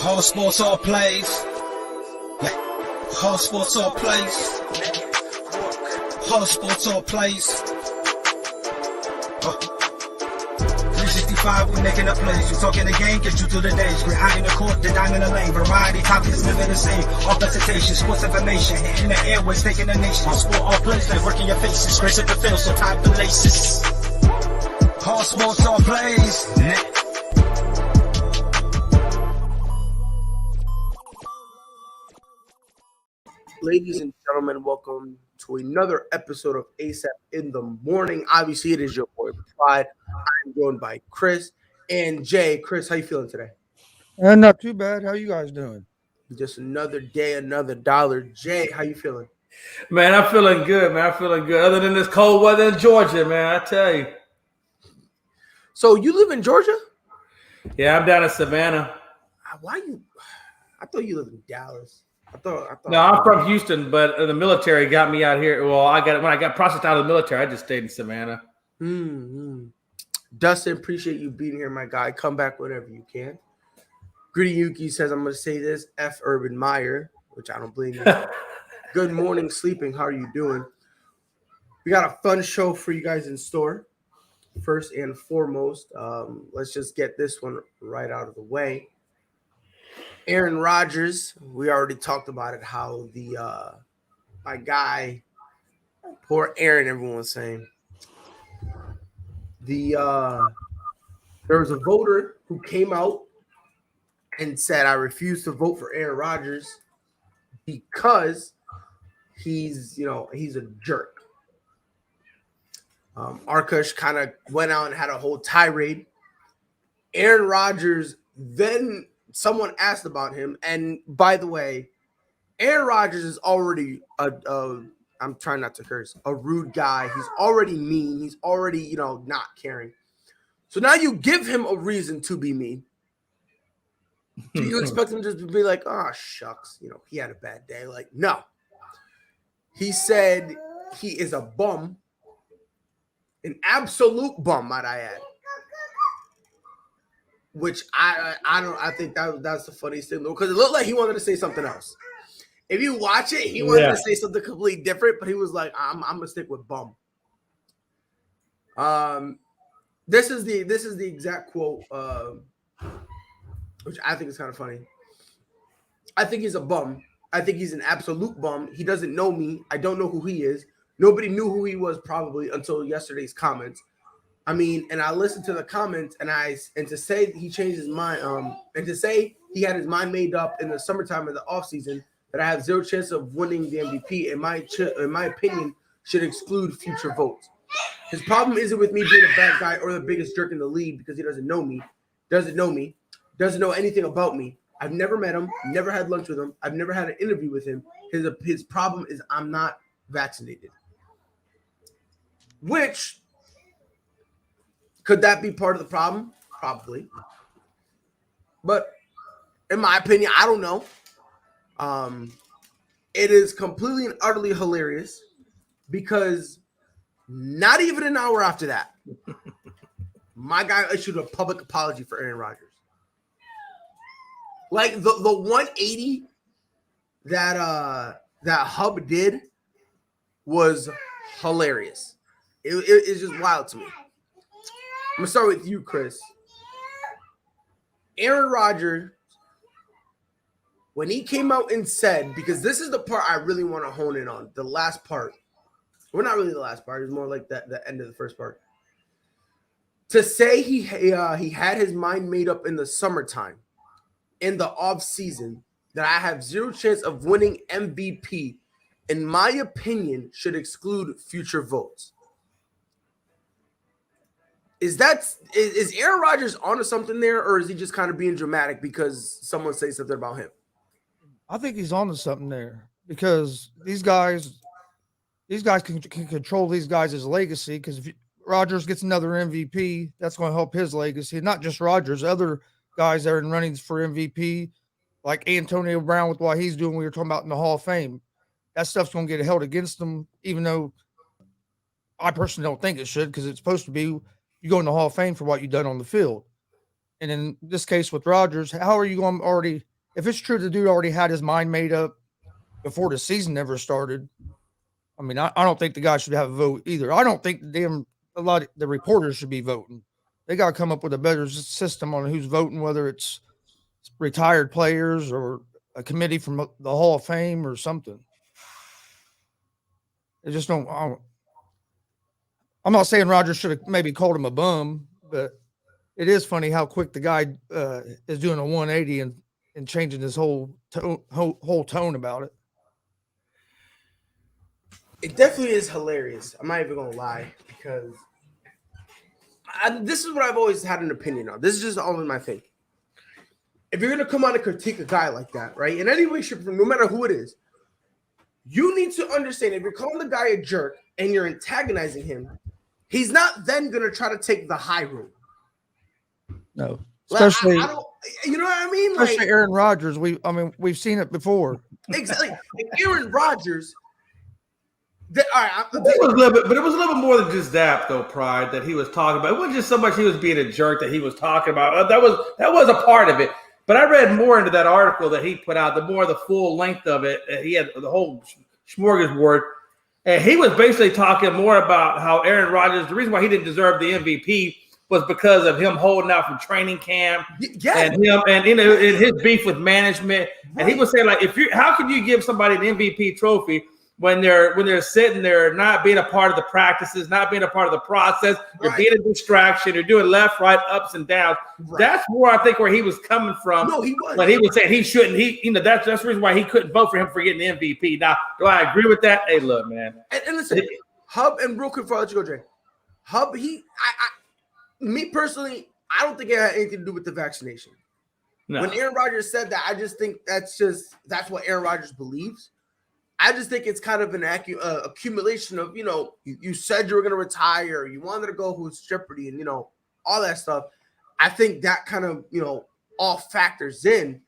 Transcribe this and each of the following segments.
All sports, all plays. Yeah. All sports, all plays. All sports, all plays. 365, we making a plays. You talking the game, get you through the days. We're high in the court, the dime in the lane. Variety topics living the same. All presentation, sports information. Hitting the airways, taking the nation. All sport, all plays, like working your faces. Grace at the field, so tie the laces. All sports, all plays. Ladies and gentlemen, welcome to another episode of ASAP in the Morning. Obviously, it is your boy Pride. I'm joined by Chris and Jay. Chris, how you feeling today? Not too bad. How you guys doing? Just another day, another dollar. Jay, how you feeling? Man, I'm feeling good, man. I'm feeling good. Other than this cold weather in Georgia, man, I tell you. So you live in Georgia? Yeah, I'm down in Savannah. Why you? I thought you lived in Dallas. I thought. No, I'm from Houston, but the military got me out here. Well, when I got processed out of the military, I just stayed in Savannah. Dustin, appreciate you being here, my guy. Come back whenever you can. Gritty Yuki says, I'm going to say this, F. Urban Meyer, which I don't believe in. Good morning, sleeping. How are you doing? We got a fun show for you guys in store. First and foremost, let's just get this one right out of the way. Aaron Rodgers, we already talked about it, how my guy, poor Aaron, everyone's saying. There was a voter who came out and said, I refuse to vote for Aaron Rodgers because he's a jerk. Arkush kind of went out and had a whole tirade. Aaron Rodgers, then someone asked about him. And by the way, Aaron Rodgers is already I'm trying not to curse, a rude guy. He's already mean. He's already, not caring. So now you give him a reason to be mean. Do you expect him just to be like, oh, shucks, he had a bad day? Like, no. He said he is a bum, an absolute bum, might I add. Which I think that's the funniest thing, because it looked like he wanted to say something else. If you watch it, he wanted to say something completely different, but he was like, I'm gonna stick with bum. This is the exact quote, which I think is kind of funny. I think he's a bum. I think he's an absolute bum. He doesn't know me. I don't know who he is. Nobody knew who he was probably until yesterday's comments. I mean, and I listened to the comments, and to say he changed his mind, and to say he had his mind made up in the summertime of the offseason that I have zero chance of winning the MVP, in my opinion, should exclude future votes. His problem isn't with me being a bad guy or the biggest jerk in the league, because he doesn't know me, doesn't know anything about me. I've never met him, never had lunch with him. I've never had an interview with him. His problem is I'm not vaccinated. Which, could that be part of the problem? Probably. But in my opinion, I don't know. It is completely and utterly hilarious, because not even an hour after that, my guy issued a public apology for Aaron Rodgers. Like the 180 that Hub did was hilarious. It's just wild to me. I'm gonna start with you, Chris. Aaron Rodgers, when he came out and said, because this is the part I really want to hone in on, the last part. Well, not really the last part. It's more like the end of the first part. To say he had his mind made up in the summertime, in the off season, that I have zero chance of winning MVP, in my opinion, should exclude future votes. Is Aaron Rodgers onto something there, or is he just kind of being dramatic because someone says something about him? I think he's onto something there, because these guys can control these guys' legacy. Because if Rodgers gets another MVP, that's going to help his legacy. Not just Rodgers, other guys that are in runnings for MVP, like Antonio Brown with what he's doing. We were talking about in the Hall of Fame. That stuff's going to get held against them, even though I personally don't think it should, because it's supposed to be you go in the Hall of Fame for what you've done on the field. And in this case with Rodgers, how are you going to already if it's true the dude already had his mind made up before the season ever started, I mean, I don't think the guy should have a vote either. I don't think a lot of the reporters should be voting. They got to come up with a better system on who's voting, whether it's retired players or a committee from the Hall of Fame or something. They just don't. I'm not saying Rodgers should have maybe called him a bum, but it is funny how quick the guy is doing a 180 and changing his whole tone about it. It definitely is hilarious. I'm not even gonna lie, because this is what I've always had an opinion on. This is just always my thing. If you're gonna come on and critique a guy like that, right, in any way, shape, no matter who it is, you need to understand if you're calling the guy a jerk and you're antagonizing him, he's not then gonna try to take the high road. No, especially I don't, you know what I mean? Especially like, Aaron Rodgers. We've seen it before. Exactly. Like Aaron Rodgers. All right, it was a little bit more than just that, though. Pride that he was talking about. It wasn't just so much he was being a jerk that he was talking about. That was a part of it. But I read more into that article that he put out. The full length of it. He had the whole smorgasbord, and he was basically talking more about how Aaron Rodgers. The reason why he didn't deserve the MVP was because of him holding out from training camp, and him, and and his beef with management. Right. And he was saying, like, how can you give somebody an MVP trophy when they're sitting there not being a part of the practices, not being a part of the process, you're being a distraction, you're doing left, right, ups and downs. Right. That's more, I think, where he was coming from. No, he was. When he was saying he shouldn't, that's the reason why he couldn't vote for him for getting the MVP. Now, do I agree with that? Hey, look, man. And listen, Hub, and real quick before I let you go, Jay. Hub, me personally, I don't think it had anything to do with the vaccination. No. When Aaron Rodgers said that, I just think that's what Aaron Rodgers believes. I just think it's kind of an accumulation of, you said you were going to retire, you wanted to go with Jeopardy and, all that stuff. I think that kind of, all factors in.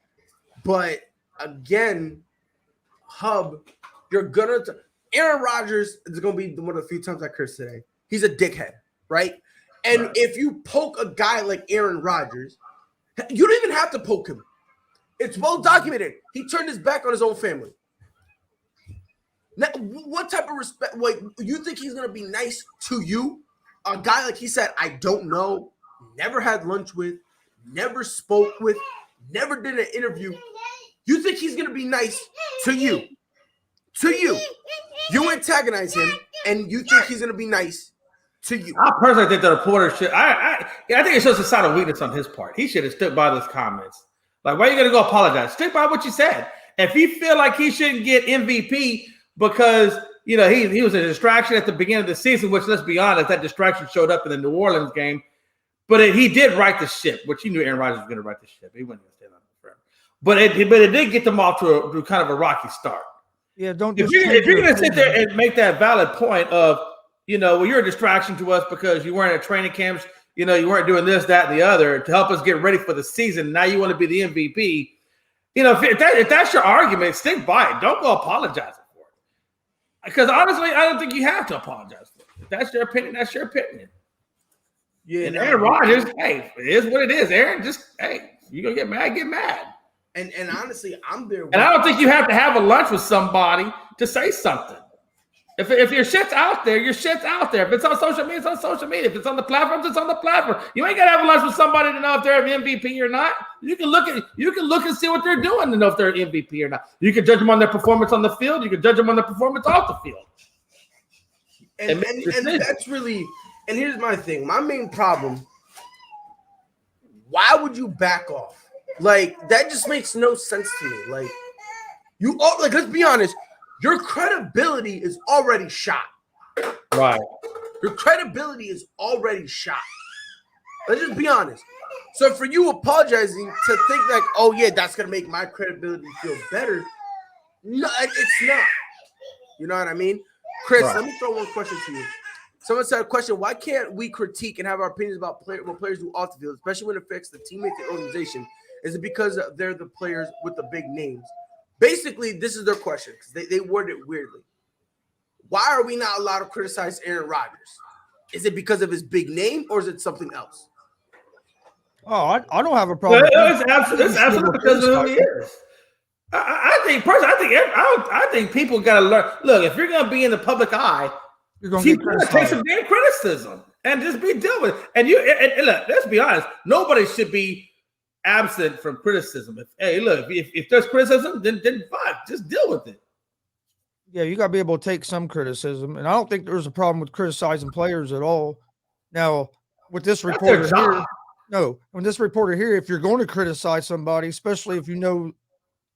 But again, Hub, Aaron Rodgers is going to be one of the few times I curse today. He's a dickhead, right? And if you poke a guy like Aaron Rodgers, you don't even have to poke him. It's well documented. He turned his back on his own family. Now, what type of respect? Wait, you think he's gonna be nice to you? A guy like he said, I don't know, never had lunch with, never spoke with, never did an interview. You think he's gonna be nice to you? To you? You antagonize him, and you think he's gonna be nice to you? I personally think the reporter should. I think it shows a sign of weakness on his part. He should have stood by those comments. Like, why are you gonna go apologize? Stick by what you said. If you feel like he shouldn't get MVP because he was a distraction at the beginning of the season, which, let's be honest, that distraction showed up in the New Orleans game. But he did right the ship, which you knew Aaron Rodgers was going to right the ship. He wasn't going to stay on forever. But it did get them off to kind of a rocky start. Yeah, don't. If you're going to sit there and make that valid point of, well, you're a distraction to us because you weren't at training camps, you weren't doing this, that, and the other to help us get ready for the season. Now you want to be the MVP. If that's your argument, stick by it. Don't go apologize. Because honestly, I don't think you have to apologize for it. If that's your opinion, that's your opinion. Yeah, and Aaron Rodgers, hey, it is what it is. Aaron, you're gonna get mad. And honestly, I'm there. And I don't think you have to have a lunch with somebody to say something. If your shit's out there, your shit's out there. If it's on social media, it's on social media. If it's on the platforms, it's on the platform. You ain't gotta have a lunch with somebody to know if they're an MVP or not. You can look and see what they're doing to know if they're an MVP or not. You can judge them on their performance on the field. You can judge them on their performance off the field. And that's really. And here's my thing. My main problem. Why would you back off? Like, that just makes no sense to me. Like, let's be honest. Your credibility is already shot. Right. Your credibility is already shot. Let's just be honest. So for you apologizing to think like, oh yeah, that's gonna make my credibility feel better. No, it's not. You know what I mean? Chris, Let me throw one question to you. Someone said a question, why can't we critique and have our opinions about what players do off the field, especially when it affects the teammates and organization? Is it because they're the players with the big names? Basically, this is their question because they worded it weirdly. Why are we not allowed to criticize Aaron Rodgers? Is it because of his big name or is it something else? Oh, I don't have a problem. It's absolutely because of who he is. I think personally, I think people got to learn. Look, if you're going to be in the public eye, you're going to take some damn criticism and just be dealt with it. And look, let's be honest. Nobody should be absent from criticism. If there's criticism, then fine, just deal with it. Yeah, you got to be able to take some criticism, and I don't think there's a problem with criticizing players at all. Now, with this reporter here, when this reporter here, if you're going to criticize somebody, especially if you know.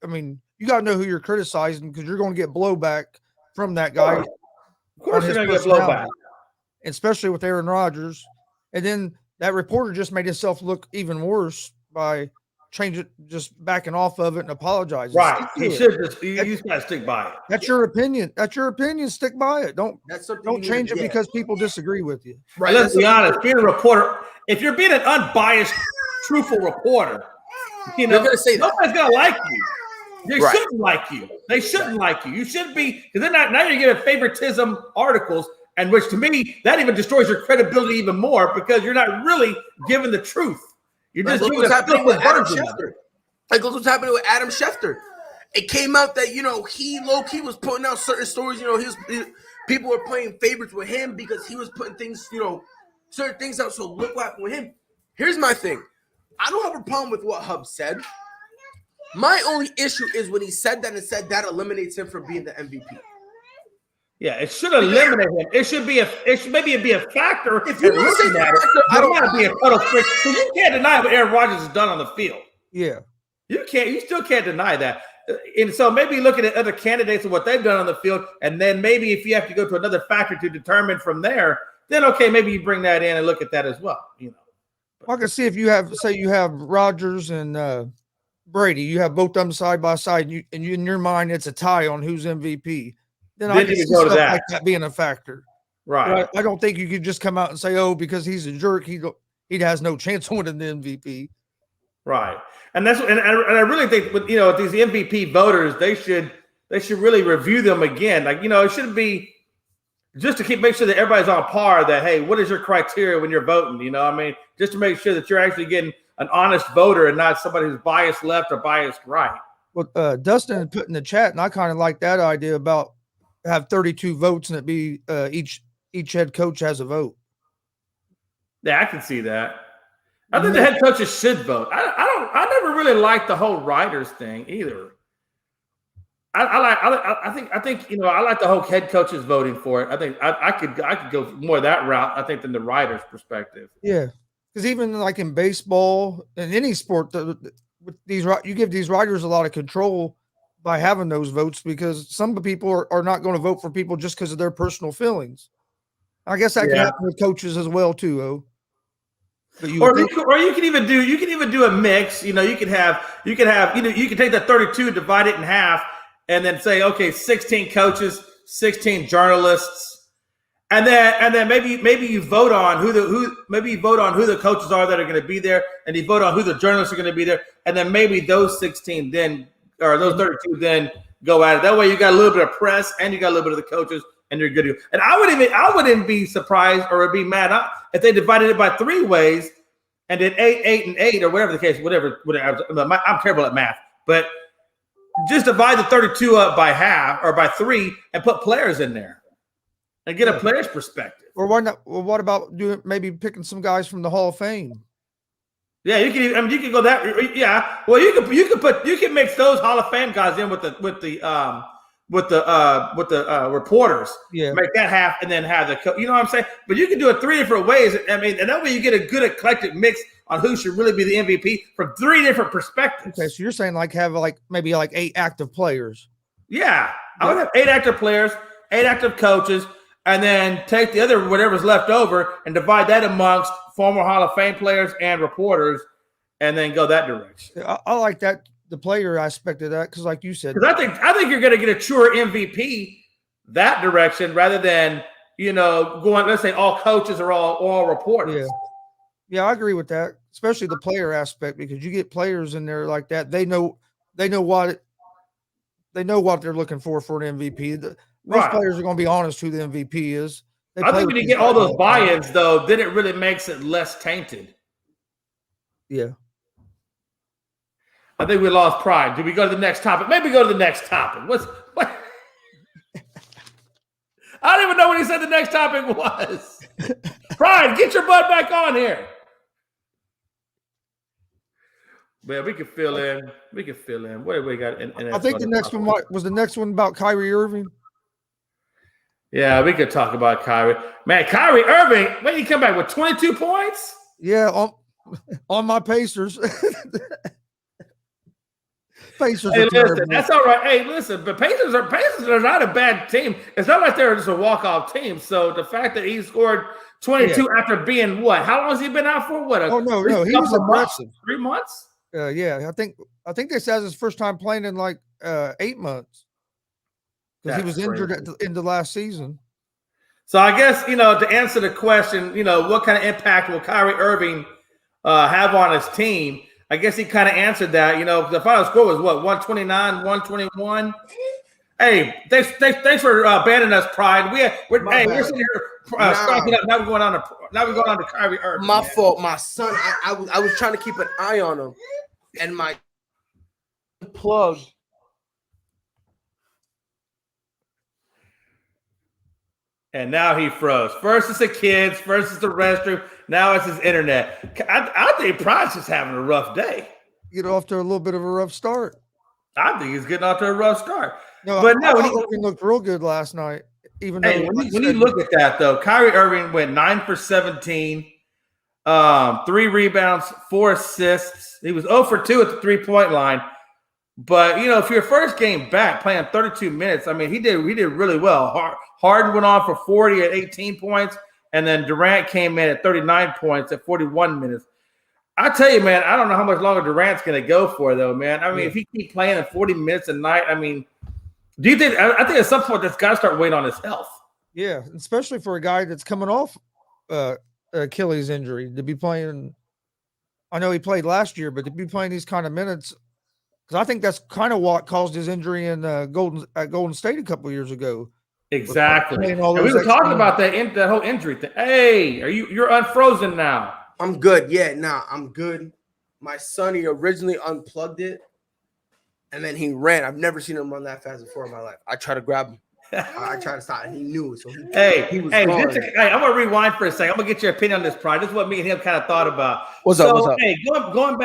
I mean, you got to know who you're criticizing because you're going to get blowback from that guy. Of course, you're going to get blowback, especially with Aaron Rodgers. And then that reporter just made himself look even worse by just backing off of it and apologizing. Right? He should just. You got to stick by it. That's your opinion. That's your opinion. Stick by it. Don't change it because people disagree with you. Right. Let's be honest. Being a reporter, if you're being an unbiased, truthful reporter, they're going to say nobody's going to like you. They shouldn't like you. They shouldn't like you. You should be, because then now you're getting favoritism articles, and which to me, that even destroys your credibility even more because you're not really giving the truth. You're just doing what's happening with Adam Schefter. Like what's happening with Adam Schefter. It came out that, he low-key was putting out certain stories. People were playing favorites with him because he was putting things, certain things out. So look what happened with him. Here's my thing. I don't have a problem with what Hub said. My only issue is when he said that and said that eliminates him from being the MVP. Yeah, it should eliminate him. It should maybe be a factor. If you want to say that, I don't want to be a total freak because you can't deny what Aaron Rodgers has done on the field. Yeah, you can't. You still can't deny that. And so maybe looking at other candidates and what they've done on the field, and then maybe if you have to go to another factor to determine from there, then okay, maybe you bring that in and look at that as well. I can see if you have Rodgers and Brady, you have both of them side by side, and in your mind it's a tie on who's MVP. Then I can see stuff like that being a factor, right? I don't think you could just come out and say, "Oh, because he's a jerk, he has no chance of winning the MVP." Right, and I really think with these MVP voters, they should really review them again. Like it shouldn't be just to make sure that everybody's on par. That hey, what is your criteria when you're voting? Just to make sure that you're actually getting an honest voter and not somebody who's biased left or biased right. Well, Dustin put in the chat, and I kind of like that idea about have 32 votes and it be each head coach has a vote. Yeah, I can see that. I think the head coaches should vote. I never really liked the whole writers thing either. I think I like the whole head coaches voting for it. I think I could go more that route, I think, than the writers' perspective. Yeah. Because even like in baseball and any sport, with you give these writers a lot of control by having those votes because some people are not going to vote for people just because of their personal feelings. I guess that can happen with coaches as well too. But you can even do a mix. You can take the 32, divide it in half, and then say, okay, 16 coaches, 16 journalists. And then maybe you vote on who the coaches are that are going to be there, and you vote on who the journalists are going to be there, and then maybe those 16 those 32 then go at it. That way you got a little bit of press and you got a little bit of the coaches, and you're good to go. And I wouldn't be surprised or be mad if they divided it by 3 ways and did 8, and 8, or whatever the case, whatever. I'm terrible at math, but just divide the 32 up by half or by 3 and put players in there. And get a player's perspective. Or why not? Well, what about maybe picking some guys from the Hall of Fame? Yeah, you can. You can go that. Yeah. Well, you can mix those Hall of Fame guys in with the reporters. Yeah. Make that half, and then have the. You know what I'm saying? But you can do it 3 different ways. I mean, and that way you get a good eclectic mix on who should really be the MVP from 3 different perspectives. Okay, so you're saying have maybe 8 active players. Yeah, I would have 8 active players, 8 active coaches. And then take the other whatever's left over and divide that amongst former Hall of Fame players and reporters, and then go that direction. I like that, the player aspect of that, because like you said, because I think you're going to get a truer MVP that direction rather than going. Let's say all coaches are all reporters. Yeah, I agree with that, especially the player aspect, because you get players in there like that. They know what they're looking for an MVP. Most players are going to be honest who the MVP is. I think when you get all those buy-ins, though, then it really makes it less tainted. Yeah. I think we lost Pride. Do we go to the next topic? Maybe go to the next topic. What? I don't even know what he said the next topic was. Pride, get your butt back on here. Man, we can fill in. We can fill in. What do we got? I think the next one was the next one about Kyrie Irving. Yeah, we could talk about Kyrie. Man, Kyrie Irving, when he come back with 22 points? Yeah, on my Pacers. Pacers. Hey, listen, that's all right. Hey, listen, but Pacers are not a bad team. It's not like they're just a walk-off team. So the fact that he scored 22 after being what? How long has he been out for? What? No, he was aggressive. 3 months? Yeah, I think this is his first time playing in like 8 months because he was injured in the last season. So I guess, to answer the question, what kind of impact will Kyrie Irving have on his team? I guess he kind of answered that. The final score was what, 129, 121. Hey, thanks for banning us, Pride. We're sitting here scrapping up. Now we're going on to Kyrie Irving. My fault. My son. I was trying to keep an eye on him, and my plug. And now he froze. First it's the kids, first it's the restroom, now it's his internet. I think Pride's just having a rough day. Get off to a little bit of a rough start. I think he's getting off to a rough start. No, but he looked real good last night. Even though when you look at that though, Kyrie Irving went 9 for 17, 3 rebounds, 4 assists. He was 0 for 2 at the 3-point line. But for your first game back, playing 32 minutes, I mean, he did really well. Harden went on for 40 at 18 points, and then Durant came in at 39 points at 41 minutes. I tell you, man, I don't know how much longer Durant's going to go for, though, man. I mean, if he keeps playing at 40 minutes a night, I mean, do you think? I think at some point that's got to start weighing on his health. Yeah, especially for a guy that's coming off Achilles injury to be playing. I know he played last year, but to be playing these kind of minutes. Because I think that's kind of what caused his injury in Golden State a couple of years ago. Exactly. And we were talking about that whole injury thing. Hey, you're unfrozen now? I'm good. Yeah, I'm good. My son, he originally unplugged it, and then he ran. I've never seen him run that fast before in my life. I tried to grab him. I tried to stop, and he knew it. So he was gone. I'm gonna rewind for a second. I'm gonna get your opinion on this, Pride. This is what me and him kind of thought about. What's up? Hey, going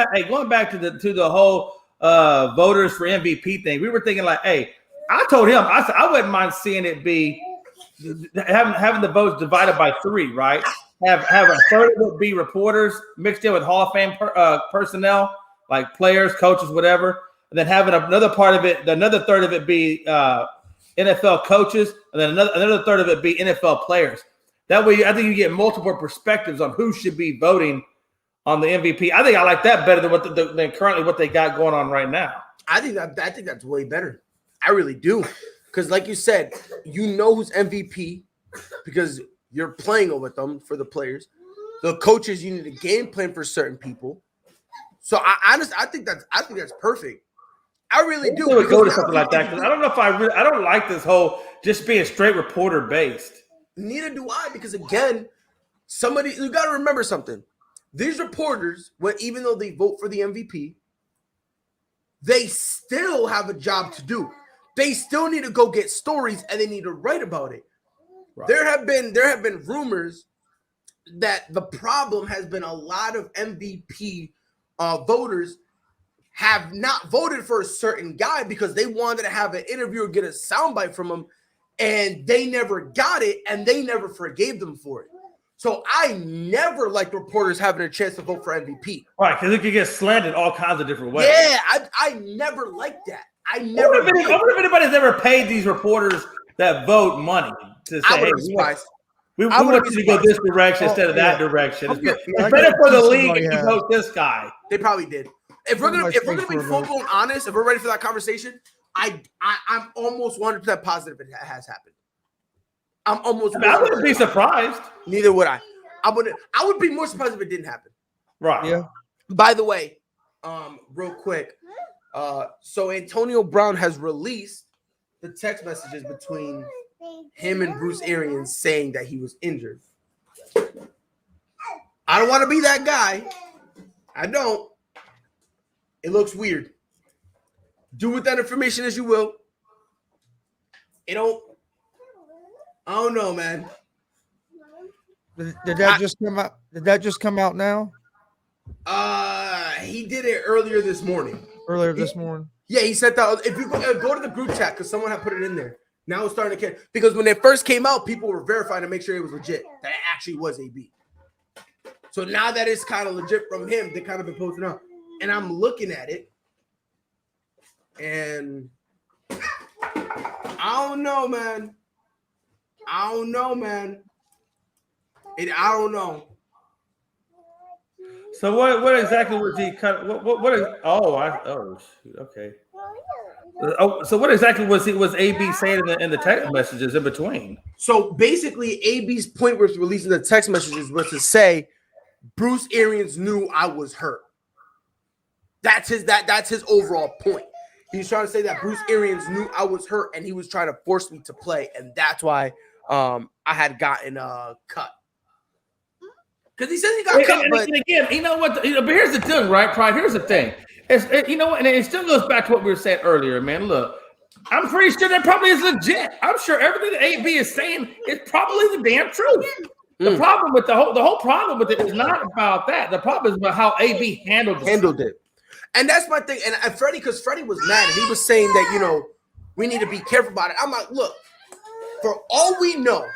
back to the whole voters for MVP thing. We were thinking like, hey, I told him, I said I wouldn't mind seeing it be having the votes divided by 3, right? Have a third of it be reporters mixed in with Hall of Fame personnel, like players, coaches, whatever, and then having another third of it be NFL coaches, and then another third of it be NFL players. That way, I think you get multiple perspectives on who should be voting on the MVP. I think I like that better than currently what they got going on right now. I think that's way better. I really do. Because like you said, who's MVP because you're playing with them for the players. The coaches, you need a game plan for certain people. So I think that's perfect. I really do. Would go to something like that because I don't know if I don't like this whole just being straight reporter based. Neither do I, because again, you got to remember something. These reporters, even though they vote for the MVP, they still have a job to do. They still need to go get stories and they need to write about it. Right. There have been rumors that the problem has been a lot of MVP voters have not voted for a certain guy because they wanted to have an interview or get a soundbite from him, and they never got it, and they never forgave them for it. So I never liked reporters having a chance to vote for MVP. Right, because it could get slanted all kinds of different ways. Yeah, I never liked that. I wonder if anybody's ever paid these reporters that vote money to say, hey, we want you to go this direction instead of that direction. It's better for the league if you vote this guy. They probably did. If we're gonna be full-blown honest, if we're ready for that conversation, I'm almost 100% positive it has happened. I wouldn't be surprised. Neither would I. I would be more surprised if it didn't happen. Right. Yeah. By the way, real quick, so Antonio Brown has released the text messages between him and Bruce Arians saying that he was injured. I don't want to be that guy. I don't. It looks weird. Do with that information as you will. I don't know, man. Did that just come out? Did that just come out now? He did it earlier this morning. This morning? Yeah, he said that. If you go to the group chat, because someone had put it in there. Now it's starting to catch. Because when it first came out, people were verifying to make sure it was legit. That it actually was AB. So now that it's kind of legit from him, they kind of been posting out. And I'm looking at it. And I don't know, man. I don't know. So what exactly was he cut? What is? Shoot, okay. So what exactly was AB saying in the text messages in between? So basically, AB's point was releasing the text messages was to say Bruce Arians knew I was hurt. That's his overall point. He's trying to say that Bruce Arians knew I was hurt and he was trying to force me to play, and that's why I had gotten cut. Because he says he got cut, but again, you know what? But here's the thing, right, Pride? Here's the thing. You know what? And it still goes back to what we were saying earlier, man. Look, I'm pretty sure that probably is legit. I'm sure everything that AB is saying is probably the damn truth. The problem with the whole problem with it is not about that. The problem is about how AB handled it. And that's my thing. And Freddie, because Freddie was mad, and he was saying that, we need to be careful about it. I'm like, look, for all we know,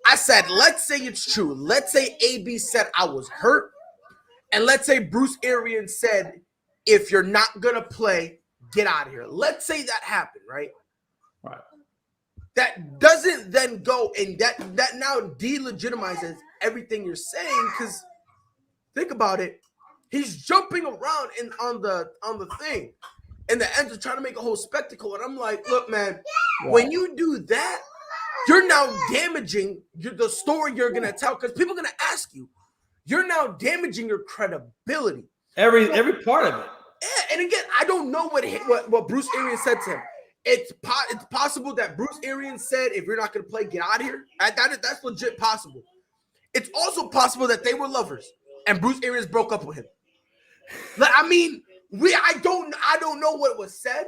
I said, let's say it's true. Let's say AB said I was hurt. And let's say Bruce Arians said, if you're not going to play, get out of here. Let's say that happened, right? Right. That doesn't then go, and that now delegitimizes everything you're saying, because think about it. He's jumping around on the thing, and the ends are trying to make a whole spectacle. And I'm like, look, man, when you do that, you're now damaging the story you're gonna tell, because people are gonna ask you. You're now damaging your credibility. Every part of it. Yeah, and again, I don't know what Bruce Arians said to him. It's possible that Bruce Arians said, if you're not gonna play, get out of here. That's legit possible. It's also possible that they were lovers and Bruce Arians broke up with him. I mean, I don't know what was said,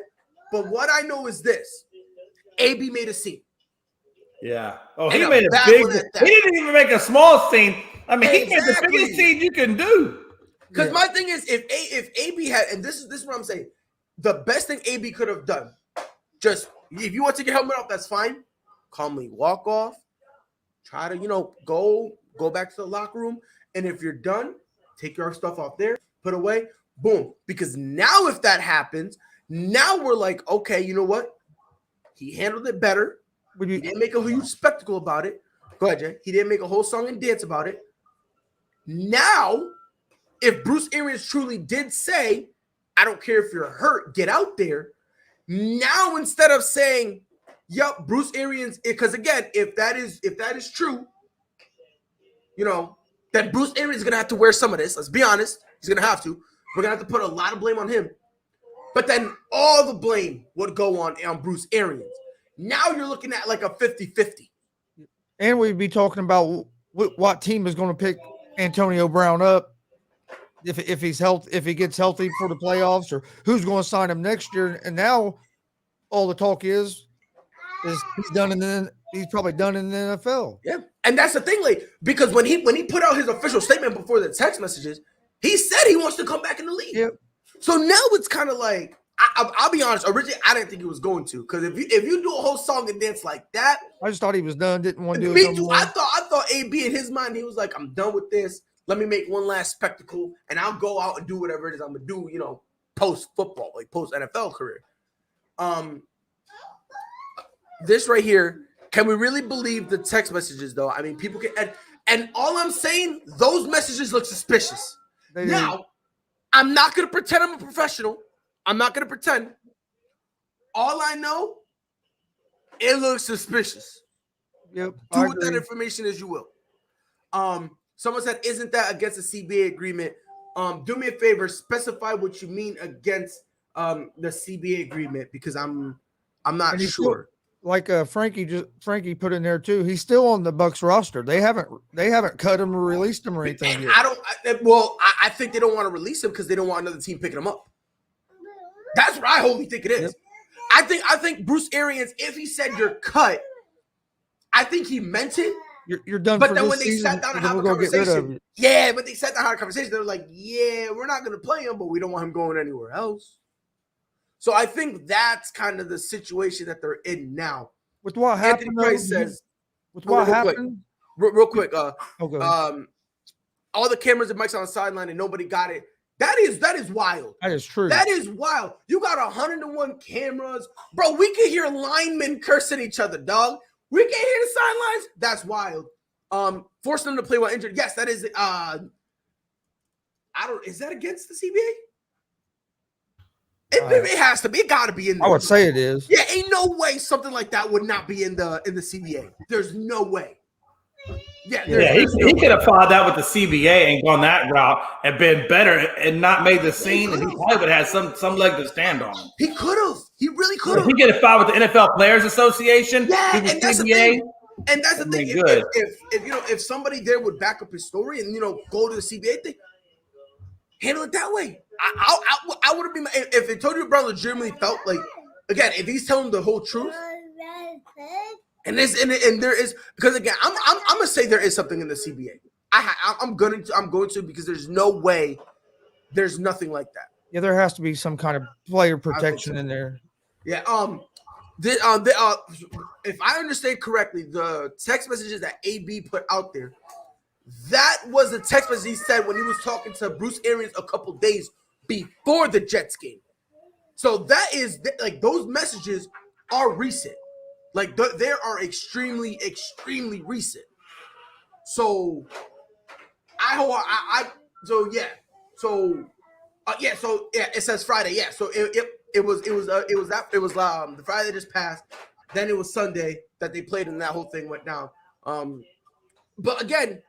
but what I know is this: AB made a scene. Yeah. Oh, he made a big. He didn't even make a small scene. I mean, he made the biggest scene you can do. Because my thing is, if AB had, and this is what I'm saying, the best thing AB could have done, just if you want to take your helmet off, that's fine. Calmly walk off. Try to go back to the locker room, and if you're done, take your stuff off there, put away, boom. Because now if that happens, now we're like, okay, you know what? He handled it better. He didn't make a huge spectacle about it. Go ahead, Jay. He didn't make a whole song and dance about it. Now, if Bruce Arians truly did say, I don't care if you're hurt, get out there. Now, instead of saying, yep, Bruce Arians, because again, if that is true, then Bruce Arians is going to have to wear some of this. Let's be honest. He's going to have to. We're going to have to put a lot of blame on him. But then all the blame would go on Bruce Arians. Now you're looking at like a 50-50. And we'd be talking about what team is going to pick Antonio Brown up if he gets healthy for the playoffs, or who's going to sign him next year. And now all the talk is he's probably done in the NFL. Yeah. And that's the thing, because when he put out his official statement before the text messages, he said he wants to come back in the league. Yep. So now it's kind of like, I'll be honest. Originally, I didn't think he was going to, because if you do a whole song and dance like that, I just thought he was done. Didn't want to do it. Me too. I thought AB in his mind, he was like, I'm done with this. Let me make one last spectacle, and I'll go out and do whatever it is I'm gonna do. Post football, like post NFL career. This right here. Can we really believe the text messages, though? I mean, people can, and all I'm saying, those messages look suspicious. Now, I'm not gonna pretend I'm a professional. I'm not going to pretend. All I know, it looks suspicious. Yep. Do with that information as you will. Someone said, isn't that against the CBA agreement? Do me a favor, specify what you mean against the CBA agreement, because I'm not sure. like Frankie put in there too. He's still on the Bucks roster. They haven't cut him or released him or anything yet. I think they don't want to release him because they don't want another team picking him up. That's what I wholly think it is. Yep. I think Bruce Arians, if he said you're cut, I think he meant it. You're done. But for then this when they season, sat down and have a conversation, but they sat down and had a conversation. They were like, "Yeah, we're not going to play him, but we don't want him going anywhere else." So I think that's kind of the situation that they're in now. With what happened, Anthony Price says. With what happened, real quick. All the cameras and mics on the sideline and nobody got it. That is wild. That is true. That is wild. You got 101 cameras, bro. We can hear linemen cursing each other, dog. We can hear the sidelines. That's wild. Forcing them to play while injured. Yes, that is. Is that against the CBA? It has to be. It got to be in there. I would say it is. Yeah, ain't no way something like that would not be in the CBA. There's no way. He could have followed that with the CBA and gone that route and been better and not made the scene, and he probably would have had some leg to stand on. He could have. He really could have. He could have filed with the NFL Players Association. Yeah, and that's the thing. And that's the thing. Good. If somebody there would back up his story and go to the CBA thing, handle it that way. I would have been if Antonio Brown legitimately felt like, again, if he's telling the whole truth. And there is, because again, I'm gonna say there is something in the CBA. I'm going to because there's no way there's nothing like that. Yeah, there has to be some kind of player protection in there. Yeah. If I understand correctly, the text messages that AB put out there, that was the text message he said when he was talking to Bruce Arians a couple days before the Jets game. So that is like those messages are recent. Like they are extremely, extremely recent. So it says Friday. Yeah. So it was the Friday that just passed. Then it was Sunday that they played and that whole thing went down. But again,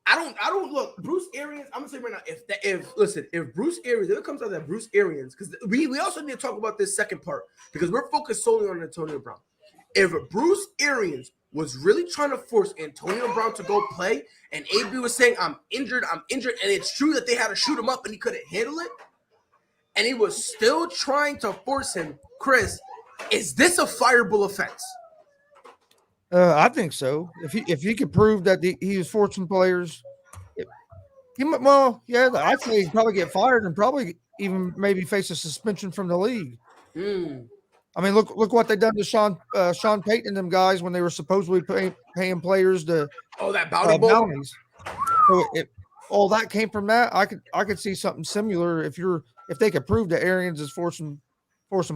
I don't look Bruce Arians. I'm gonna say right now, if Bruce Arians, if it comes out that Bruce Arians, because we also need to talk about this second part because we're focused solely on Antonio Brown. If Bruce Arians was really trying to force Antonio Brown to go play, and AB was saying, I'm injured, and it's true that they had to shoot him up and he couldn't handle it, and he was still trying to force him, Chris, is this a fireable offense? I think so. If he could prove that he was forcing players, I'd say he'd probably get fired and probably even maybe face a suspension from the league. I mean, look what they done to Sean Payton and them guys when they were supposedly paying players to that bounties. So all that came from that. I could see something similar if they could prove that Arians is forcing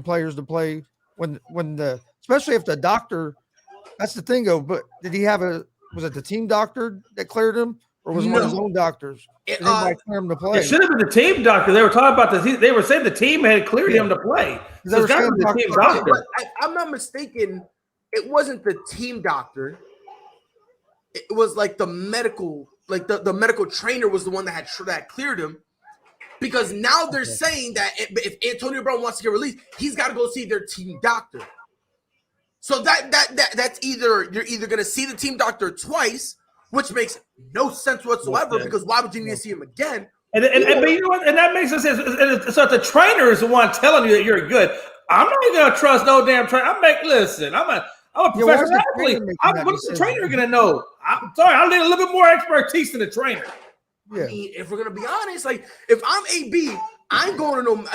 players to play especially if the doctor. That's the thing, though. But did he have was it the team doctor that cleared him, or was it one of his own doctors? Did anybody clear him to play? It should have been the team doctor. They were talking about they were saying the team had cleared him to play. So it's got to be the team doctor. I'm not mistaken. It wasn't the team doctor. It was like the medical, the medical trainer was the one that cleared him. Because now they're saying that if Antonio Brown wants to get released, he's got to go see their team doctor. So that's you're either going to see the team doctor twice, which makes no sense whatsoever because why would you need to see him again? But you know what? And that makes sense. So if the trainer is the one telling you that you're good, I'm not going to trust no damn trainer. I'm a professional athlete. What's the trainer going to know? I'm sorry, I need a little bit more expertise than the trainer. Yeah. I mean, if we're going to be honest, like if I'm AB, I'm going to know,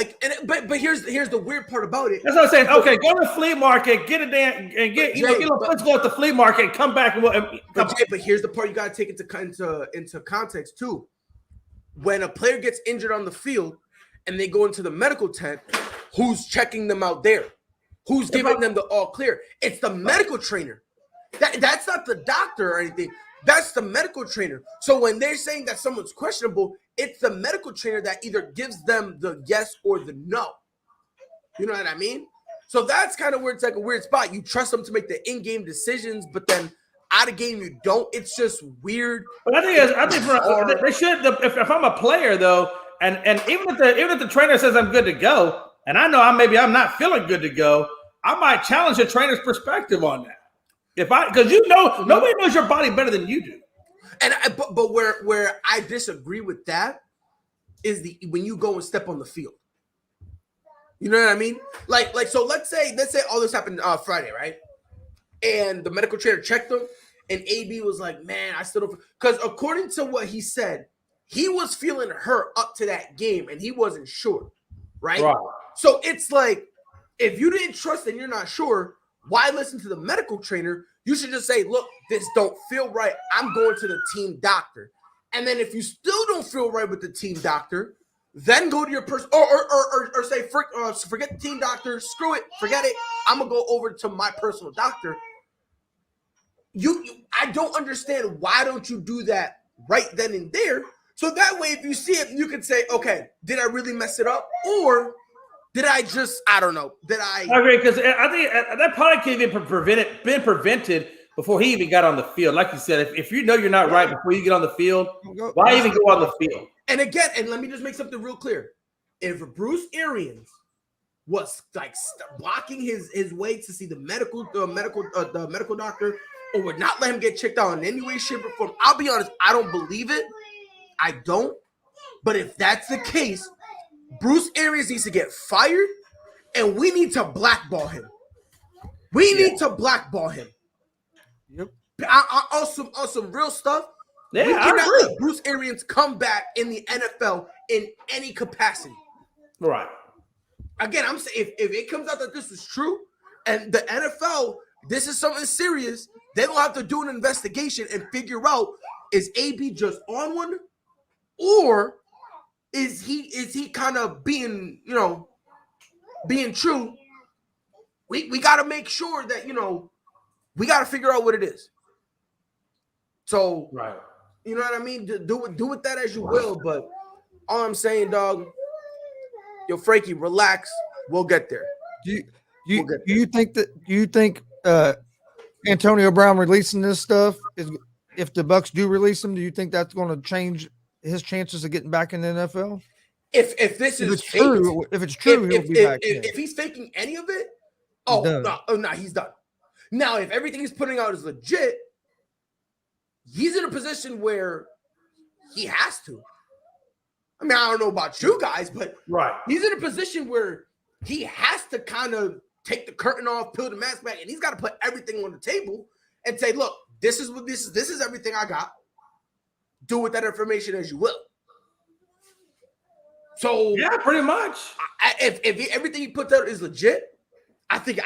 but here's the weird part about it. That's what I'm saying. Okay, go to the flea market, get a damn, and get a little physical at the flea market, and come back. But here's the part you got to take into context too. When a player gets injured on the field and they go into the medical tent, who's checking them out there? Who's giving them the all clear? It's the medical trainer. That's not the doctor or anything. That's the medical trainer. So when they're saying that someone's questionable, it's the medical trainer that either gives them the yes or the no. You know what I mean? So that's kind of where it's like a weird spot. You trust them to make the in-game decisions, but then out of game you don't. It's just weird. But I think they should. If I'm a player though, and even if the trainer says I'm good to go, and I know I'm not feeling good to go, I might challenge a trainer's perspective on that. Because nobody knows your body better than you do. And but where I disagree with that is when you go and step on the field. You know what I mean? Like so let's say all this happened Friday, right? And the medical trainer checked him, and AB was like, man, I still don't, because according to what he said, he was feeling hurt up to that game and he wasn't sure, right? So it's like, if you didn't trust and you're not sure, why listen to the medical trainer? You should just say, look, this don't feel right. I'm going to the team doctor. And then if you still don't feel right with the team doctor, then go to your person or say, forget the team doctor, screw it, forget it. I'm gonna go over to my personal doctor. I don't understand, why don't you do that right then and there? So that way, if you see it, you can say, okay, did I really mess it up? Or did I just, I don't know, I agree, because I think that probably could have been prevented before he even got on the field. Like you said, if you know you're not right before you get on the field, why even go on the field? And again, and let me just make something real clear. If Bruce Arians was like blocking his way to see the medical doctor, or would not let him get checked out in any way, shape, or form, I'll be honest, I don't believe it. I don't. But if that's the case, Bruce Arians needs to get fired, and we need to blackball him. We need to blackball him. Yep. On some real stuff. Yeah, we cannot let Bruce Arians come back in the NFL in any capacity. Right. Again, I'm saying if it comes out that this is true, and the NFL, this is something serious, they will have to do an investigation and figure out, is AB just on one, or is he kind of being true? We got to make sure that, we got to figure out what it is. So, right. You know what I mean? Do with that as you will, but all I'm saying, dog, yo, Frankie, relax. We'll get there. Do you think Antonio Brown releasing this stuff is, if the Bucs do release him, do you think that's going to change his chances of getting back in the NFL? If it's true, he'll be back. If he's faking any of it, he's done. Now, if everything he's putting out is legit, he's in a position where he has to. I mean, I don't know about you guys, but he's in a position where he has to kind of take the curtain off, peel the mask back, and he's got to put everything on the table and say, look, this is what this is everything I got. Do with that information as you will. So yeah, pretty much. If everything he puts out is legit, I think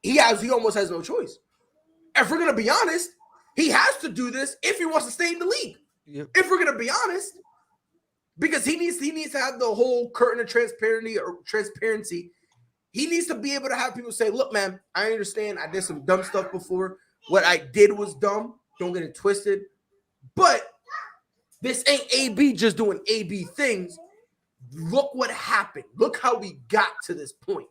he almost has no choice. If we're gonna be honest, he has to do this if he wants to stay in the league. Yep. If we're gonna be honest, because he needs to have the whole curtain of transparency. He needs to be able to have people say, look, man, I understand I did some dumb stuff before. What I did was dumb. Don't get it twisted. But this ain't AB just doing AB things. Look what happened. Look how we got to this point.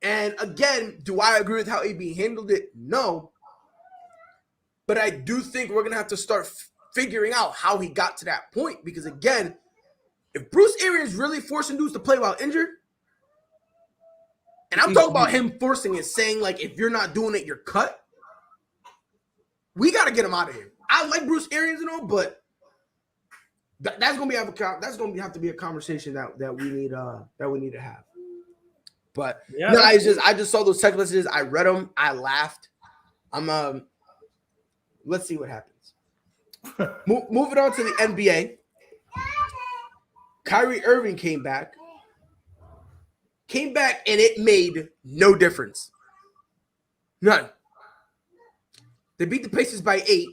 And again, do I agree with how AB handled it? No. But I do think we're going to have to start figuring out how he got to that point. Because again, if Bruce Arians really forcing dudes to play while injured, and I'm talking about him forcing it, saying like, if you're not doing it, you're cut. We got to get him out of here. I like Bruce Arians and all, but that's going to have to be a conversation that we need to have. But yeah, no, I just saw those text messages. I read them. I laughed. Let's see what happens. Moving on to the NBA. Kyrie Irving came back, and it made no difference. None. They beat the Pacers by 8,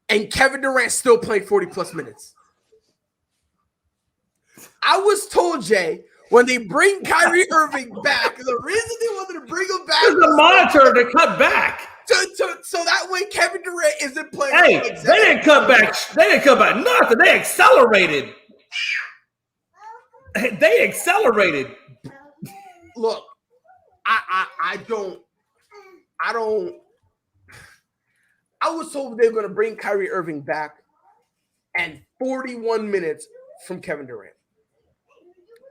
and Kevin Durant still played 40-plus minutes. I was told, Jay, when they bring Kyrie Irving back, the reason they wanted to bring him back is the monitor to cut back. So that way Kevin Durant isn't playing. Hey, they didn't cut back. They didn't cut back nothing. They accelerated. Look, I was told they were going to bring Kyrie Irving back and 41 minutes from Kevin Durant.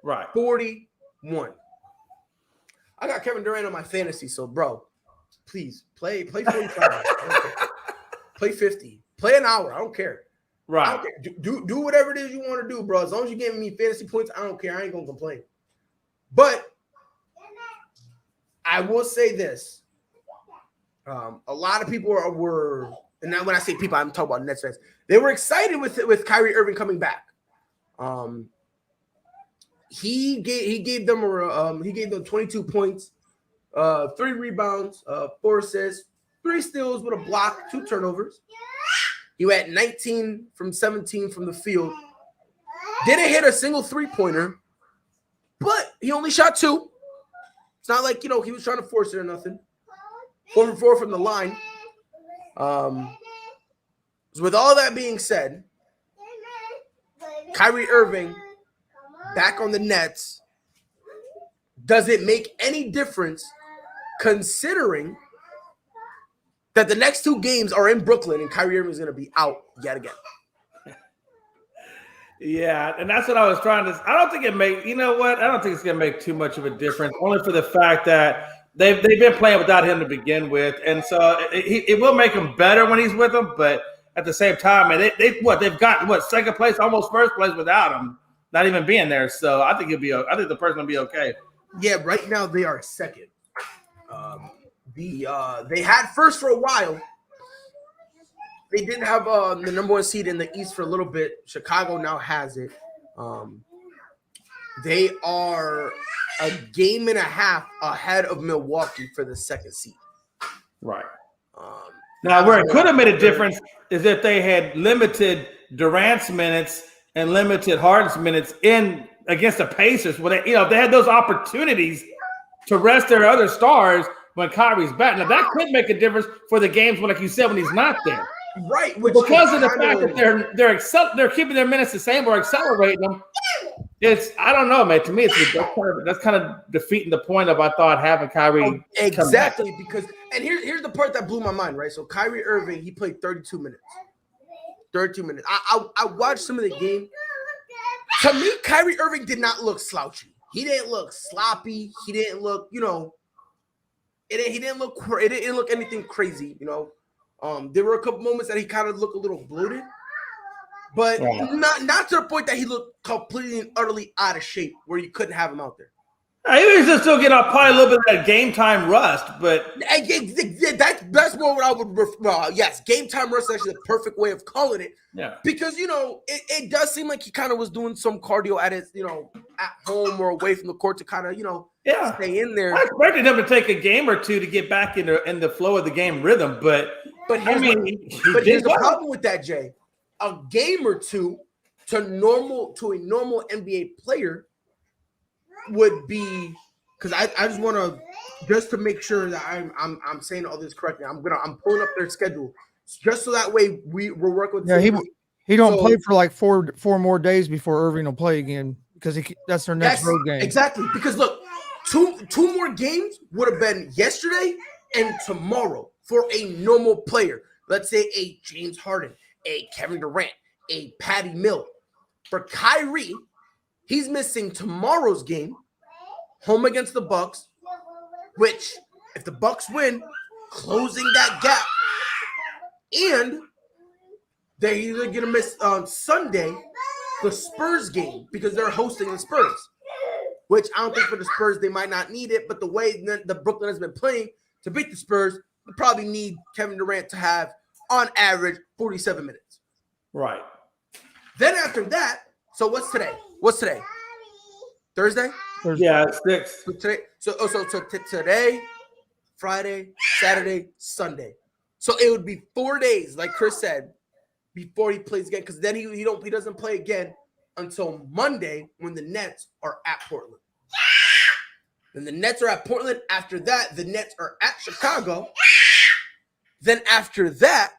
Right. 41. I got Kevin Durant on my fantasy, so bro, please play 45. I don't care. Play 50. Play an hour. I don't care. Right. I don't care. Do whatever it is you want to do, bro. As long as you're giving me fantasy points, I don't care. I ain't gonna complain. But I will say this: a lot of people were, and now when I say people, I'm talking about Nets fans. They were excited with Kyrie Irving coming back. He gave them 22 points, 3 rebounds, 4 assists, 3 steals with a block, 2 turnovers. He had 19 from 17 from the field. Didn't hit a single 3-pointer, but he only shot 2. It's not like, he was trying to force it or nothing. 4 for 4 from the line. So with all that being said, Kyrie Irving back on the Nets, does it make any difference considering that the next 2 games are in Brooklyn and Kyrie Irving is going to be out yet again? Yeah, and that's what I was trying to. I don't think it make. You know what? I don't think it's going to make too much of a difference. Only for the fact that they've been playing without him to begin with, and so it will make him better when he's with them. But at the same time, and they've got second place, almost first place without him, not even being there. So I think I think the person will be okay. Yeah, right now they are second. They had first for a while. They didn't have the number 1 seed in the East for a little bit. Chicago now has it. They are a game and a half ahead of Milwaukee for the 2nd seed. Right. Now, where it could have made a difference is if they had limited Durant's minutes and limited Harden's minutes in against the Pacers. Where they had those opportunities to rest their other stars when Kyrie's back. Now, that could make a difference for the games when, like you said, when he's not there. Right, because of the fact that they're keeping their minutes the same or accelerating them. I don't know, man. To me, that's kind of defeating the point of I thought having Kyrie. Exactly, because here's the part that blew my mind, right? So Kyrie Irving, he played 32 minutes. 32 minutes. I watched some of the game. To me, Kyrie Irving did not look slouchy. He didn't look sloppy. He didn't look, it didn't look anything crazy, There were a couple moments that he kind of looked a little bloated, but not to the point that he looked completely and utterly out of shape where you couldn't have him out there. He was just still getting off probably a little bit of that game time rust, but that's more what I would yes, game time rust is actually the perfect way of calling it. Yeah, because it does seem like he kind of was doing some cardio at his at home or away from the court to kind of stay in there. I expected him to take a game or two to get back in the flow of the game rhythm, but here's the problem with that, Jay. A game or two to a normal NBA player would be, because I just want to make sure that I'm saying all this correctly. I'm pulling up their schedule just so that way we're working with. Yeah, he don't play for like four more days before Irving will play again because that's their next road game. Exactly, because look, two more games would have been yesterday and tomorrow for a normal player. Let's say a James Harden, a Kevin Durant, a Patty Mills. For Kyrie, he's missing tomorrow's game, home against the Bucks, which, if the Bucks win, closing that gap. And they're either going to miss on Sunday the Spurs game because they're hosting the Spurs, which I don't think for the Spurs they might not need it, but the way the Brooklyn has been playing to beat the Spurs, they probably need Kevin Durant to have, on average, 47 minutes. Right. Then after that, so what's today? Thursday? Yeah, it's 6. So today, Friday, Saturday, Sunday. So it would be 4 days, like Chris said, before he plays again, because then he doesn't play again until Monday when the Nets are at Portland. Then the Nets are at Portland. After that, the Nets are at Chicago. Then after that,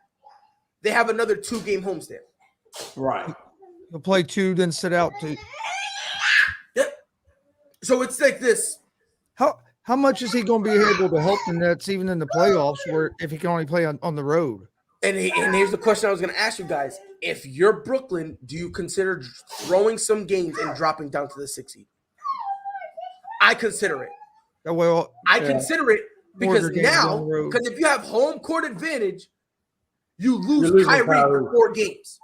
they have another 2-game homestand. Right. He'll play 2, then sit out 2. Yep. So it's like this. How much is he going to be able to help the Nets even in the playoffs where if he can only play on the road? And here's the question I was going to ask you guys. If you're Brooklyn, do you consider throwing some games and dropping down to the 6th seed? I consider it. Well, I consider it because games down now, the road. because if you have home court advantage, you You're lose losing Kyrie Kyrie. for 4 games.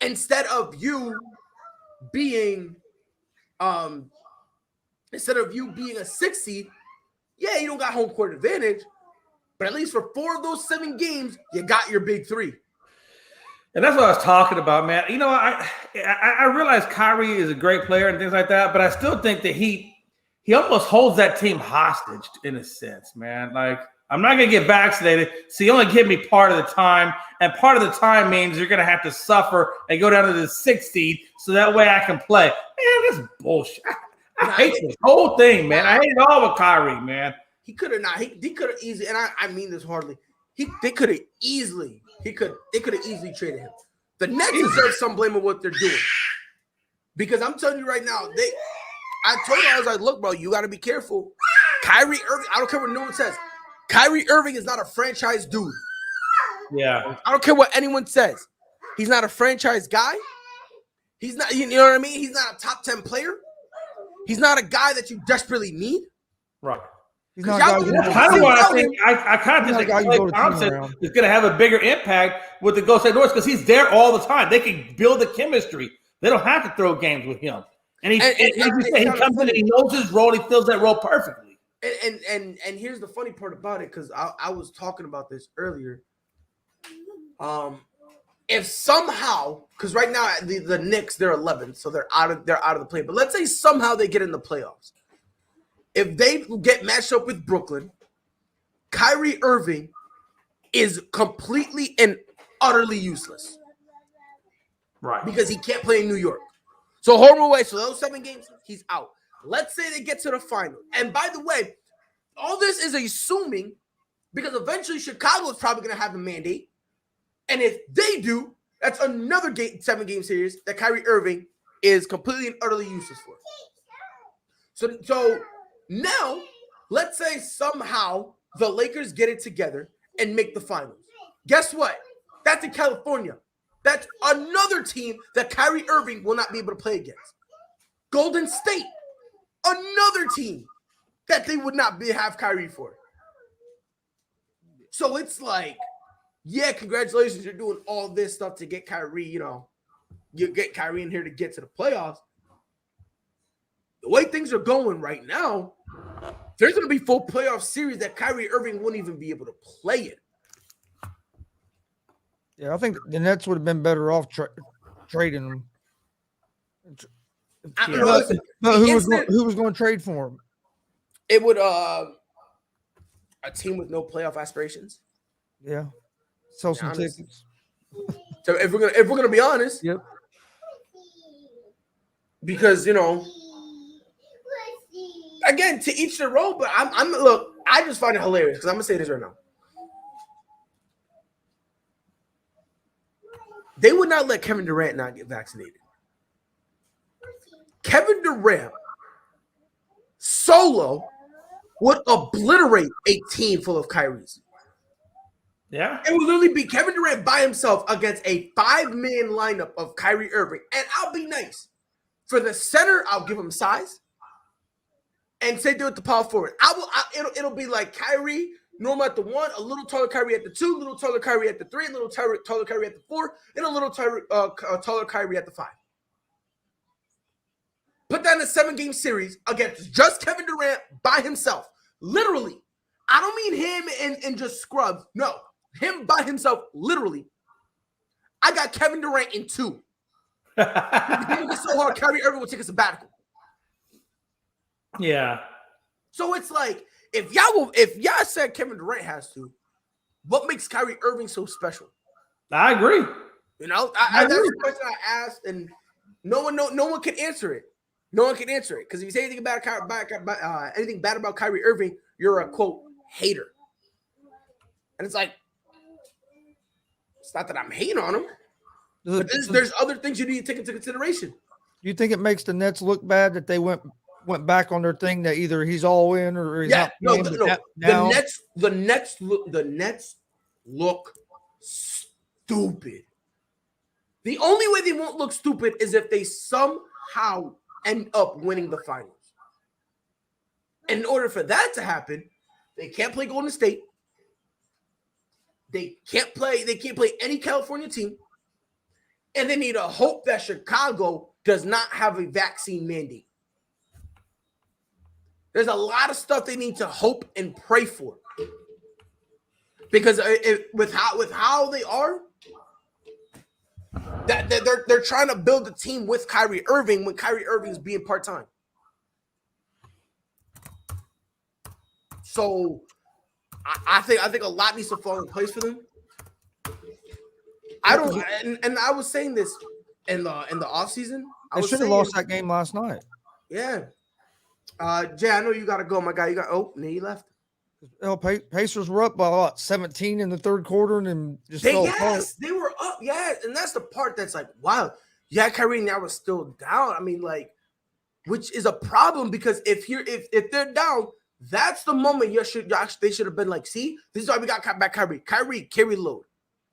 Instead of you being a 6 seed, yeah, you don't got home court advantage, but at least for 4 of those 7 games, you got your big 3. And that's what I was talking about, man. You know, I realize Kyrie is a great player and things like that, but I still think that he almost holds that team hostage in a sense, man. Like, I'm not going to get vaccinated, so you only give me part of the time, and part of the time means you're going to have to suffer and go down to the 6th seed so that way I can play. Man, that's bullshit. I hate this whole thing, man. I hate it all with Kyrie, man. He could have not. He could have easily, and I mean this hardly. They could have easily. They could have easily traded him. The Nets deserve some blame of what they're doing, because I'm telling you right now, I told you, I was like, look, bro, you got to be careful. Kyrie Irving. I don't care what no one says. Kyrie Irving is not a franchise dude. Yeah. I don't care what anyone says. He's not a franchise guy. He's not. You know what I mean? He's not a top 10 player. He's not a guy that you desperately need. Right. He's not I kind of think Klay Thompson is going to have a bigger impact with the Golden State Warriors because he's there all the time. They can build the chemistry. They don't have to throw games with him. And he comes in and he knows his role. He fills that role perfectly. And here's the funny part about it, because I was talking about this earlier. If somehow, because right now the Knicks, they're 11th, so they're out of the play. But let's say somehow they get in the playoffs. If they get matched up with Brooklyn, Kyrie Irving is completely and utterly useless. Right. Because he can't play in New York. So home away, so those 7 games, he's out. Let's say they get to the final. And by the way, all this is assuming, because eventually Chicago is probably going to have a mandate. And if they do, that's another 7-game series that Kyrie Irving is completely and utterly useless for. So now, let's say somehow the Lakers get it together and make the finals. Guess what? That's in California. That's another team that Kyrie Irving will not be able to play against. Golden State, another team that they would not have Kyrie for. So it's like, yeah, congratulations, you're doing all this stuff to get Kyrie, you get Kyrie in here to get to the playoffs. The way things are going right now, there's going to be full playoff series that Kyrie Irving wouldn't even be able to play in. Yeah, I think the Nets would have been better off trading him. But who was going to trade for him? It would a team with no playoff aspirations. Yeah, sell some tickets. So if we're gonna be honest, yep. Because again, to each their own. But I'm look. I just find it hilarious because I'm gonna say this right now. They would not let Kevin Durant not get vaccinated. Kevin Durant solo would obliterate a team full of Kyries. Yeah. It would literally be Kevin Durant by himself against a 5-man lineup of Kyrie Irving. And I'll be nice. For the center, I'll give him size. And say do it the power forward. It'll be like Kyrie, normal at the 1, a little taller Kyrie at the 2, a little taller Kyrie at the 3, a little taller Kyrie at the 4, and a little taller Kyrie at the 5. Put that in a 7-game series against just Kevin Durant by himself. Literally. I don't mean him and just scrubs. No. Him by himself, literally. I got Kevin Durant in 2. It's so hard, Kyrie Irving will take a sabbatical. Yeah. So it's like, if y'all said Kevin Durant has to, what makes Kyrie Irving so special? I agree. That's the question I asked, and no one can answer it. No one can answer it because if you say anything anything bad about Kyrie Irving, you're a quote hater. And it's like, it's not that I'm hating on him, but there's other things you need to take into consideration. Do you think it makes the Nets look bad that they went back on their thing that either he's all in or he's not? No. The Nets look stupid. The only way they won't look stupid is if they somehow end up winning the finals. And in order for that to happen, they can't play Golden State. They can't play any California team. And they need to hope that Chicago does not have a vaccine mandate. There's a lot of stuff they need to hope and pray for. Because with how they are, that they're trying to build a team with Kyrie Irving when Kyrie Irving is being part-time. So I think a lot needs to fall in place for them. I don't, and I was saying this in the offseason. They should have lost that game last night. Yeah. Jay, I know you gotta go, my guy. He left. Pacers were up by what, 17 in the third quarter, and then just fell apart. They were up, and that's the part that's like, wow, Kyrie now is still down. I mean, like, which is a problem because if they're down, that's the moment they should have been like, see, this is why we got back Kyrie. Kyrie, carry load.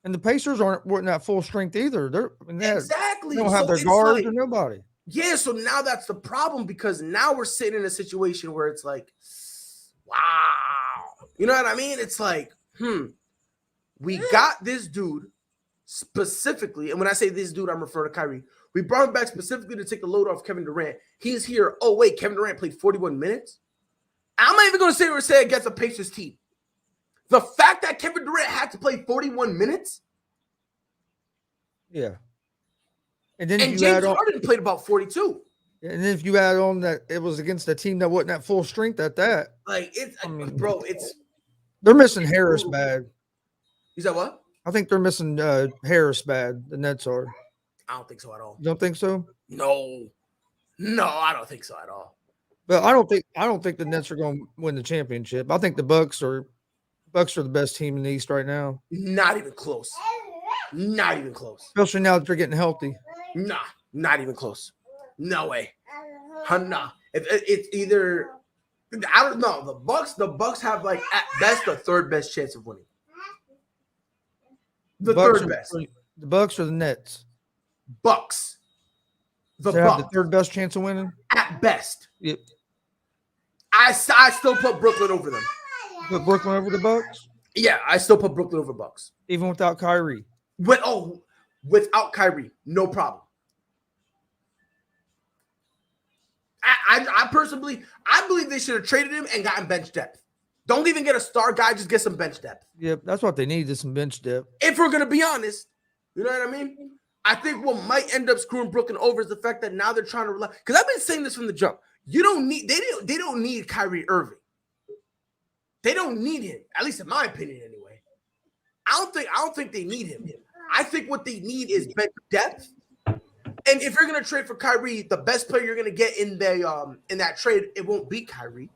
And the Pacers weren't at full strength either. Exactly. They don't have their guards or nobody. Yeah, so now that's the problem because now we're sitting in a situation where it's like, wow. You know what I mean? It's like, we got this dude specifically, and when I say this dude, I'm referring to Kyrie. We brought him back specifically to take the load off Kevin Durant. He's here. Oh, wait, Kevin Durant played 41 minutes? I'm not even going to say against a Pacers team. The fact that Kevin Durant had to play 41 minutes? Yeah. And James Harden played about 42. And then if you add on that it was against a team that wasn't at full strength at that. Like, they're missing Harris bad. You said what? I think they're missing Harris bad. The Nets are. I don't think so at all. You don't think so? No, I don't think so at all. But I don't think the Nets are going to win the championship. I think the Bucks are the best team in the East right now. Not even close. Not even close. Especially now that they're getting healthy. Nah, not even close. No way. Nah. It's either, I don't know. The Bucks have, like, at best the third best chance of winning. The third best. The Bucks or the Nets? Bucks. The Bucks have the third best chance of winning? At best. Yep. I still put Brooklyn over them. Put Brooklyn over the Bucks? Yeah, I still put Brooklyn over Bucks. Even without Kyrie? Without Kyrie, no problem. I personally, I believe they should have traded him and gotten bench depth. Don't even get a star guy, just get some bench depth. Yep, that's what they need, is some bench depth. If we're gonna be honest, you know what I mean? I think what might end up screwing Brooklyn over is the fact that now they're trying to rely. Because I've been saying this from the jump. They don't need Kyrie Irving. They don't need him, at least in my opinion, anyway. I don't think they need him. I think what they need is bench depth. And if you're gonna trade for Kyrie, the best player you're gonna get in that trade, it won't be Kyrie.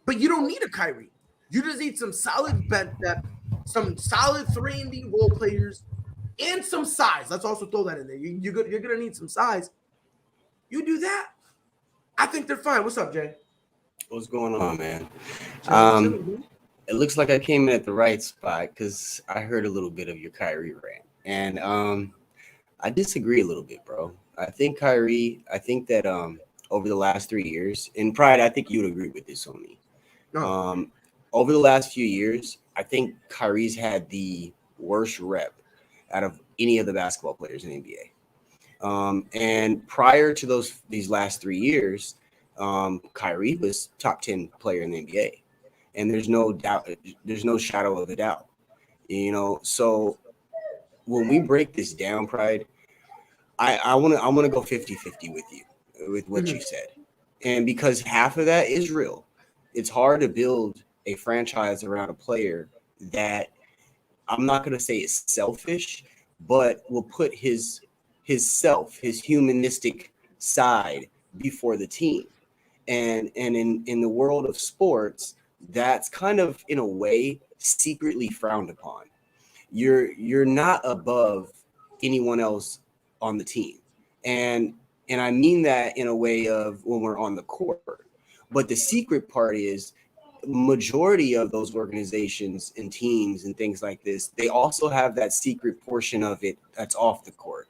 But you don't need a Kyrie. You just need some solid bench depth, some solid 3-and-D role players, and some size. Let's also throw that in there. You're gonna need some size. You do that, I think they're fine. What's up, Jay? What's going on, man? It looks like I came in at the right spot because I heard a little bit of your Kyrie rant. And I disagree a little bit, bro. I think that over the last 3 years, and Pride, I think you would agree with this on me. No. Over the last few years, I think Kyrie's had the worst rep out of any of the basketball players in the NBA. And prior to these last 3 years, Kyrie was top 10 player in the NBA. And there's no doubt, there's no shadow of a doubt. You know, so when we break this down, Pride, I want to go 50-50 with you, with what you said. And because half of that is real. It's hard to build a franchise around a player that I'm not going to say is selfish, but will put his humanistic side before the team. And in the world of sports, that's kind of, in a way, secretly frowned upon. You're not above anyone else on the team. And I mean that in a way of when we're on the court. But the secret part is majority of those organizations and teams and things like this, they also have that secret portion of it that's off the court.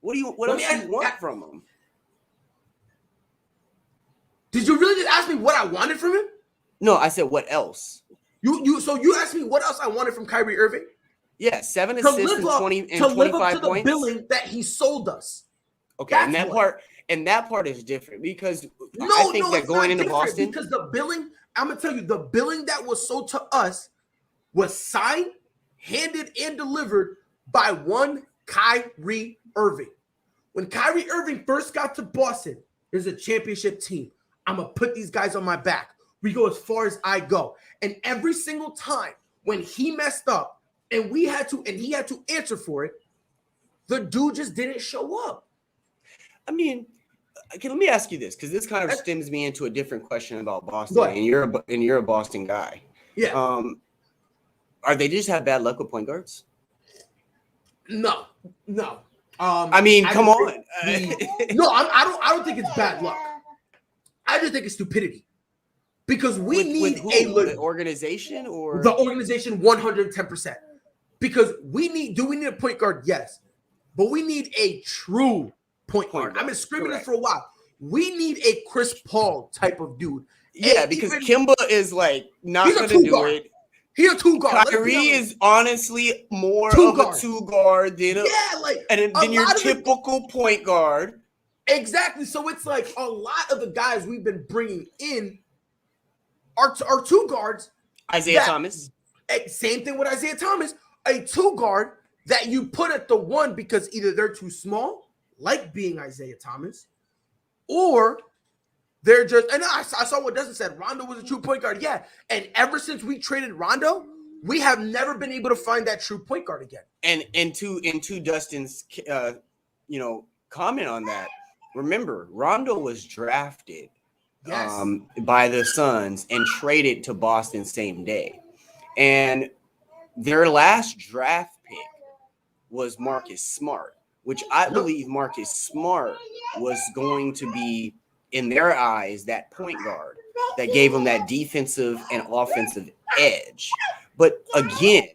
What else do you want from him? Did you really just ask me what I wanted from him? No, I said what else? So you asked me what else I wanted from Kyrie Irving? Yeah, 7 assists and 20 and 25 live up to points. The billing that he sold us. Okay, and that part is different because I think that going into Boston, because the billing, I'm gonna tell you, the billing that was sold to us was signed, handed, and delivered by one Kyrie Irving. When Kyrie Irving first got to Boston, there's a championship team. I'm gonna put these guys on my back. We go as far as I go. And every single time when he messed up and he had to answer for it, the dude just didn't show up. I mean, okay, let me ask you this, because this kind of stems me into a different question about Boston. And you're a Boston guy. Yeah. Are they just have bad luck with point guards? No. I mean, come on. No, I don't think it's bad luck. I just think it's stupidity. Because we need the organization or the organization 110%. Because we need a point guard? Yes. But we need a true point guard. I've been screaming this for a while. We need a Chris Paul type of dude. Yeah, because Kimba is like not going to do it. He's a two guard. Kyrie is honestly more of a two guard than than your typical point guard. Exactly. So it's like a lot of the guys we've been bringing in are two guards. Isaiah Thomas. Same thing with Isaiah Thomas. A two guard that you put at the one because either they're too small, like being Isaiah Thomas, or they're just, and I saw what Dustin said, Rondo was a true point guard. Yeah. And ever since we traded Rondo, we have never been able to find that true point guard again. And to Dustin's comment on that, remember, Rondo was drafted by the Suns and traded to Boston same day. And their last draft pick was Marcus Smart, which I believe Marcus Smart was going to be, in their eyes, that point guard that gave them that defensive and offensive edge. But again,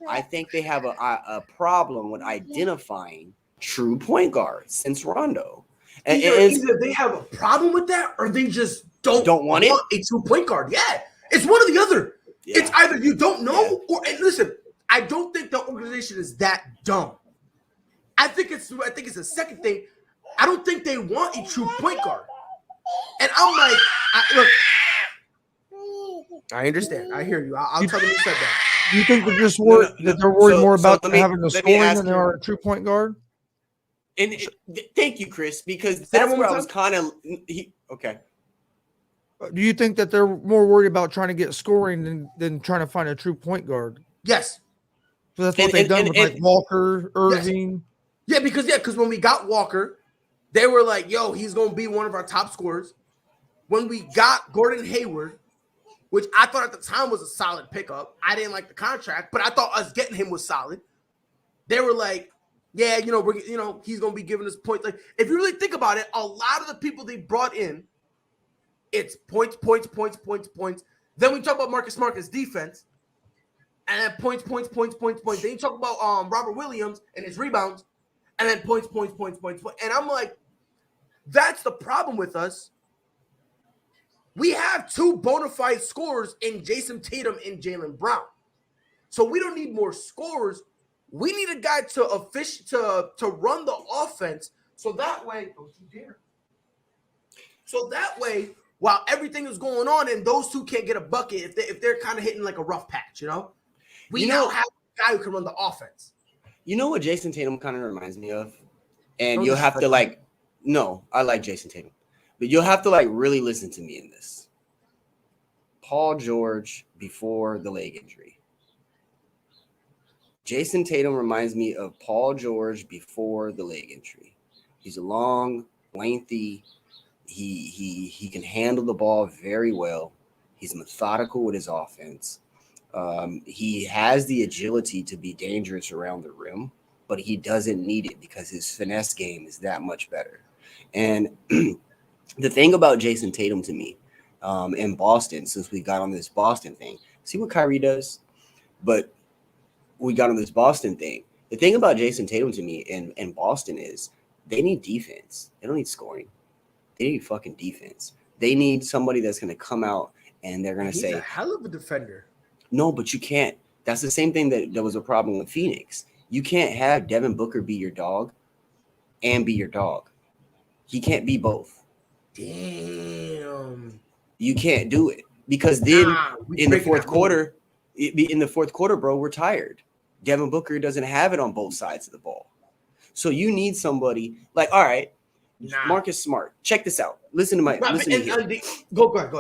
I think they have a problem with identifying true point guards since Rondo. Either they have a problem with that or they just don't want a true point guard. Yeah, it's one or the other. Yeah. It's either you don't know or, and listen, I don't think the organization is that dumb. I think it's a second thing. I don't think they want a true point guard. And I'm like, look, I understand. I hear you. I'll tell them you said that. Do you think they're just worried more about having a scoring than they are a true point guard? And thank you, Chris, because that's where I was kind of okay. Do you think that they're more worried about trying to get scoring than trying to find a true point guard? Yes. So that's what they've done with like Walker, Irving. Yes. Yeah, because when we got Walker, they were like, yo, he's going to be one of our top scorers. When we got Gordon Hayward, which I thought at the time was a solid pickup. I didn't like the contract, but I thought us getting him was solid. They were like, yeah, he's going to be giving us points. Like, if you really think about it, a lot of the people they brought in, it's points. Then we talk about Marcus Smart's defense, and then points. Then you talk about Robert Williams and his rebounds, and then points. And I'm like, that's the problem with us. We have two bona fide scorers in Jason Tatum and Jaylen Brown. So we don't need more scorers. We need a guy to run the offense. So that way, don't you dare. So that way, while everything is going on and those two can't get a bucket, if they're kind of hitting like a rough patch, we now have a guy who can run the offense. You know what Jason Tatum kind of reminds me of? And you'll have to no, I like Jason Tatum. But you'll have to really listen to me in this. Paul George before the leg injury. Jason Tatum reminds me of Paul George before the leg injury. He's a long, lengthy. He can handle the ball very well. He's methodical with his offense. He has the agility to be dangerous around the rim, but he doesn't need it because his finesse game is that much better. And the thing about Jason Tatum to me in Boston, since we got on this Boston thing, see what Kyrie does? But we got on this Boston thing. The thing about Jason Tatum to me in Boston is They need defense. They don't need scoring. They need fucking defense. They need somebody that's going to come out and they're going to say, a hell of a defender. No, but you can't. That's the same thing that was a problem with Phoenix. You can't have Devin Booker be your dog and be your dog. He can't be both. Damn. You can't do it because then in the fourth quarter, bro, we're tired. Devin Booker doesn't have it on both sides of the ball. So you need somebody like, all right, Marcus Smart. Check this out. Listen to me here. Go ahead.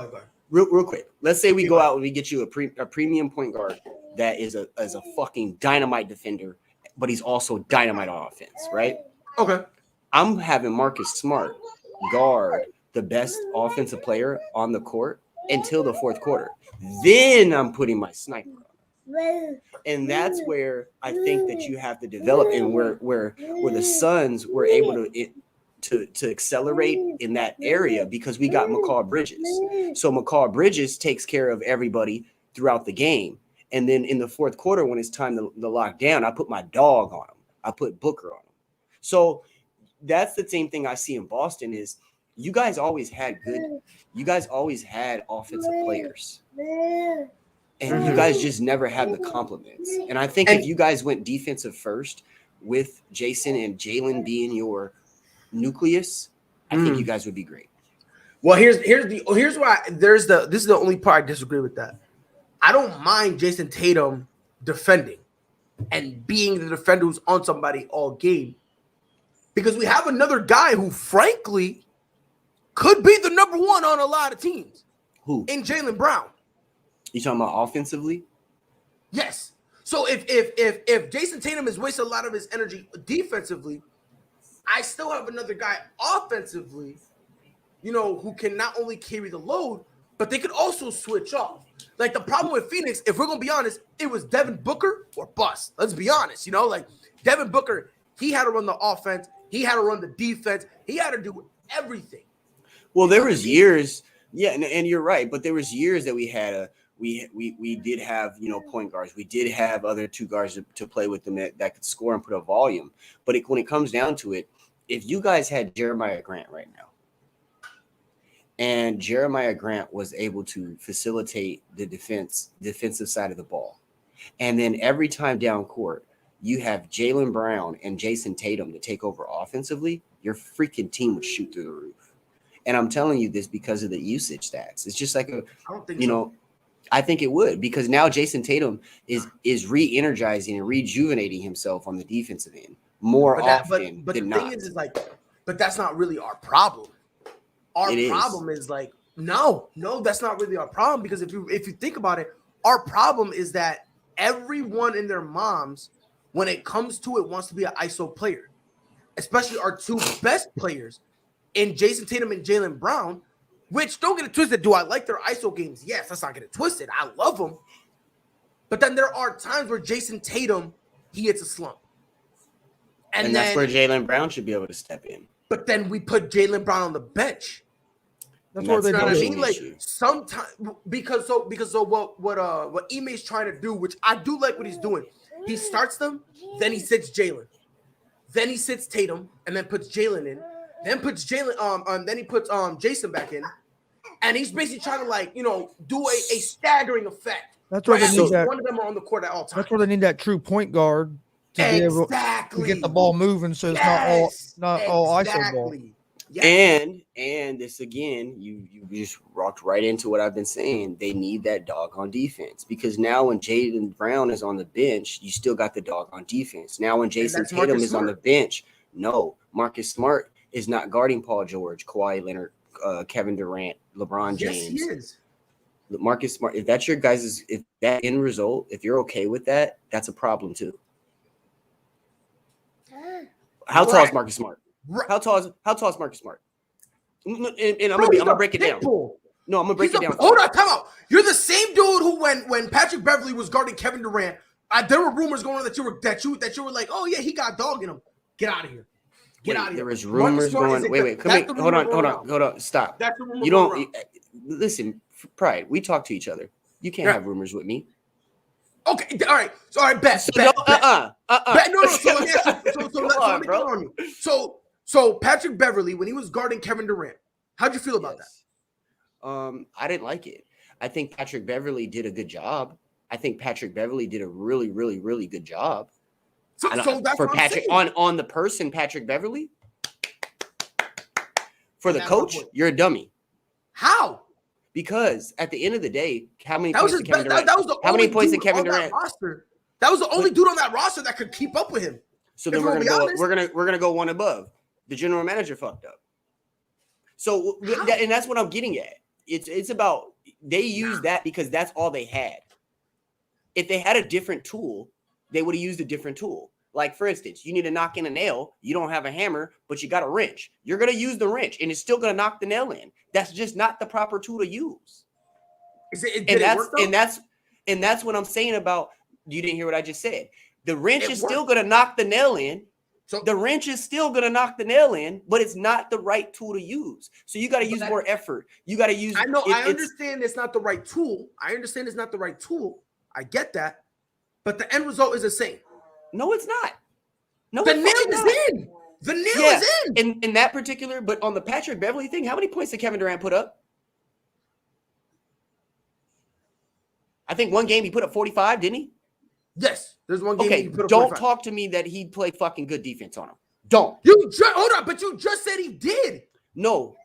Real quick. Let's say we go out and we get you a premium point guard that is a fucking dynamite defender, but he's also dynamite on offense, right? Okay. I'm having Marcus Smart guard the best offensive player on the court until the fourth quarter. Then I'm putting my sniper on. And that's where I think that you have to develop, and where the Suns were able to accelerate in that area because we got McCall Bridges. So McCall Bridges takes care of everybody throughout the game. And then in the fourth quarter, when it's time to lock down, I put my dog on him. I put Booker on him. So that's the same thing I see in Boston is you guys always had offensive players. And you guys just never had the compliments. And I think if you guys went defensive first with Jason and Jalen being your nucleus, I think you guys would be great. Well, here's why this is the only part I disagree with that. I don't mind Jason Tatum defending and being the defender who's on somebody all game because we have another guy who, frankly, could be the number one on a lot of teams. Who? In Jaylen Brown. You talking about offensively? Yes. So if Jason Tatum is wasting a lot of his energy defensively, I still have another guy offensively, who can not only carry the load, but they could also switch off. Like the problem with Phoenix, if we're going to be honest, it was Devin Booker or bust. Let's be honest. Like Devin Booker, he had to run the offense. He had to run the defense. He had to do everything. Well, there was years. Yeah, and you're right. But there was years that we had we did have, point guards. We did have other two guards to play with them that could score and put a volume. But when it comes down to it, if you guys had Jeremiah Grant right now, and Jeremiah Grant was able to facilitate the defensive side of the ball, and then every time down court, you have Jaylen Brown and Jason Tatum to take over offensively, your freaking team would shoot through the roof. And I'm telling you this because of the usage stats. It's just like I don't think so. I think it would because now Jason Tatum is re-energizing and rejuvenating himself on the defensive end more often than not. But the thing is like, but that's not really our problem. Our problem is like, no, that's not really our problem because if you think about it, our problem is that everyone and their moms, when it comes to it, wants to be an ISO player, especially our two best players in Jason Tatum and Jaylen Brown. Which, don't get it twisted. Do I like their ISO games? Yes, let's not get it twisted. I love them. But then there are times where Jason Tatum, he hits a slump. And that's where Jaylen Brown should be able to step in. But then we put Jaylen Brown on the bench. That's what they do. I mean, like sometimes because what Ime's trying to do, which I do like what he's doing. He starts them, then he sits Jalen, then he sits Tatum, and then puts Jalen in, then puts Jalen then he puts Jason back in. And he's basically trying to do a staggering effect. That's where they need that. One of them are on the court at all times. That's where they need that true point guard to be able to get the ball moving, so it's not all ISO ball. Yes. And this again, you just rocked right into what I've been saying. They need that dog on defense because now when Jaylen Brown is on the bench, you still got the dog on defense. Now when Jason Tatum is on the bench, no, Marcus Smart is not guarding Paul George, Kawhi Leonard, Kevin Durant, LeBron James. Yes, he is. Marcus Smart, if that's your guys' if that end result, if you're okay with that, that's a problem too. How tall is Marcus Smart? How tall is Marcus Smart? And I'm gonna break it down. No, I'm gonna break it down. Hold on, time out. You're the same dude who when Patrick Beverly was guarding Kevin Durant, there were rumors going on that you were like, oh yeah, he got dog in him. Get out of here. Get out of here. There was rumors going. Wait. Come here. Hold on. Stop. That's the rumor. You don't listen. Pride. We talk to each other. You can't have rumors with me. Okay. All right. So all right. Bet. No. Bet. No. So let me ask you. So let me go on you. So So Patrick Beverley, when he was guarding Kevin Durant, how'd you feel about that? I didn't like it. I think Patrick Beverley did a good job. I think Patrick Beverley did a really, really, really good job. So that's for what Patrick I'm saying. on the person, Patrick Beverley. For the That's my coach, point. you're a dummy. How? Because at the end of the day, how many That was points his did Kevin best. Durant? That was the How only many points dude did Kevin on Durant? that roster. That was the only dude on that roster that could keep up with him. So then we're gonna go one above. The general manager fucked up. So and that's what I'm getting at. It's about they used that because that's all they had. If they had a different tool, they would have used a different tool. Like, for instance, you need to knock in a nail. You don't have a hammer, but you got a wrench. You're going to use the wrench, and it's still going to knock the nail in. That's just not the proper tool to use. And that's what I'm saying about, you didn't hear what I just said. The wrench is still going to knock the nail in. So the wrench is still going to knock the nail in, but it's not the right tool to use. So you got to use more effort. You got to use. I know. I understand it's not the right tool. I understand it's not the right tool. I get that. But the end result is the same. No, it's not. No, the nail is in. The nail is in. In that particular, but on the Patrick Beverley thing, how many points did Kevin Durant put up? I think one game he put up 45, didn't he? Yes. There's one game he put up 45. Don't talk to me that he played fucking good defense on him. Don't. Hold on, but you just said he did. No.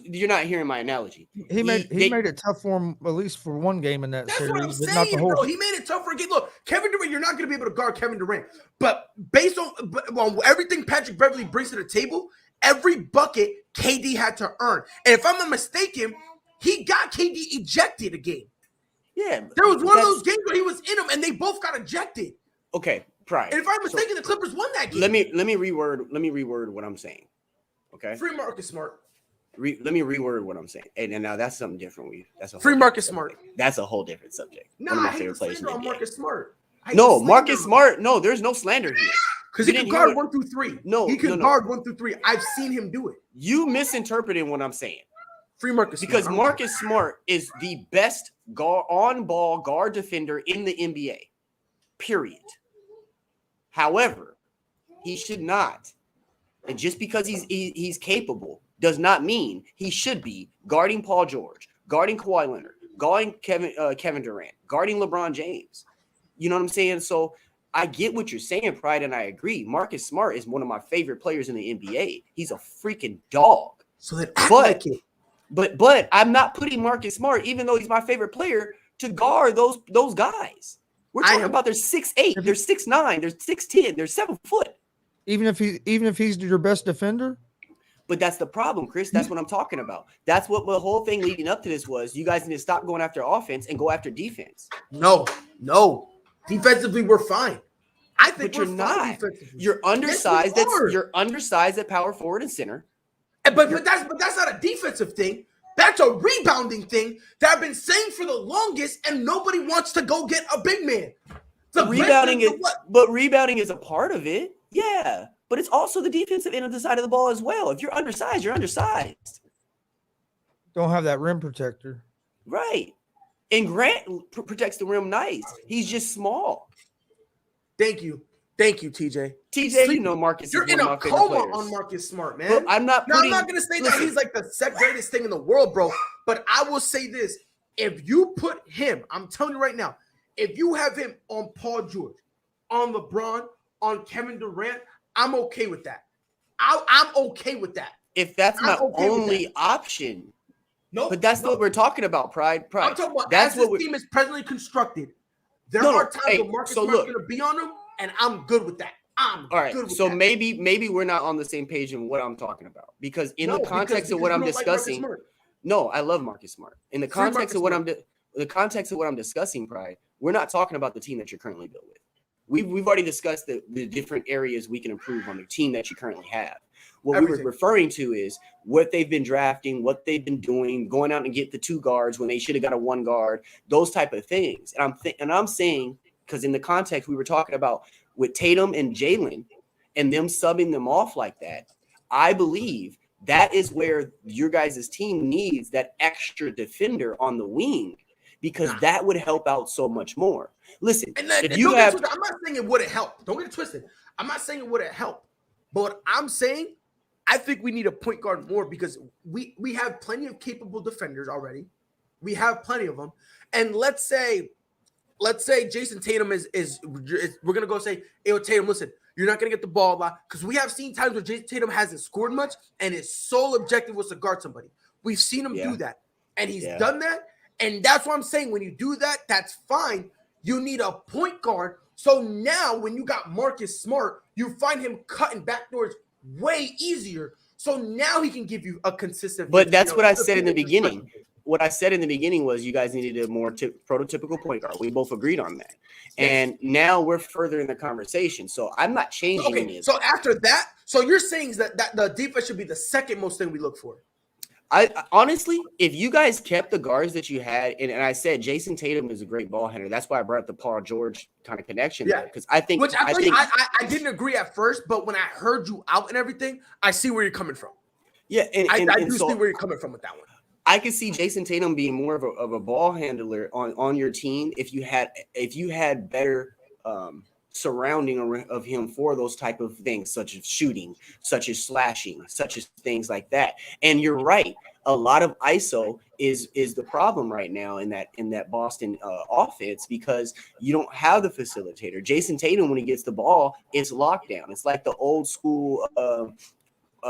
You're not hearing my analogy. He made it tough for him, at least for one game in that series. That's what I'm saying, bro. He made it tough for a game. Look, Kevin Durant, you're not going to be able to guard Kevin Durant. But based on everything Patrick Beverley brings to the table, every bucket KD had to earn. And if I'm not mistaken, he got KD ejected a game. Yeah. There was one of those games where he was in them and they both got ejected. Okay, Pride. And if I'm mistaken, the Clippers won that game. Let me reword what I'm saying. Okay. Free Marcus Smart. Let me reword what I'm saying. And now that's something different. That's a free Marcus Smart. That's a whole different subject. No, I hate the slander on Marcus Smart. No, Marcus Smart. No, there's no slander here. Because he can guard 1 through 3. No, he can guard 1 through 3. I've seen him do it. You misinterpreted what I'm saying. Free Marcus Smart. Because Marcus Smart is the best on-ball guard defender in the NBA. Period. However, he should not. And just because he's capable does not mean he should be guarding Paul George, guarding Kawhi Leonard, guarding Kevin Durant, guarding LeBron James. You know what I'm saying? So I get what you're saying, Pride, and I agree. Marcus Smart is one of my favorite players in the NBA. He's a freaking dog. So then act like it. But I'm not putting Marcus Smart, even though he's my favorite player, to guard those guys. We're talking about they're 6'8", they're 6'9", they're 6'10", they're 7 foot. Even if he's your best defender. But that's the problem, Chris. That's what I'm talking about. That's what the whole thing leading up to this was. You guys need to stop going after offense and go after defense. No. Defensively, we're fine. I think you're not. You're undersized. Yes, you're undersized at power forward and center. But that's not a defensive thing. That's a rebounding thing that I've been saying for the longest, and nobody wants to go get a big man. Rebounding is a part of it. Yeah. But it's also the defensive end of the side of the ball as well. If you're undersized, you're undersized. Don't have that rim protector. Right. And Grant protects the rim nice. He's just small. Thank you, TJ. TJ, you know Marcus. You're in a coma on Marcus Smart, man. But I'm not going to say that he's like the greatest thing in the world, bro. But I will say this. If you put him, I'm telling you right now, if you have him on Paul George, on LeBron, on Kevin Durant, I'm okay with that. I'm okay with that. If that's my only option. No, but that's what we're talking about, Pride. I'm talking about that's as this team is presently constructed. There are times where Marcus Smart's going to be on them, and I'm good with that. All right. So maybe we're not on the same page in what I'm talking about. Because in the context of what I'm discussing, no, I love Marcus Smart. In the context of what I'm discussing, Pride, we're not talking about the team that you're currently built with. We've already discussed the different areas we can improve on the team that you currently have. What we were referring to is what they've been drafting, what they've been doing, going out and get the 2 guards when they should have got a 1 guard, those type of things. And I'm saying, because in the context we were talking about with Tatum and Jalen and them subbing them off like that, I believe that is where your guys' team needs that extra defender on the wing, because that would help out so much more. Listen, I'm not saying it wouldn't help. Don't get it twisted. I'm not saying it wouldn't help. But what I'm saying, I think we need a point guard more because we have plenty of capable defenders already. We have plenty of them. And let's say Jason Tatum is we're gonna go say, hey, Tatum, listen, you're not gonna get the ball a lot because we have seen times where Jason Tatum hasn't scored much, and his sole objective was to guard somebody. We've seen him do that, and he's done that. And that's what I'm saying. When you do that, that's fine. You need a point guard. So now, when you got Marcus Smart, you find him cutting backdoors way easier. So now he can give you a consistent. But that's what I said in the beginning. What I said in the beginning was you guys needed a more prototypical point guard. We both agreed on that. And now we're further in the conversation. So I'm not changing any of so after that, so you're saying that the defense should be the second most thing we look for. I honestly, if you guys kept the guards that you had, and I said Jason Tatum is a great ball handler. That's why I brought up the Paul George kind of connection there. Because I think I didn't agree at first, but when I heard you out and everything, I see where you're coming from. Yeah, I do see where you're coming from with that one. I could see Jason Tatum being more of a ball handler on your team if you had better surrounding of him for those type of things, such as shooting, such as slashing, such as things like that. And you're right, a lot of ISO is the problem right now in that Boston offense because you don't have the facilitator. Jason Tatum, when he gets the ball, it's lockdown. It's like the old school.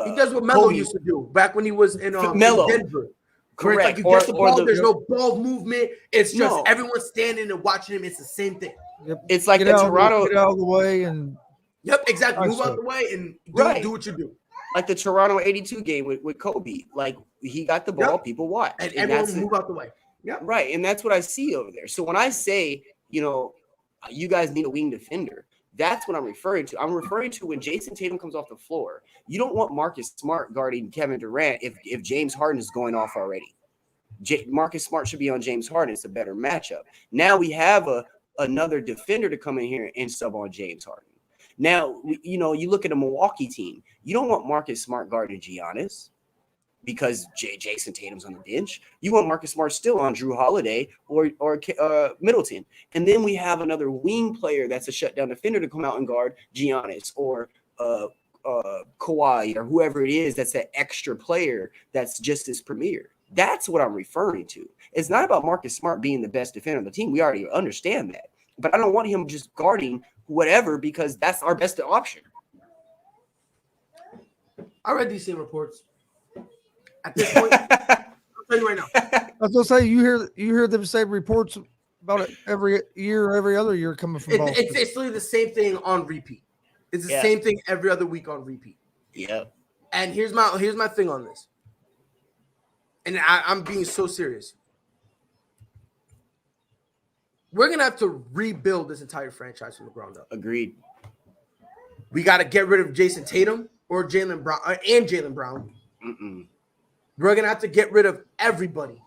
He does what Melo used to do back when he was in Denver. Correct. Like you get the ball, there's no ball movement. It's just everyone standing and watching him. It's the same thing. Yep. It's like Toronto. Get out of the way and. Yep, exactly. Move out the way and do what you do. Like the Toronto 82 game with Kobe. Like he got the ball, people watch. And everyone move out the way. Yeah. Right. And that's what I see over there. So when I say, you guys need a wing defender, that's what I'm referring to. I'm referring to when Jason Tatum comes off the floor. You don't want Marcus Smart guarding Kevin Durant if James Harden is going off already. Marcus Smart should be on James Harden. It's a better matchup. Now we have another defender to come in here and sub on James Harden. Now, you look at a Milwaukee team. You don't want Marcus Smart guarding Giannis because Jason Tatum's on the bench. You want Marcus Smart still on Drew Holiday or Middleton. And then we have another wing player that's a shutdown defender to come out and guard Giannis or Kawhi or whoever it is that's that extra player that's just as premier. That's what I'm referring to. It's not about Marcus Smart being the best defender on the team. We already understand that. But I don't want him just guarding whatever because that's our best option. I read these same reports. At this point, I'll tell you right now. I was gonna say you hear them say reports about it every year, every other year coming from Boston. It's literally the same thing on repeat. It's the same thing every other week on repeat. Yeah. And here's my thing on this. And I'm being so serious. We're gonna have to rebuild this entire franchise from the ground up. Agreed. We got to get rid of Jason Tatum or Jaylen Brown and Jaylen Brown. We're gonna have to get rid of everybody.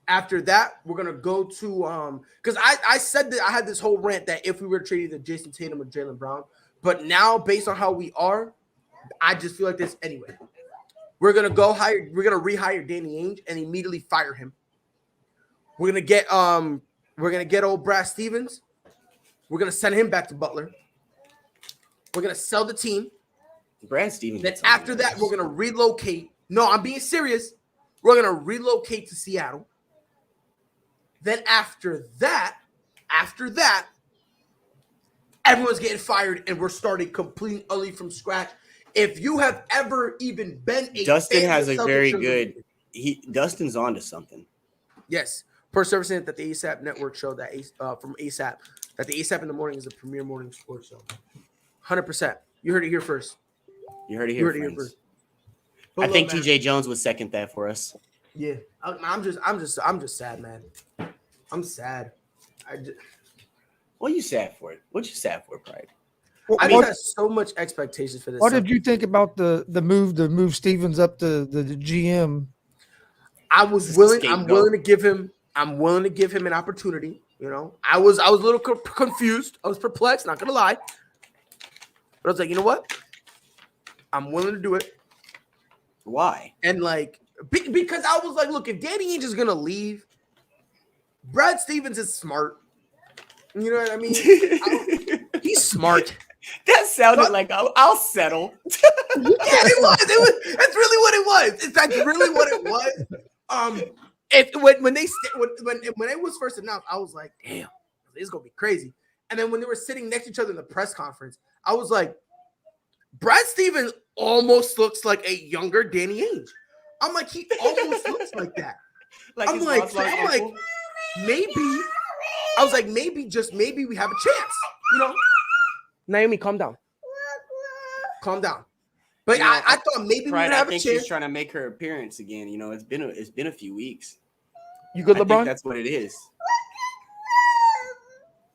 After that, we're gonna go to because I said that I had this whole rant that if we were to trade either Jason Tatum or Jaylen Brown, but now based on how we are, I just feel like this anyway. We're gonna rehire Danny Ainge and immediately fire him. We're gonna get old Brad Stevens. We're gonna send him back to Butler. We're gonna sell the team. Brad Stevens. Then after that, we're gonna relocate. No, I'm being serious. We're gonna relocate to Seattle. Then after that, everyone's getting fired and we're starting completely utterly from scratch. If you have ever even been a Dustin fan has of a Celtics very good. Dustin's onto something. Yes, per service that the ASAP network showed that from ASAP that the ASAP in the morning is the premier morning sports show. 100%. You heard it here first. You heard it here first. I think TJ Jones would second that for us. Yeah, I'm just sad, man. I'm sad. What are you sad for? What you sad for, Pride? I just had so much expectations for this. What did you think about the move to move Stevens up to the GM? I'm willing to give him an opportunity. I was a little confused. I was perplexed, not gonna lie. But I was like, you know what? I'm willing to do it. Why? And because I was like, look, if Danny Ainge is gonna leave, Brad Stevens is smart. You know what I mean? He's smart. That sounded like I'll settle. it was. That's really what it was. That's really what it was. When it was first announced, I was like, damn, this is gonna be crazy. And then when they were sitting next to each other in the press conference, I was like, Brad Stevens almost looks like a younger Danny Ainge. I'm like, he almost looks like that. I'm like, maybe. I was like, maybe we have a chance. You know, Naomi, calm down. Calm down. But I thought maybe we would have a chance. She's trying to make her appearance again. You know, it's been a few weeks. You good, LeBron? I think that's what it is.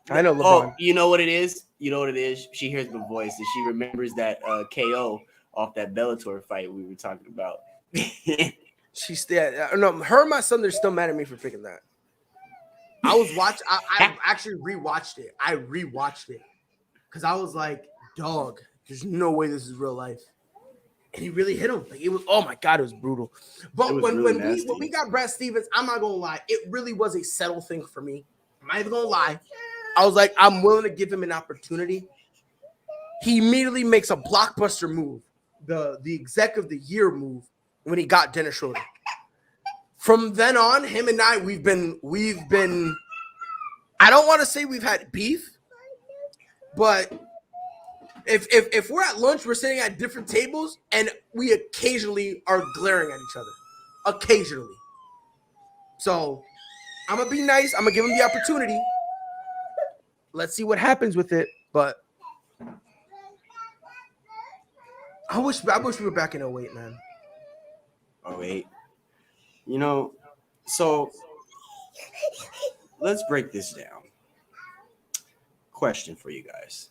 I know LeBron. Oh, you know what it is? You know what it is? She hears my voice and she remembers that KO off that Bellator fight we were talking about. She's still no. Her and my son, they're still mad at me for picking that. I was watching. I actually rewatched it. I rewatched it because I was like, dog, there's no way this is real life. And he really hit him. Like, it was, oh my God, it was brutal. But when we got Brad Stevens, I'm not gonna lie, it really was a settle thing for me. I'm not even gonna lie. I was like, I'm willing to give him an opportunity. He immediately makes a blockbuster move, the exec of the year move, when he got Dennis Schroeder. From then on, him and I, we've been. I don't want to say we've had beef, but if we're at lunch, we're sitting at different tables, and we occasionally are glaring at each other. Occasionally. So I'm gonna be nice. I'm gonna give him the opportunity. Let's see what happens with it. But I wish we were back in 08, man. 08. You know, so let's break this down. Question for you guys.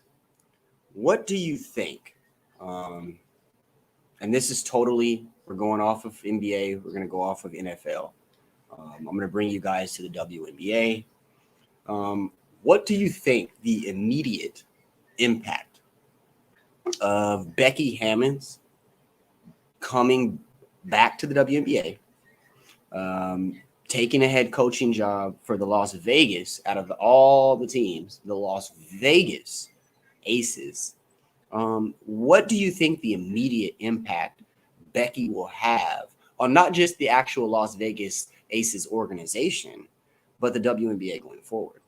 What do you think? And this is totally, we're going off of NBA. We're going to go off of NFL. I'm going to bring you guys to the WNBA. What do you think the immediate impact of Becky Hammonds coming back to the WNBA, taking a head coaching job for the Las Vegas, out of all the teams, the Las Vegas Aces, what do you think the immediate impact Becky will have on not just the actual Las Vegas Aces organization, but the WNBA going forward?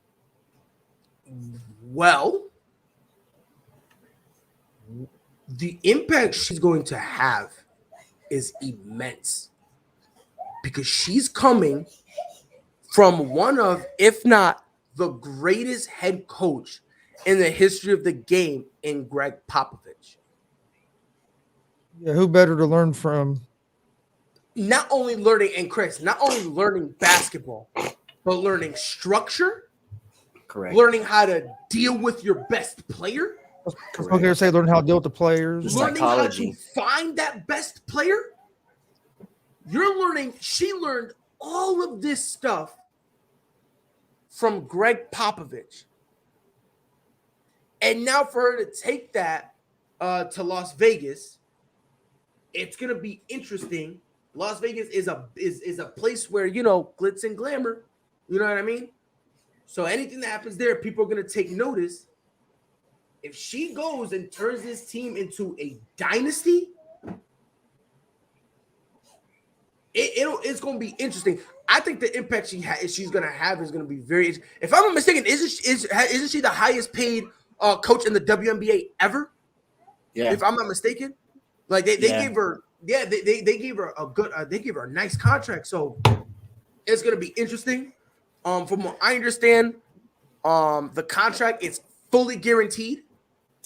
Well, the impact she's going to have is immense because she's coming from one of, if not the greatest head coach in the history of the game in Greg Popovich. Yeah, who better to learn from? Not only learning basketball, but learning structure. Correct. Learning how to deal with your best player. Okay, to say learn how to deal with the players. Learning psychology. How to find that best player. She learned all of this stuff from Greg Popovich. And now for her to take that to Las Vegas, it's gonna be interesting. Las Vegas is a place where, you know, glitz and glamour. You know what I mean? So anything that happens there, people are gonna take notice. If she goes and turns this team into a dynasty, it's going to be interesting. I think the impact she's going to have is going to be very. If I'm not mistaken, isn't she the highest paid coach in the WNBA ever? Yeah. If I'm not mistaken, like they gave her, they gave her a good, they gave her a nice contract. So it's going to be interesting. From what I understand, the contract is fully guaranteed.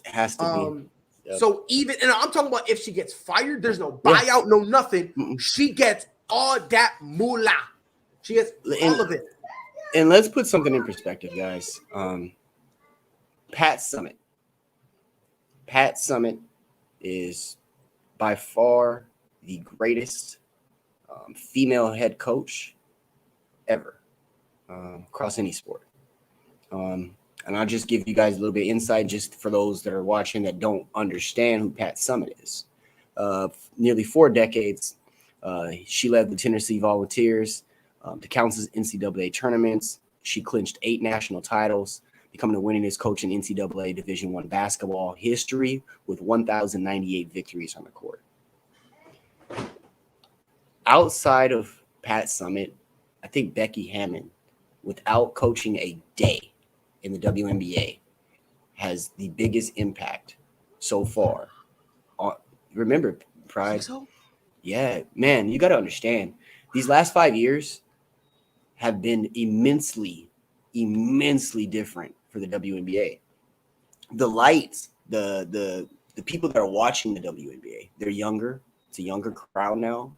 It has to be. Yep. So even, and I'm talking about if she gets fired, there's no buyout, no nothing. Mm-mm. She gets all that moolah. She gets all of it. And let's put something in perspective, guys. Pat Summitt. Pat Summitt is by far the greatest female head coach ever across any sport. And I'll just give you guys a little bit of insight just for those that are watching that don't understand who Pat Summitt is. Nearly 4 decades, she led the Tennessee Volunteers to countless NCAA tournaments. She clinched 8 national titles, becoming the winningest coach in NCAA Division I basketball history with 1,098 victories on the court. Outside of Pat Summitt, I think Becky Hammon, without coaching a day in the WNBA, has the biggest impact so far. Remember, Pride? So? Yeah, man, you got to understand. These last 5 years have been immensely different for the WNBA. The lights, the people that are watching the WNBA, they're younger. It's a younger crowd now.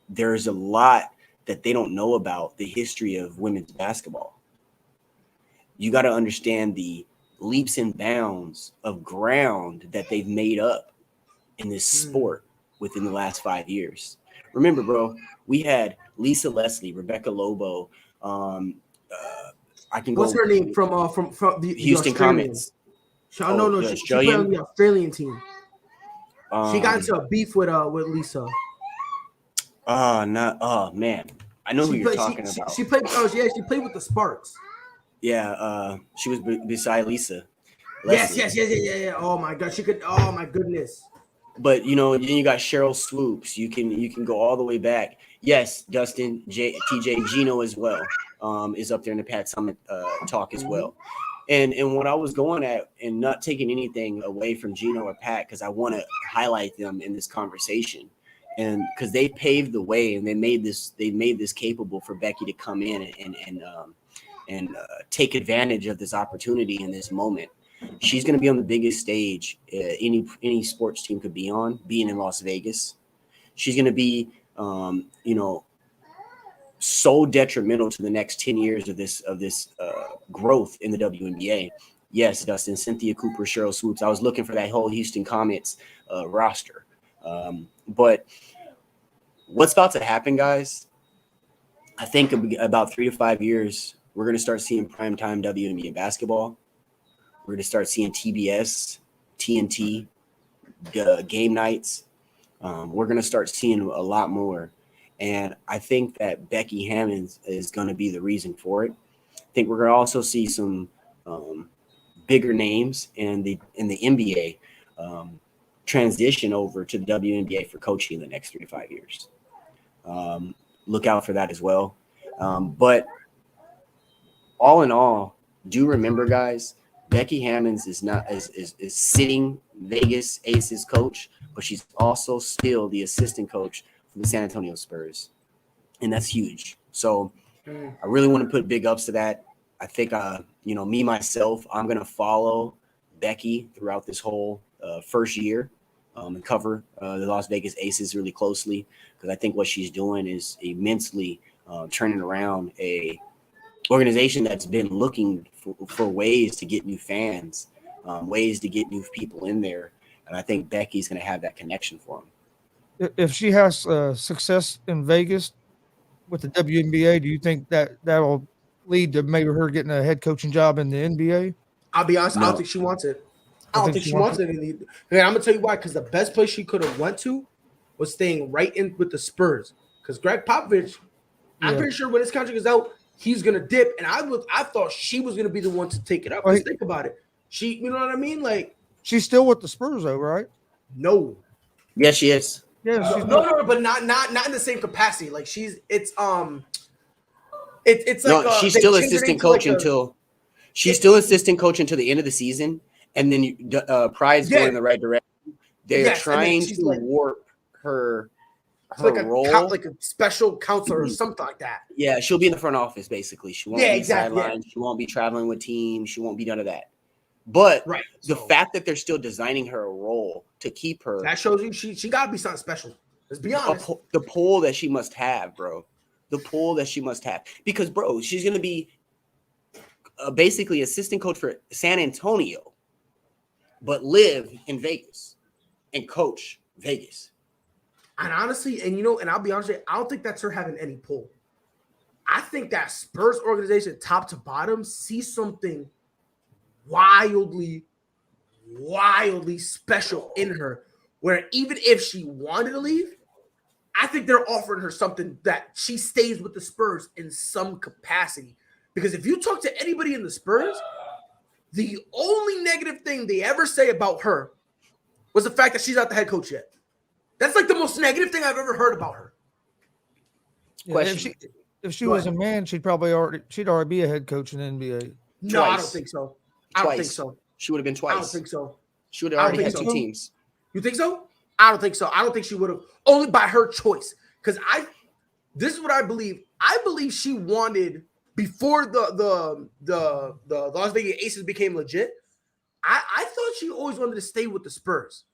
There's a lot that they don't know about the history of women's basketball. You got to understand the leaps and bounds of ground that they've made up in this sport within the last 5 years. Remember, bro, we had Lisa Leslie, Rebecca Lobo. I can What's go. her name from the Houston Australian. Comets. She The played on the Australian team. She got into Um, a beef with Lisa. man, I know who you're talking about. She played. She played with the Sparks. Yeah, she was beside Lisa. Yes. Leslie. Yeah. Oh my God, she could. Oh my goodness. But then you got Cheryl Swoops. You can go all the way back. Yes, Dustin, TJ, Gino as well is up there in the Pat Summitt talk as well. And what I was going at, and not taking anything away from Gino or Pat, because I want to highlight them in this conversation, and because they paved the way and they made this capable for Becky to come in and take advantage of this opportunity in this moment. She's going to be on the biggest stage any sports team could be on, being in Las Vegas. She's going to be, so detrimental to the next 10 years of this growth in the WNBA. Yes, Dustin, Cynthia Cooper, Cheryl Swoops. I was looking for that whole Houston Comets roster. But what's about to happen, guys, I think about 3 to 5 years, we're going to start seeing primetime WNBA basketball. We're going to start seeing TBS, TNT, game nights. We're going to start seeing a lot more. And I think that Becky Hammon is going to be the reason for it. I think we're going to also see some bigger names in the NBA transition over to the WNBA for coaching in the next 3 to 5 years. Look out for that as well. But all in all, do remember, guys, Becky Hammons is sitting Vegas Aces coach, but she's also still the assistant coach for the San Antonio Spurs, and that's huge. So I really want to put big ups to that. I think, me myself, I'm going to follow Becky throughout this whole first year and cover the Las Vegas Aces really closely, because I think what she's doing is immensely turning around a organization that's been looking for ways to get new fans, ways to get new people in there. And I think Becky's going to have that connection for them. If she has success in Vegas with the WNBA, do you think that will lead to maybe her getting a head coaching job in the NBA? I'll be honest. No. I don't think she wants it. I don't think she wants it. And I'm gonna tell you why. Because the best place she could have went to was staying right in with the Spurs. Because Greg Popovich, I'm pretty sure when his contract is out, he's gonna dip. And I thought she was gonna be the one to take it up. Because think about it. You know what I mean? Like, she's still with the Spurs, though, right? No. Yes, she is. Yeah, no, but not in the same capacity. Like it's like she's still assistant coach until assistant coach until the end of the season, and then Pride's going in the right direction. They're trying to warp her role, like a special counselor or something like that. Yeah, she'll be in the front office basically. She won't be sidelined. She won't be traveling with teams. She won't be none of that. But the fact that they're still designing her a role to keep her, that shows you she got to be something special. Let's be honest. The pull that she must have, bro. The pull that she must have. Because, bro, she's going to be basically assistant coach for San Antonio, but live in Vegas and coach Vegas. And honestly, and I'll be honest with you, I don't think that's her having any pull. I think that Spurs organization, top to bottom, sees something wildly special in her, where even if she wanted to leave, I think they're offering her something that she stays with the Spurs in some capacity. Because if you talk to anybody in the Spurs, the only negative thing they ever say about her was the fact that she's not the head coach yet. That's like the most negative thing I've ever heard about her. Yeah, if she was a man, she'd already be a head coach in the NBA. No, I don't think so. I don't think so. She would have been twice. I don't think so. She would have already had 2 teams. You think so? I don't think so. I don't think she would have, only by her choice. Because this is what I believe. I believe she wanted, before the Las Vegas Aces became legit, I thought she always wanted to stay with the Spurs.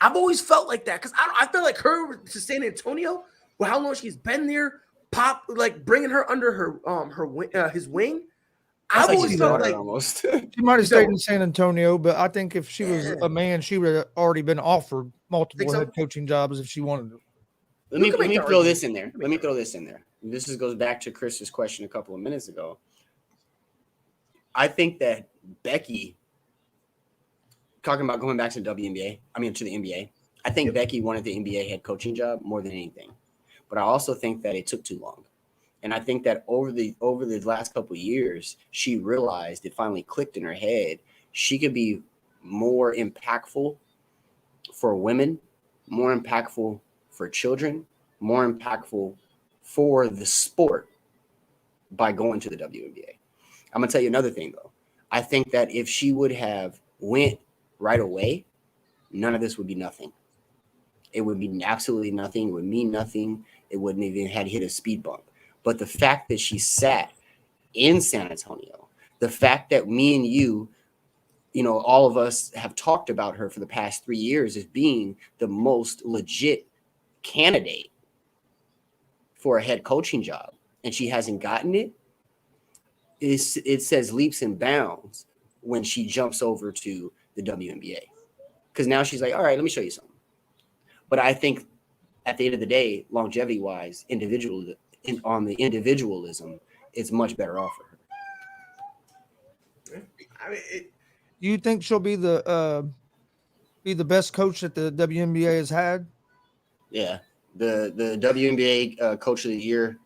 I've always felt like that because I feel like her to San Antonio, with how long she's been there, bringing her under his wing. I've always felt like almost. She might have stayed in San Antonio, but I think if she was a man, she would have already been offered multiple head coaching jobs if she wanted to. Let me throw this in there. This goes back to Chris's question a couple of minutes ago. I think that Becky, talking about going back to the NBA, I think Becky wanted the NBA head coaching job more than anything. But I also think that it took too long. And I think that over the last couple of years, she realized, it finally clicked in her head, she could be more impactful for women, more impactful for children, more impactful for the sport by going to the WNBA. I'm going to tell you another thing, though. I think that if she would have went right away, none of this would be nothing. It would be absolutely nothing. It would mean nothing. It wouldn't even had hit a speed bump. But the fact that she sat in San Antonio, the fact that me and you, all of us have talked about her for the past 3 years as being the most legit candidate for a head coaching job, and she hasn't gotten it, it says leaps and bounds when she jumps over to the WNBA. Because now she's like, all right, let me show you something. But I think at the end of the day, longevity-wise, on the individualism, it's much better off for her. Do you think she'll be the best coach that the WNBA has had? Yeah, the WNBA Coach of the Year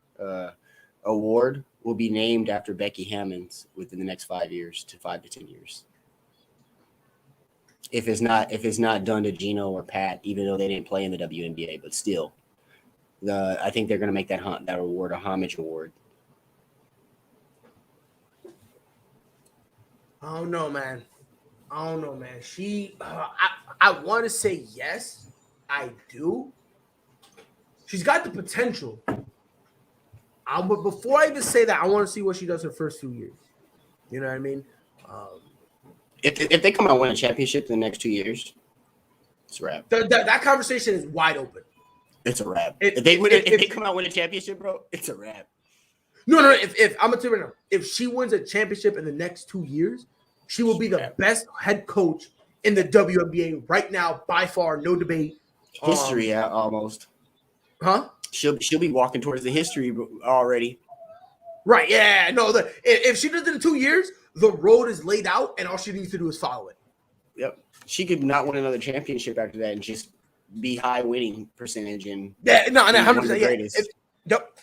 award will be named after Becky Hammons within the next 5 to 10 years. If it's not done to Gino or Pat, even though they didn't play in the WNBA, but still, I think they're going to make that award a homage award. I don't know, man. She, I want to say yes. I do. She's got the potential. But before I even say that, I want to see what she does her first 2 years. You know what I mean? If they come out and win a championship in the next 2 years, it's a wrap. That conversation is wide open. It's a wrap. If they come out and win a championship, bro, it's a wrap. No. If I'm gonna tell you right now, if she wins a championship in the next 2 years, she will be the best head coach in the WNBA right now, by far, no debate. History almost. Huh? She'll be walking towards the history already. Right? Yeah. No. If she does it in 2 years, the road is laid out, and all she needs to do is follow it. Yep. She could not win another championship after that, and just be high winning percentage and 100%. Yep.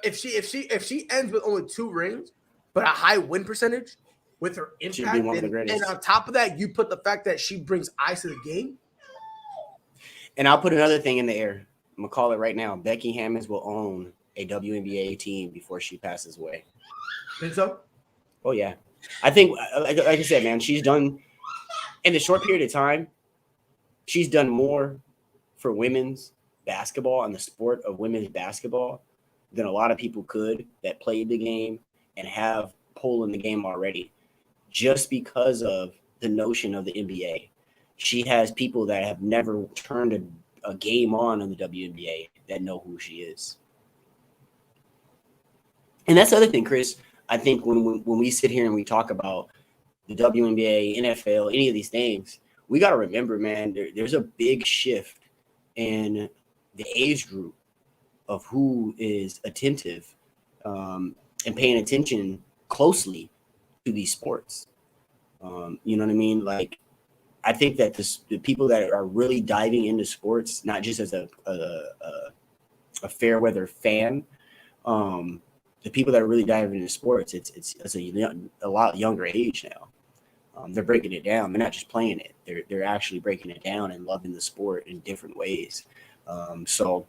If she ends with only 2 rings, but a high win percentage with her impact, and on top of that, you put the fact that she brings eyes to the game. And I'll put another thing in the air. I'm gonna call it right now. Becky Hammons will own a WNBA team before she passes away. Think so? Oh yeah, I think like I said, man, she's done in a short period of time. She's done more for women's basketball and the sport of women's basketball than a lot of people could that played the game and have pull in the game already, just because of the notion of the NBA. She has people that have never turned a game on in the WNBA that know who she is. And that's the other thing, Chris. I think when we sit here and we talk about the WNBA, NFL, any of these things, we got to remember, man, there's a big shift in the age group of who is attentive and paying attention closely to these sports. You know what I mean? Like, I think that the people that are really diving into sports, not just as a fair weather fan, the people that are really diving into sports, it's a lot younger age now. They're breaking it down. They're not just playing it. They're actually breaking it down and loving the sport in different ways. So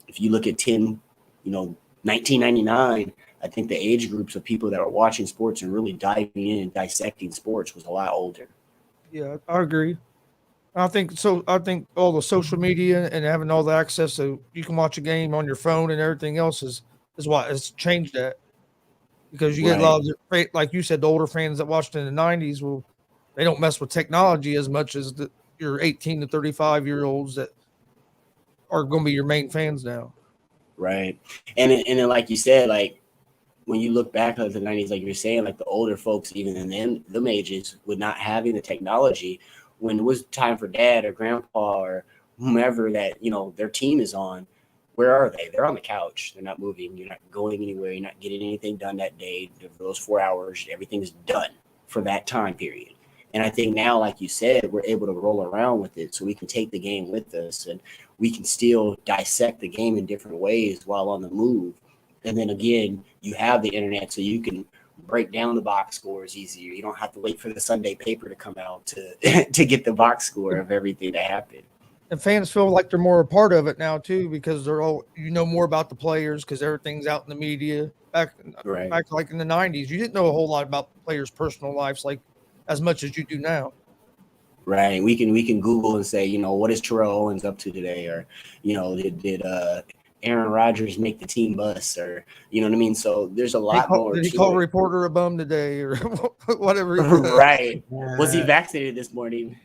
if you look at 1999, I think the age groups of people that are watching sports and really diving in and dissecting sports was a lot older. Yeah, I agree. I think so. I think all the social media and having all the access so you can watch a game on your phone and everything else is what has changed that. Because you get a lot of, like you said, the older fans that watched in the 90s, well, they don't mess with technology as much as your 18 to 35-year-olds that are going to be your main fans now. Right. And then, like you said, like when you look back at the 90s, like you're saying, like the older folks, even in them ages, with not having the technology, when it was time for dad or grandpa or whomever that, their team is on, where are they? They're on the couch. They're not moving. You're not going anywhere. You're not getting anything done that day. For those 4 hours, everything is done for that time period. And I think now, like you said, we're able to roll around with it so we can take the game with us and we can still dissect the game in different ways while on the move. And then again, you have the internet so you can break down the box scores easier. You don't have to wait for the Sunday paper to come out to get the box score of everything that happened. And fans feel like they're more a part of it now too, because they're all more about the players because everything's out in the media. Back like in the 90s, you didn't know a whole lot about the players' personal lives like as much as you do now. Right. We can Google and say, what is Terrell Owens up to today, or did Aaron Rodgers make the team bus, or you know what I mean? So there's a lot more. Did he call a reporter a bum today, or whatever? Right. Was he vaccinated this morning?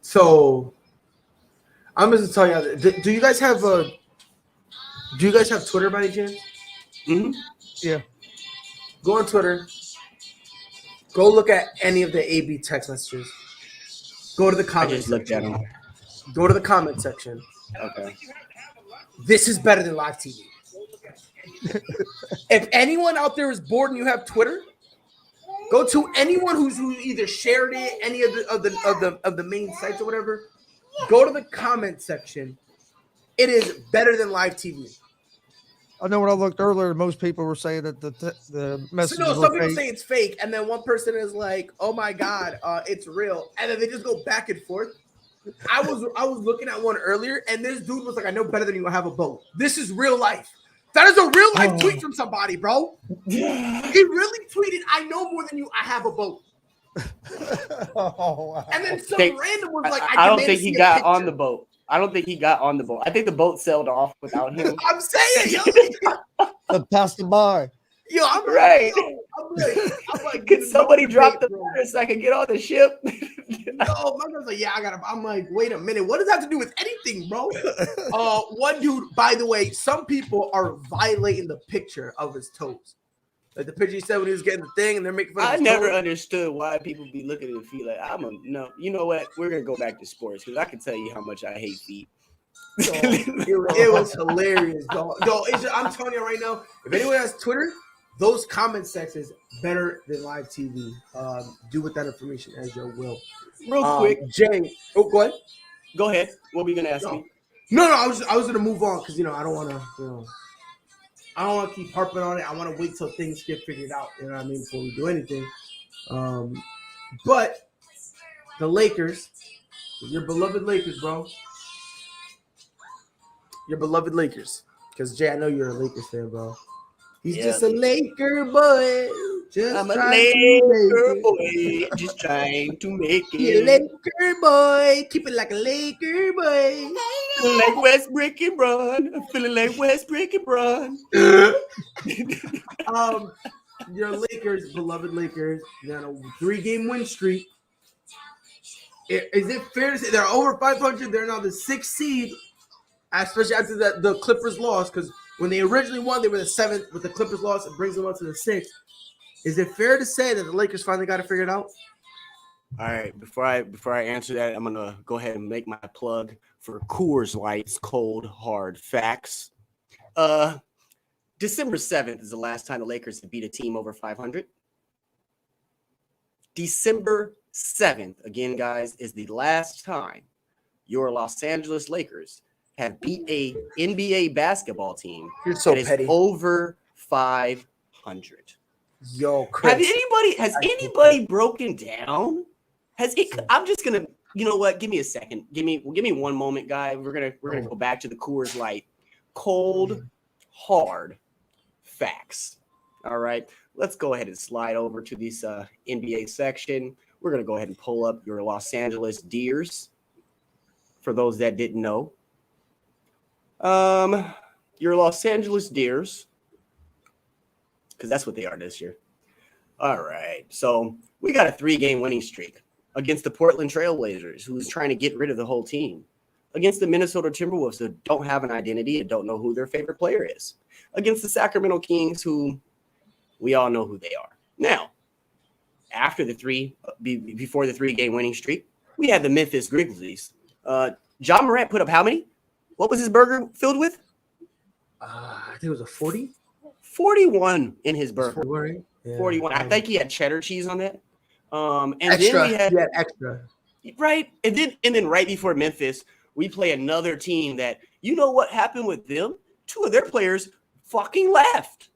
So I'm just gonna tell you, do you guys have Twitter by any chance? Mm-hmm. Yeah. Go on Twitter. Go look at any of the AB text messages. Go to the comment I just looked at them. Go to the comment section. Okay. This is better than live TV. If anyone out there is bored and you have Twitter, go to anyone who either shared it, any of the main sites or whatever. Go to the comment section. It is better than live TV. I know when I looked earlier, most people were saying that the message. So some people say it's fake, and then one person is like, "Oh my god, it's real," and then they just go back and forth. I was looking at one earlier, and this dude was like, "I know better than you. I have a boat. This is real life." That is a real life tweet from somebody, bro. He really tweeted, "I know more than you. I have a boat." Oh, wow. And then some random was like, "I don't think he got on the boat. I don't think he got on the boat. I think the boat sailed off without him." I'm saying, yo, passed him by. Yo, I'm right. I'm like, could somebody drop the water so I can get on the ship? No, my guy's like, yeah, I gotta. I'm like, wait a minute, what does that have to do with anything, bro? One dude, by the way, some people are violating the picture of his toes. Like the picture he said when he was getting the thing, and they're making fun of his never toes. understood why people be looking at the feet like no. You know what? We're gonna go back to sports because I can tell you how much I hate feet. It was hilarious, dog. Yo, I'm telling you right now, if anyone has Twitter, those comment sections better than live TV. Do with that information as your will. Real quick, Jay. Oh, go ahead. Go ahead. What were you gonna ask me? No. I was gonna move on because I don't want to. I don't want to keep harping on it. I want to wait till things get figured out. You know what I mean? Before we do anything. But the Lakers, your beloved Lakers, bro. Your beloved Lakers. Because Jay, I know you're a Lakers fan, bro. He's just a Laker boy. I'm a Laker boy. Just trying to make it. You're a Laker boy. Keep it like a Laker boy. Feeling like Westbrook and Bron. I'm feeling like Westbrook and Bron. Your Lakers, beloved Lakers, they're on a 3-game win streak. Is it fair to say they're over 500? They're now the 6th seed, especially after the Clippers lost. Because when they originally won, they were the 7th. With the Clippers loss, it brings them up to the 6th. Is it fair to say that the Lakers finally got it figured out? All right. Before I answer that, I'm gonna go ahead and make my plug for Coors Light's Cold Hard Facts. December 7th is the last time the Lakers have beat a team over 500. December 7th, again, guys, is the last time your Los Angeles Lakers have beat a NBA basketball team You're so that is petty. over 500? Yo, Chris. Has anybody broken down? I'm just gonna, you know what? Give me a second. Give me 1 moment, guy. We're gonna go back to the Coors Light, cold, hard facts. All right, let's go ahead and slide over to this NBA section. We're gonna go ahead and pull up your Los Angeles Deers. For those that didn't know, your Los Angeles Deers, because that's what they are this year. All right, so we got a 3-game winning streak against the Portland Trailblazers, who's trying to get rid of the whole team, against the Minnesota Timberwolves, who don't have an identity and don't know who their favorite player is, against the Sacramento Kings, who we all know who they are. Now, before the 3-game winning streak, we had the Memphis Grizzlies. John Morant put up how many? What was his burger filled with? I think it was a 40. 41 in his burger. 40, yeah. 41. I think he had cheddar cheese on that. And extra. then we had extra. Right. And then right before Memphis, we play another team that, you know what happened with them? 2 of their players fucking left.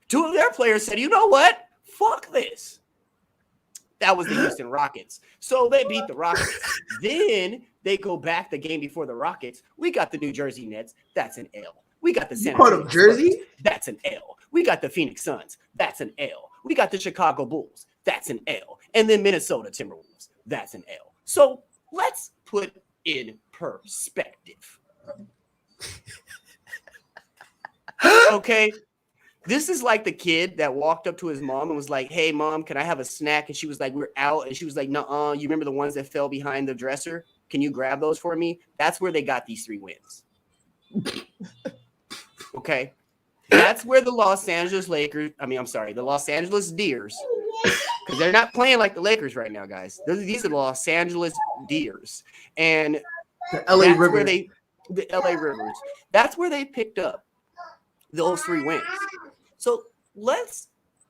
2 of their players said, you know what? Fuck this. That was the Houston Rockets. So they beat the Rockets. Then they go back the game before the Rockets. We got the New Jersey Nets. That's an L. We got the San Antonio Jersey. Spurs. That's an L. We got the Phoenix Suns. That's an L. We got the Chicago Bulls. That's an L. And then Minnesota Timberwolves. That's an L. So let's put in perspective. Okay. This is like the kid that walked up to his mom and was like, hey, mom, can I have a snack? And she was like, we're out. And she was like, nuh-uh. You remember the ones that fell behind the dresser? Can you grab those for me? That's where they got these 3 wins. Okay. That's where the Los Angeles Deers, because they're not playing like the Lakers right now, guys. These are the Los Angeles Deers. And the LA Rivers. The LA Rivers. That's where they picked up those 3 wins. So let's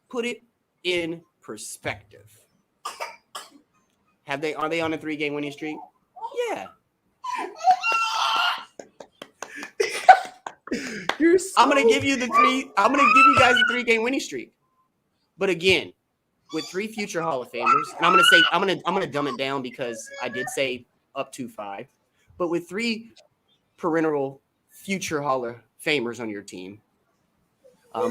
put it in perspective. Are they on a 3-game winning streak? Yeah. I'm gonna give you guys a 3-game winning streak. But again, with 3 future Hall of Famers, and I'm gonna dumb it down because I did say up to 5, but with 3 perennial future Hall of Famers on your team.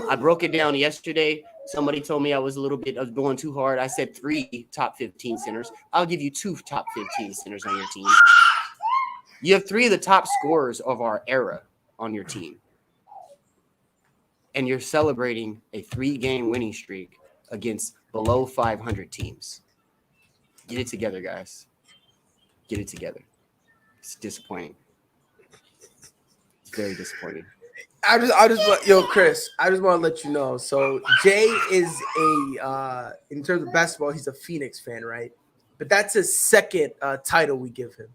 I broke it down yesterday. Somebody told me I was going too hard. I said 3 top 15 centers. I'll give you 2 top 15 centers on your team. You have 3 of the top scorers of our era on your team. And you're celebrating a 3-game winning streak against below 500 teams. Get it together, guys. Get it together. It's disappointing. It's very disappointing. Chris, I just want to let you know. So Jay is in terms of basketball, he's a Phoenix fan, right? But that's his second title we give him.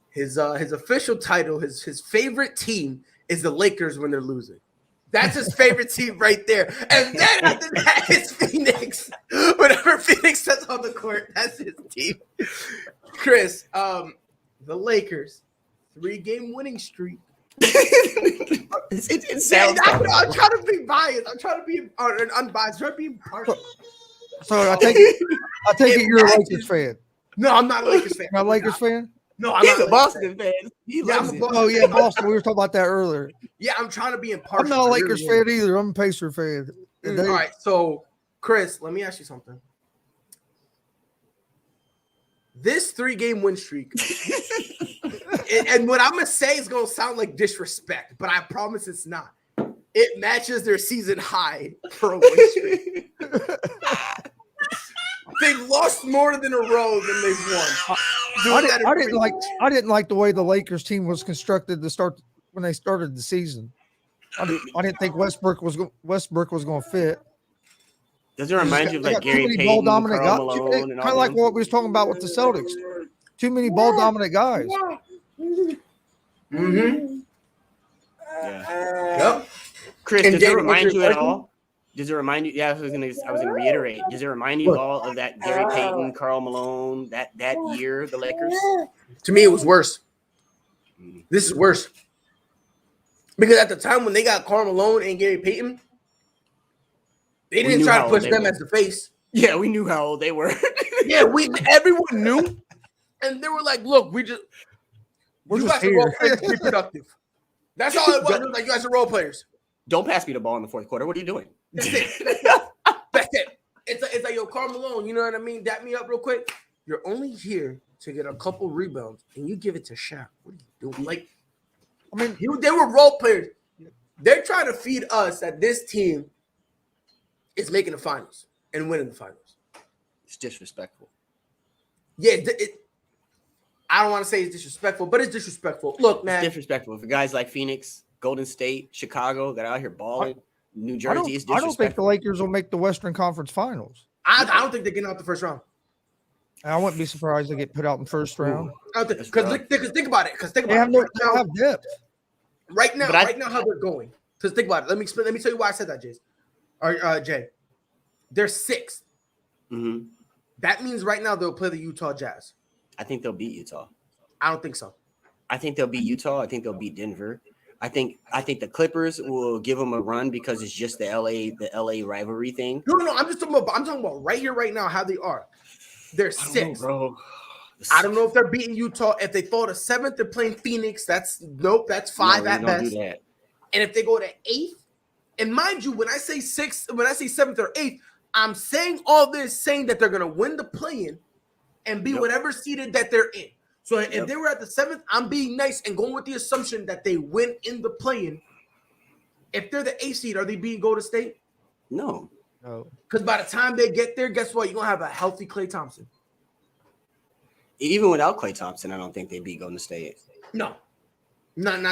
His official title, his favorite team is the Lakers when they're losing. That's his favorite team right there. And then after that is Phoenix. Whatever Phoenix says on the court, that's his team. Chris, the Lakers, 3-game winning streak. It sounds. I'm trying to be biased. I'm trying to be unbiased. I'm trying to be impartial. So I take it you're a Lakers fan. No, I'm not a Lakers fan. You're not a Lakers fan? No, I'm He's not a Boston fan. Oh yeah, Boston. We were talking about that earlier. Yeah, I'm trying to be impartial. I'm not a Lakers fan either. I'm a Pacer fan. All right, so Chris, let me ask you something. This 3-game win streak, and what I'm gonna say is gonna sound like disrespect, but I promise it's not. It matches their season high for a win streak. They've lost more than a row than they've won. I didn't like the way the Lakers team was constructed to start when they started the season. I didn't think Westbrook was going to fit. Does it remind you of like Gary Payton, Karl Malone, and all kind of like what we was talking about with the Celtics? Too many ball dominant guys. Mm-hmm. Yeah. Yep. Chris, does it remind you at all? Does it remind you? Yeah, I was gonna reiterate. Does it remind you all of that Gary Payton, Karl Malone, that year, the Lakers? To me, it was worse. This is worse. Because at the time when they got Karl Malone and Gary Payton, they didn't try to push them as the face. Yeah, we knew how old they were. Yeah, everyone knew. And they were like, look, you guys are role players to be productive. That's all it was. It was like, you guys are role players. Don't pass me the ball in the fourth quarter. What are you doing? That's it. That's it. It's like, yo, Karl Malone, you know what I mean? Dap me up real quick. You're only here to get a couple rebounds, and you give it to Shaq. What are you doing? Like, I mean, they were role players. They're trying to feed us that this team is making the finals and winning the finals. It's disrespectful. Yeah, I don't want to say it's disrespectful, but it's disrespectful. Look, man. It's disrespectful. For guys like Phoenix, Golden State, Chicago that are out here balling, New Jersey is disrespectful. I don't think the Lakers will make the Western Conference Finals. I don't think they're getting out the first round. I wouldn't be surprised they get put out in the first round. Because think about it. They have depth. Right now, how they're going. Because think about it. Let me tell you why I said that, Jace. Or Jay. They're sixth. Mm-hmm. That means right now they'll play the Utah Jazz. I think they'll beat Utah. I don't think so. I think they'll beat Utah. I think they'll beat Denver. I think the Clippers will give them a run because it's just the LA rivalry thing. No. I'm talking about right here, right now, how they are. They're sixth. Bro. I don't know if they're beating Utah. If they fall to seventh, they're playing Phoenix. That's five at best. Do that. And if they go to eighth, and mind you, when I say seventh or eighth, I'm saying all this saying that they're gonna win the play-in and be whatever seeded that they're in. So if they were at the seventh, I'm being nice and going with the assumption that they win in the play-in. If they're the eighth seed, are they beating Golden State? No. Because by the time they get there, guess what? You're gonna have a healthy Klay Thompson. Even without Klay Thompson, I don't think they beat Golden State. No. Not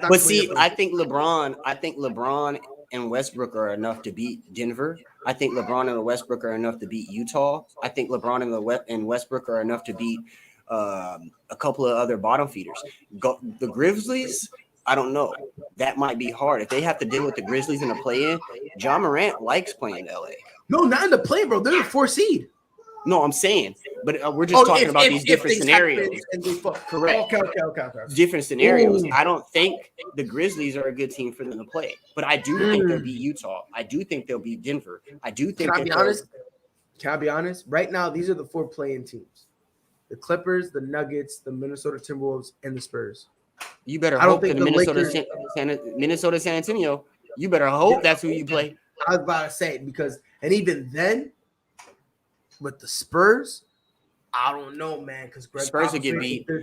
but see, I think LeBron and Westbrook are enough to beat Denver. I think LeBron and Westbrook are enough to beat Utah. I think LeBron and Westbrook are enough to beat a couple of other bottom feeders. The Grizzlies, I don't know. That might be hard. If they have to deal with the Grizzlies in the play-in, John Morant likes playing LA. No, not in the play, bro. They're the 4th seed. No, I'm saying, but we're just talking about these different scenarios. Correct. Okay. Different scenarios. Ooh. I don't think the Grizzlies are a good team for them to play, but I do think they'll beat Utah. I do think they'll beat Denver. I do think. Can I be honest? Right now, these are the 4 play-in teams: the Clippers, the Nuggets, the Minnesota Timberwolves, and the Spurs. You better hope that Minnesota San Antonio. You better hope that's who you play. I was about to say because, and even then. With the Spurs, I don't know, man. Because Spurs will get beat. I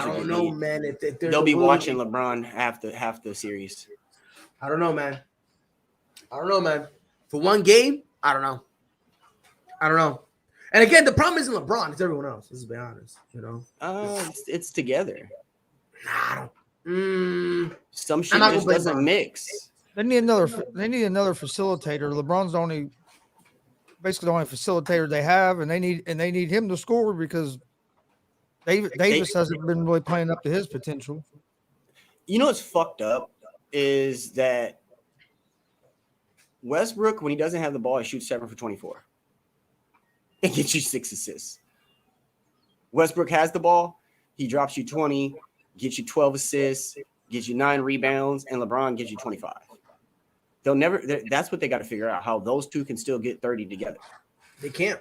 don't know, man. If they'll be watching LeBron half the series. I don't know, man. For one game, I don't know. And again, the problem isn't LeBron; it's everyone else. Let's be honest. You know, it's together. I don't. Some shit just doesn't mix. They need another facilitator. LeBron's basically the only facilitator they have, and they need him to score because Davis hasn't been really playing up to his potential. You know what's fucked up is that Westbrook, when he doesn't have the ball, he shoots 7 for 24 and gets you 6 assists. Westbrook has the ball, he drops you 20, gets you 12 assists, gets you 9 rebounds, and LeBron gets you 25. That's what they got to figure out, how those two can still get 30 together. They can't.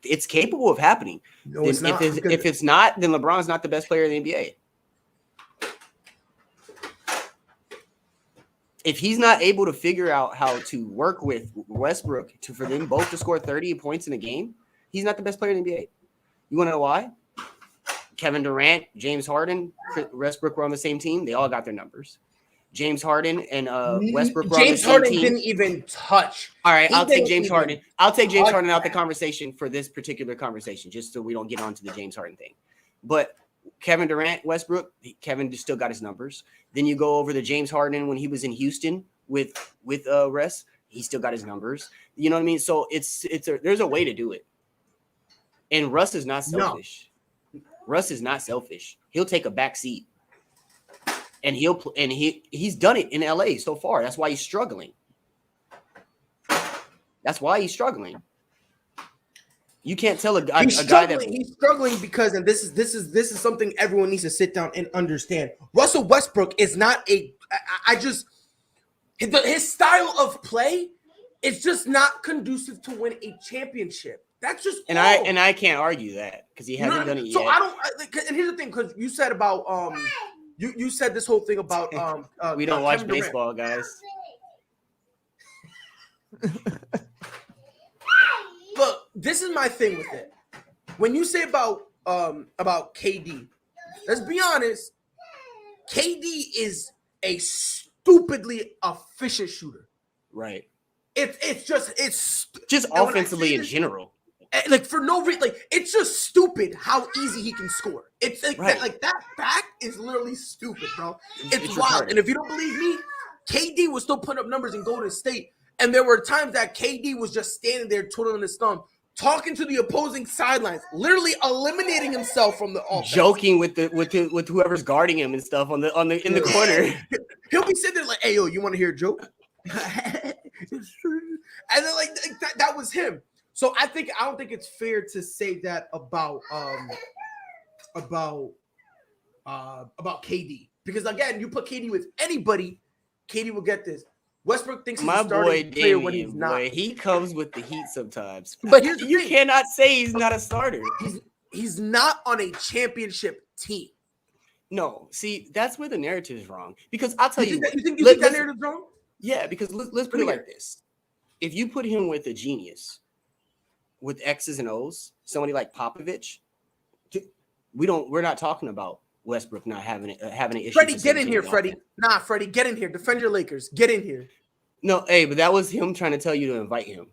It's capable of happening. No, it's not. If it's not, then LeBron's not the best player in the NBA. If he's not able to figure out how to work with Westbrook for them both to score 30 points in a game, he's not the best player in the NBA. You want to know why? Kevin Durant, James Harden, Westbrook were on the same team. They all got their numbers. James Harden and Westbrook were on the same team. James Harden didn't even touch. All right, I'll take James Harden. I'll take James Harden out the conversation for this particular conversation, just so we don't get onto the James Harden thing. But Kevin Durant, Westbrook, Kevin still got his numbers. Then you go over to James Harden when he was in Houston with Russ, he still got his numbers. You know what I mean? So there's a way to do it. And Russ is not selfish. No. Russ is not selfish. He'll take a back seat. And he's done it in LA so far. That's why he's struggling. You can't tell a guy that he's struggling because, and this is something everyone needs to sit down and understand. Russell Westbrook is not his style of play is just not conducive to win a championship. That's just I can't argue that because he hasn't done it yet. So and here's the thing, because you said about you said this whole thing about we don't watch Kevin baseball, guys. Look, this is my thing with it. When you say about KD, let's be honest, KD is a stupidly efficient shooter. Right. It's just offensively in general. Like for no reason, like it's just stupid how easy he can score. It's like that back is literally stupid, bro. It's wild. And if you don't believe me, KD was still putting up numbers in Golden State, and there were times that KD was just standing there twiddling his thumb, talking to the opposing sidelines, literally eliminating himself from the offense, joking with whoever's guarding him and stuff in the corner. He'll be sitting there like, "Hey, yo, you want to hear a joke?" And then like that was him. So I don't think it's fair to say that about KD, because again, you put KD with anybody, KD will get this. Westbrook thinks he's a starting player when he's not. He comes with the heat sometimes, but you cannot say he's not a starter. He's not on a championship team. No, see, that's where the narrative is wrong. Because I'll tell you, you think that narrative is wrong? Yeah, because let's put it like this: if you put him with a genius, with X's and O's, somebody like Popovich, we're not talking about Westbrook not having an issue. Freddie, get in here, Freddie. Nah, Freddie, get in here. Defend your Lakers. Get in here. No, hey, but that was him trying to tell you to invite him.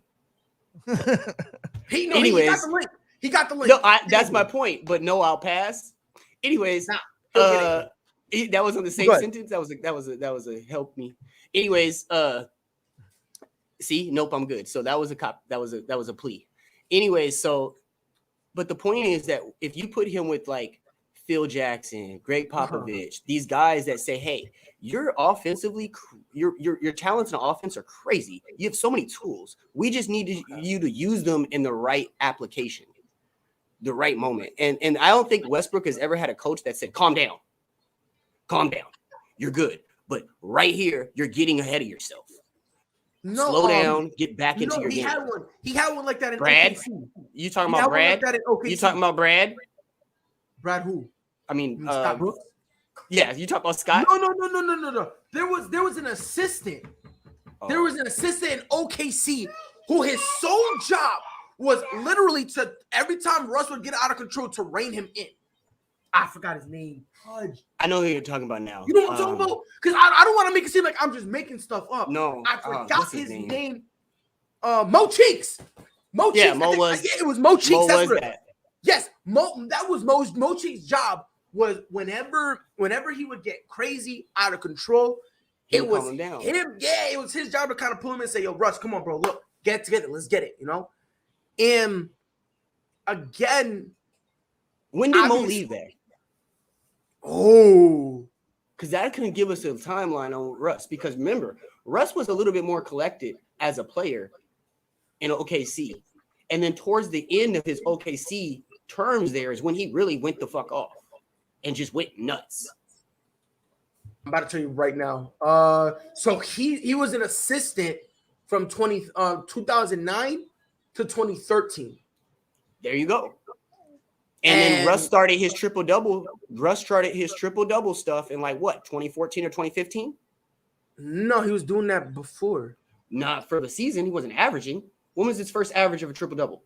He got the link. He got the link. No, that's my point. But no, I'll pass. Anyways, that was on the same sentence. That was a help me. Anyways, see, nope, I'm good. So that was a plea. Anyways, but the point is that if you put him with like Phil Jackson, Greg Popovich, these guys that say, "Hey, you're offensively, your talents in offense are crazy. You have so many tools. We just need you to use them in the right application, the right moment." And I don't think Westbrook has ever had a coach that said, calm down, you're good, but right here, you're getting ahead of yourself. No, slow down, get back into your game. He had one like that in Brad. OKC. You talking about Brad? You talking about Brad? Brad who? I mean, Scott Brooks. Yeah, you talking about Scott? No. There was an assistant. Oh. There was an assistant in OKC who his sole job was literally to every time Russ would get out of control to rein him in. I forgot his name. Fudge. I know who you're talking about now. You know what I'm talking about? Because I don't want to make it seem like I'm just making stuff up. No, I forgot his name. Mo Cheeks. Mo Cheeks. Yeah, it was Mo Cheeks. That's what that. Yes, that was Mo Cheeks' job. Was whenever he would get crazy, out of control, it was him. Yeah, it was his job to kind of pull him and say, "Yo, Russ, come on, bro. Look, get it together. Let's get it." You know. And again, when did Mo leave there? Oh, because that couldn't give us a timeline on Russ. Because remember, Russ was a little bit more collected as a player in OKC, and then towards the end of his OKC terms, there is when he really went the fuck off and just went nuts. I'm about to tell you right now. So he was an assistant from 2009 to 2013. There you go. And then Russ started his triple-double. Russ started his triple-double stuff in like what, 2014 or 2015? No, he was doing that before. Not for the season. He wasn't averaging. When was his first average of a triple-double?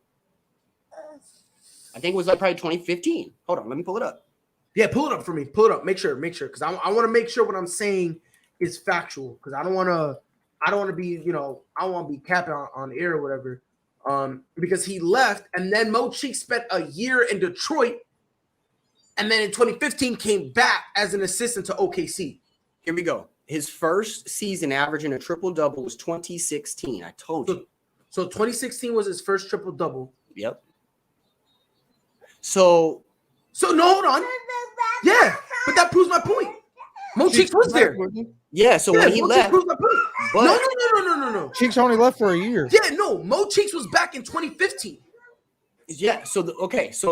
I think it was like probably 2015. Hold on, let me pull it up. Yeah, pull it up for me. Pull it up. Make sure, because I want to make sure what I'm saying is factual. Because I don't want to be, I don't want to be capping on air or whatever. Because he left, and then Mo Cheeks spent a year in Detroit, and then in 2015 came back as an assistant to OKC. Here we go. His first season averaging a triple-double was 2016. I told you. So 2016 was his first triple-double. Yep. So no, hold on. Yeah, but that proves my point. Mo Cheeks was there. Yeah, so when he left. Proves my point. No. Cheeks only left for a year. Yeah, no, Mo Cheeks was back in 2015. Yeah. So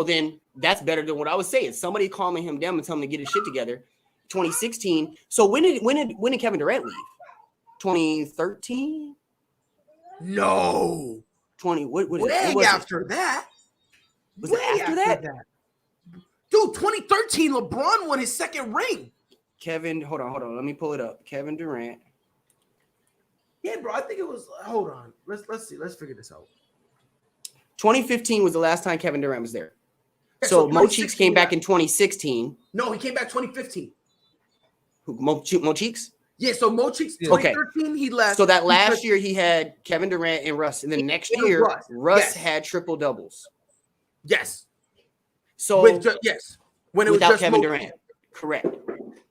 then that's better than what I was saying. Somebody calming him down and telling him to get his shit together. 2016. So when did Kevin Durant leave? 2013? No. 20. What is it? Way When was after that. Was Way it after that? Dude, 2013, LeBron won his second ring. Kevin, hold on. Let me pull it up. Kevin Durant. Yeah, bro. I think it was. Hold on. Let's see. Let's figure this out. 2015 was the last time Kevin Durant was there. Yeah, So Mo 2016 Cheeks came back in 2016. No, he came back 2015. Who, Mo Cheeks? Yeah, so Mo Cheeks, Okay. 2013, he left. So that last year he had Kevin Durant and Russ, and then next year Russ had triple doubles. Yes. So yes, when it was without just Kevin Mo Durant, Cheeks. correct.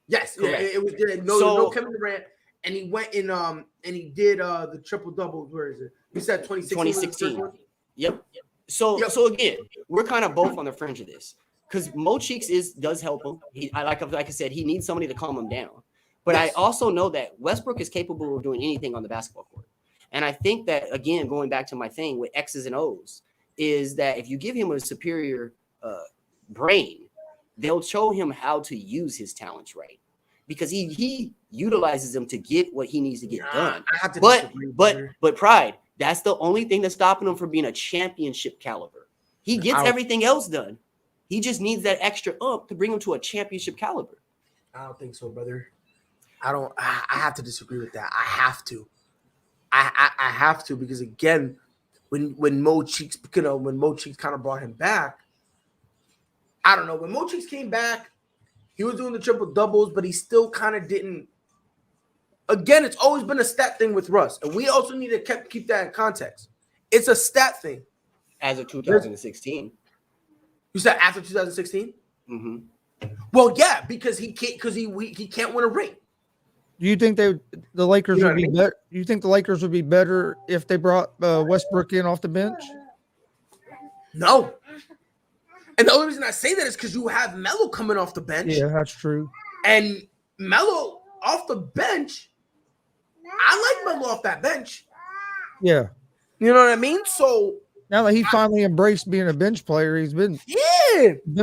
Yes, Correct. yeah, it was no Kevin Durant, and he went in and he did the triple doubles. Where is it? You said 2016. Yep. So again, we're kind of both on the fringe of this because Mo Cheeks does help him. Like I said, he needs somebody to calm him down. But yes. I also know that Westbrook is capable of doing anything on the basketball court. And I think that, again, going back to my thing with X's and O's, is that if you give him a superior brain, they'll show him how to use his talents right. Because he utilizes them to get what he needs to get done. But Pride, that's the only thing that's stopping him from being a championship caliber. He gets everything else done. He just needs that extra up to bring him to a championship caliber. I don't think so, brother. I have to disagree with that. I have to. I have to, because again, when Mo Cheeks, when Mo Cheeks kind of brought him back, I don't know. When Mo Cheeks came back, he was doing the triple doubles, but he still kind of didn't. Again, it's always been a stat thing with Russ, and we also need to keep that in context. It's a stat thing. As of 2016. You said after 2016? Mm-hmm. Well, yeah, because he can't win a ring. Do you think the Lakers would be better? Do you think the Lakers would be better if they brought Westbrook in off the bench? No. And the only reason I say that is because you have Melo coming off the bench. Yeah, that's true. And Melo off the bench, I like Melo off that bench. Yeah. You know what I mean? So now that he finally embraced being a bench player, he's been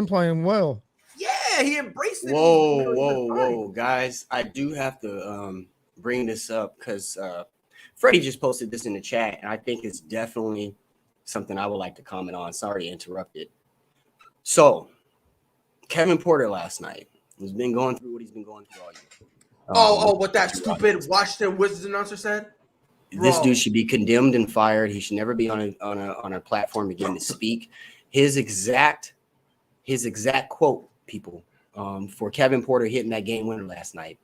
playing well. Yeah, he embraced it. Whoa, guys. I do have to bring this up because Freddie just posted this in the chat, and I think it's definitely something I would like to comment on. Sorry to interrupt it. So, Kevin Porter last night has been going through what he's been going through all year. What that stupid Washington Wizards announcer said? This dude should be condemned and fired. He should never be on a platform again to speak. His exact quote, people, for Kevin Porter hitting that game winner last night.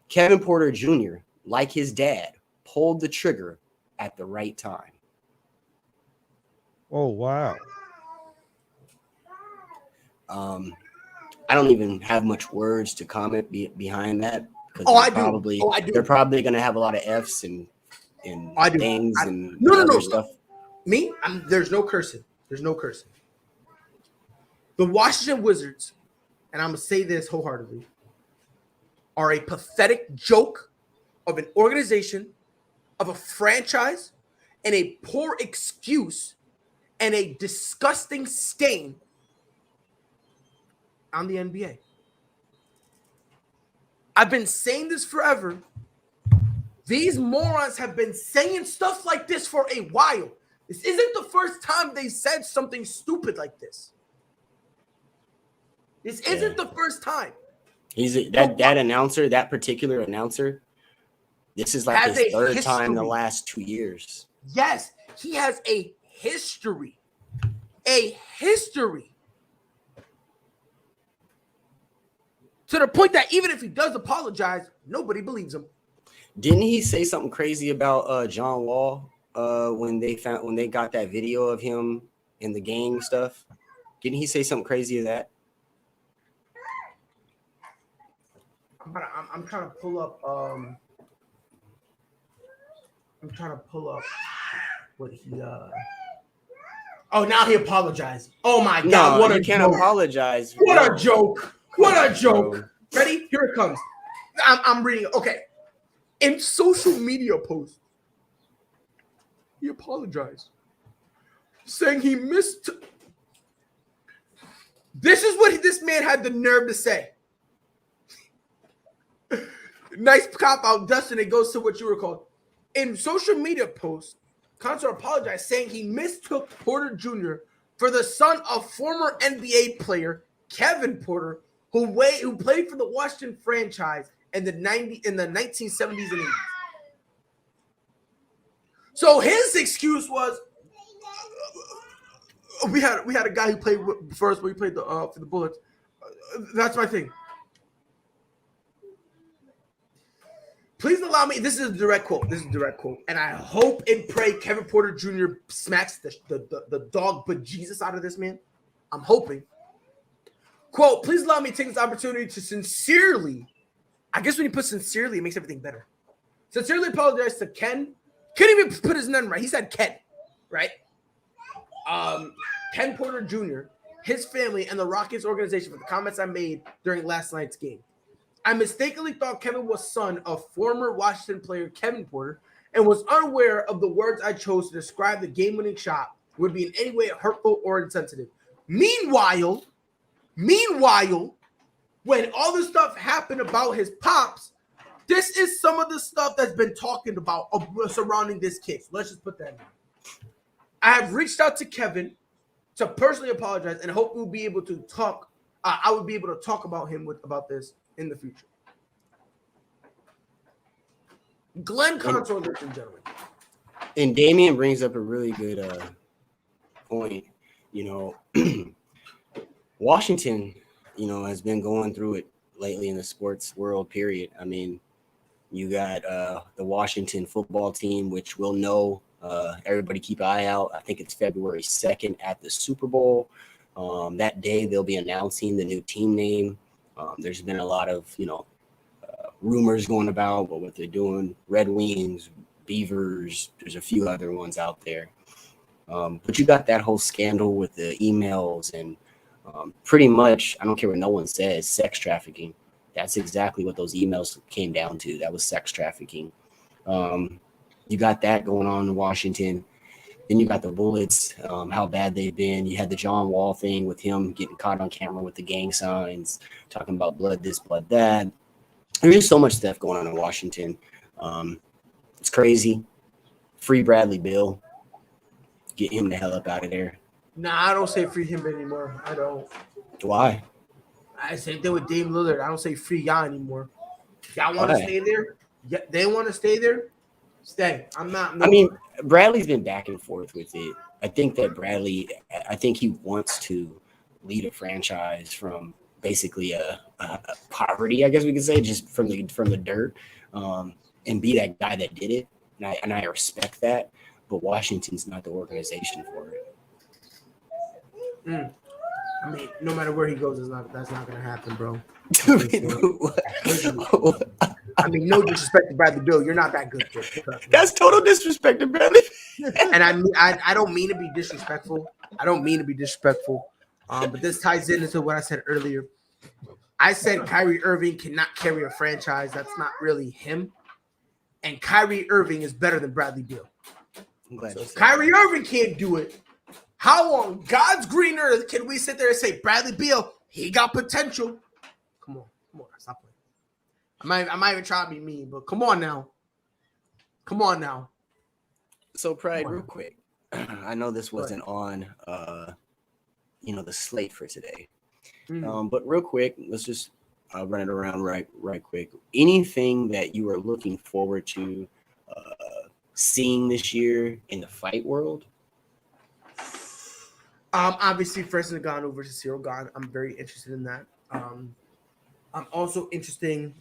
Kevin Porter Jr., like his dad, pulled the trigger at the right time. Oh, wow. I don't even have much words to comment behind that. I do. They're probably going to have a lot of F's and things and other stuff. Me? There's no cursing. There's no cursing. The Washington Wizards, and I'm going to say this wholeheartedly, are a pathetic joke of an organization, of a franchise, and a poor excuse and a disgusting stain on the NBA. I've been saying this forever. These morons have been saying stuff like this for a while. This isn't the first time they said something stupid like this. This isn't the first time. That particular announcer, this is like his third time in the last 2 years. Yes, he has a history. A history. To the point that even if he does apologize, nobody believes him. Didn't he say something crazy about John Wall when they got that video of him in the gang stuff? Didn't he say something crazy of that? I'm trying to pull up. I'm trying to pull up what he. Oh, now he apologized. Oh my God! What a can't apologize. What a joke! What a joke! Ready? Here it comes. I'm reading it. Okay. In social media post, he apologized, saying he missed This is what this man had the nerve to say. Nice cop out, Dustin. It goes to what you were called. In social media posts, Consor apologized, saying he mistook Porter Jr. for the son of former NBA player Kevin Porter, who played for the Washington franchise in the 1970s and 80s. So his excuse was, we had a guy who played first when he played for the Bullets. That's my thing. Please allow me. This is a direct quote. And I hope and pray Kevin Porter Jr. smacks the dog bejesus out of this man. I'm hoping. Quote, please allow me to take this opportunity to sincerely, I guess when you put sincerely, it makes everything better. Sincerely apologize to Ken. Couldn't even put his name right. He said Ken, right? Ken Porter Jr., his family, and the Rockets organization for the comments I made during last night's game. I mistakenly thought Kevin was son of former Washington player Kevin Porter and was unaware of the words I chose to describe the game-winning shot would be in any way hurtful or insensitive. Meanwhile, when all this stuff happened about his pops, this is some of the stuff that's been talking about surrounding this case. Let's just put that in. I have reached out to Kevin to personally apologize and hope we'll be able to talk. I would be able to talk about him about this in the future. Glenn Consor, ladies and gentlemen. And Damian brings up a really good point. You know, Washington, you know, has been going through it lately in the sports world, period. I mean, you got the Washington football team, which we'll know. Everybody keep an eye out. I think it's February 2nd at the Super Bowl. That day, they'll be announcing the new team name. There's been a lot of, rumors going about what they're doing. Red Wings, Beavers, there's a few other ones out there. But you got that whole scandal with the emails and pretty much, I don't care what no one says, sex trafficking. That's exactly what those emails came down to. That was sex trafficking. You got that going on in Washington. Then you got the Bullets, how bad they've been. You had the John Wall thing with him getting caught on camera with the gang signs, talking about blood this, blood that. There's just so much stuff going on in Washington. It's crazy. Free Bradley Beal. Get him the hell up out of there. Nah, I don't say free him anymore. I don't. Why? I same thing with Dame Lillard. I don't say free y'all anymore. Y'all want to stay there? Yeah, they want to stay there? Stay. I'm not. I mean, Bradley's been back and forth with it. I think that Bradley, I think he wants to lead a franchise from basically a poverty, I guess we could say, just from the dirt, and be that guy that did it. And I respect that, but Washington's not the organization for it. I mean, no matter where he goes, that's not gonna happen, bro. I mean, no disrespect to Bradley Beal, you're not that good. That's total disrespect to Bradley. And I don't mean to be disrespectful. But this ties into what I said earlier. I said Kyrie Irving cannot carry a franchise. That's not really him. And Kyrie Irving is better than Bradley Beal. So if Kyrie Irving can't do it, how on God's green earth can we sit there and say Bradley Beal, he got potential? Come on, stop playing. I'm not even trying to be mean, but come on now. So, Pride, real quick. I know this wasn't on, the slate for today. But real quick, let's just run it around right quick. Anything that you are looking forward to seeing this year in the fight world? Obviously, Francis Ngannou versus Cyril Gane. I'm very interested in that. I'm also interested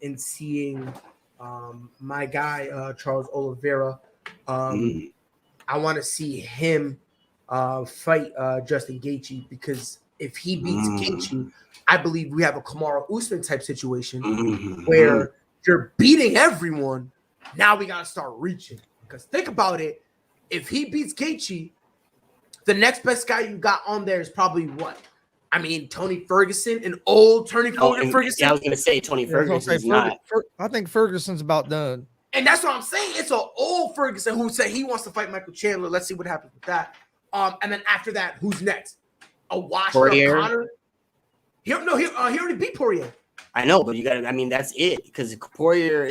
in seeing my guy Charles Oliveira. I want to see him fight Justin Gaethje, because if he beats Gaethje, I believe we have a Kamaru Usman type situation where you're beating everyone. Now we got to start reaching. Because think about it. If he beats Gaethje, the next best guy you got on there is probably what? I mean, Tony Ferguson, an old Tony Ferguson. Yeah, I was going to say Tony Ferguson's not. I think Ferguson's about done. And that's what I'm saying. It's an old Ferguson who said he wants to fight Michael Chandler. Let's see what happens with that. And then after that, who's next? A washed up Connor? He already beat Poirier. I know, but you got to. I mean, that's it because Poirier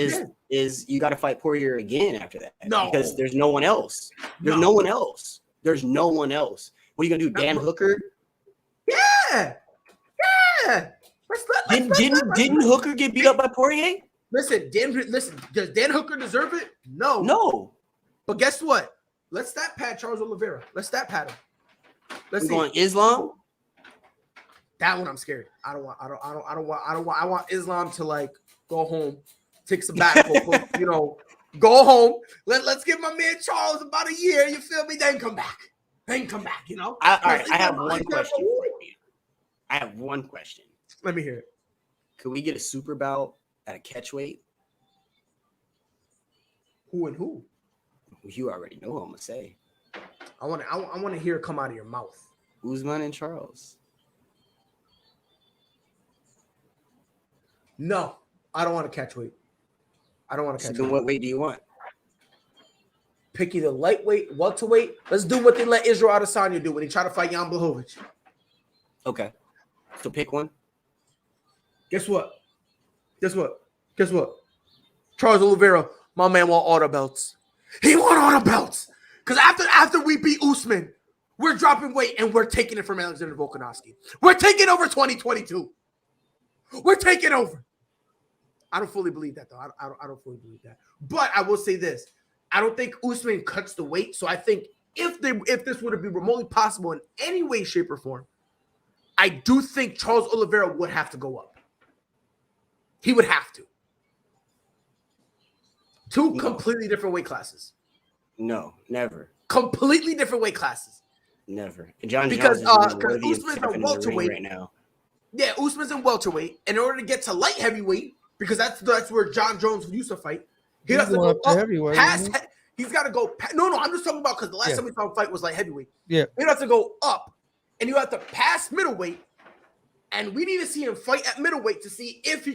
is you got to fight Poirier again after that. No, because there's no one else. There's no one else. There's no one else. What are you gonna do, Dan Hooker? Yeah. Didn't Hooker get beat up by Poirier? Listen, does Dan Hooker deserve it? No. No. But guess what? Let's stat pad Charles Oliveira. Let's stat pad him. Let's see. Going Islam. That one I'm scared. I want Islam to like go home, take sabbatical, go home. Let's give my man Charles about a year. You feel me? Then come back. I have one question for you. I have one question. Let me hear it. Could we get a super bout at a catchweight? Who and who? You already know what I'm gonna say. I want to hear it come out of your mouth. Usman and Charles. No, I don't want to catch weight. Then what weight do you want? Pick either lightweight, welterweight. Let's do what they let Israel Adesanya do when he tried to fight Jan Blachowicz. Okay. So pick one. Guess what? Charles Oliveira, my man, want all the belts. He want all the belts. Because after we beat Usman, we're dropping weight and we're taking it from Alexander Volkanovski. We're taking over 2022. We're taking over. I don't fully believe that, though. I don't fully believe that. But I will say this. I don't think Usman cuts the weight. So I think if this would have been remotely possible in any way, shape, or form, I do think Charles Oliveira would have to go up. He would have to. Two completely different weight classes. No, never. Completely different weight classes. Never. John because Usman's a welterweight right now. Yeah, Usman's in welterweight. And in order to get to light heavyweight, because that's where John Jones used to fight, he has to go up past. He's got to go. No, I'm just talking about because the last time we saw him fight was light heavyweight. Yeah, he has to go up, and you have to pass middleweight. And we need to see him fight at middleweight to see if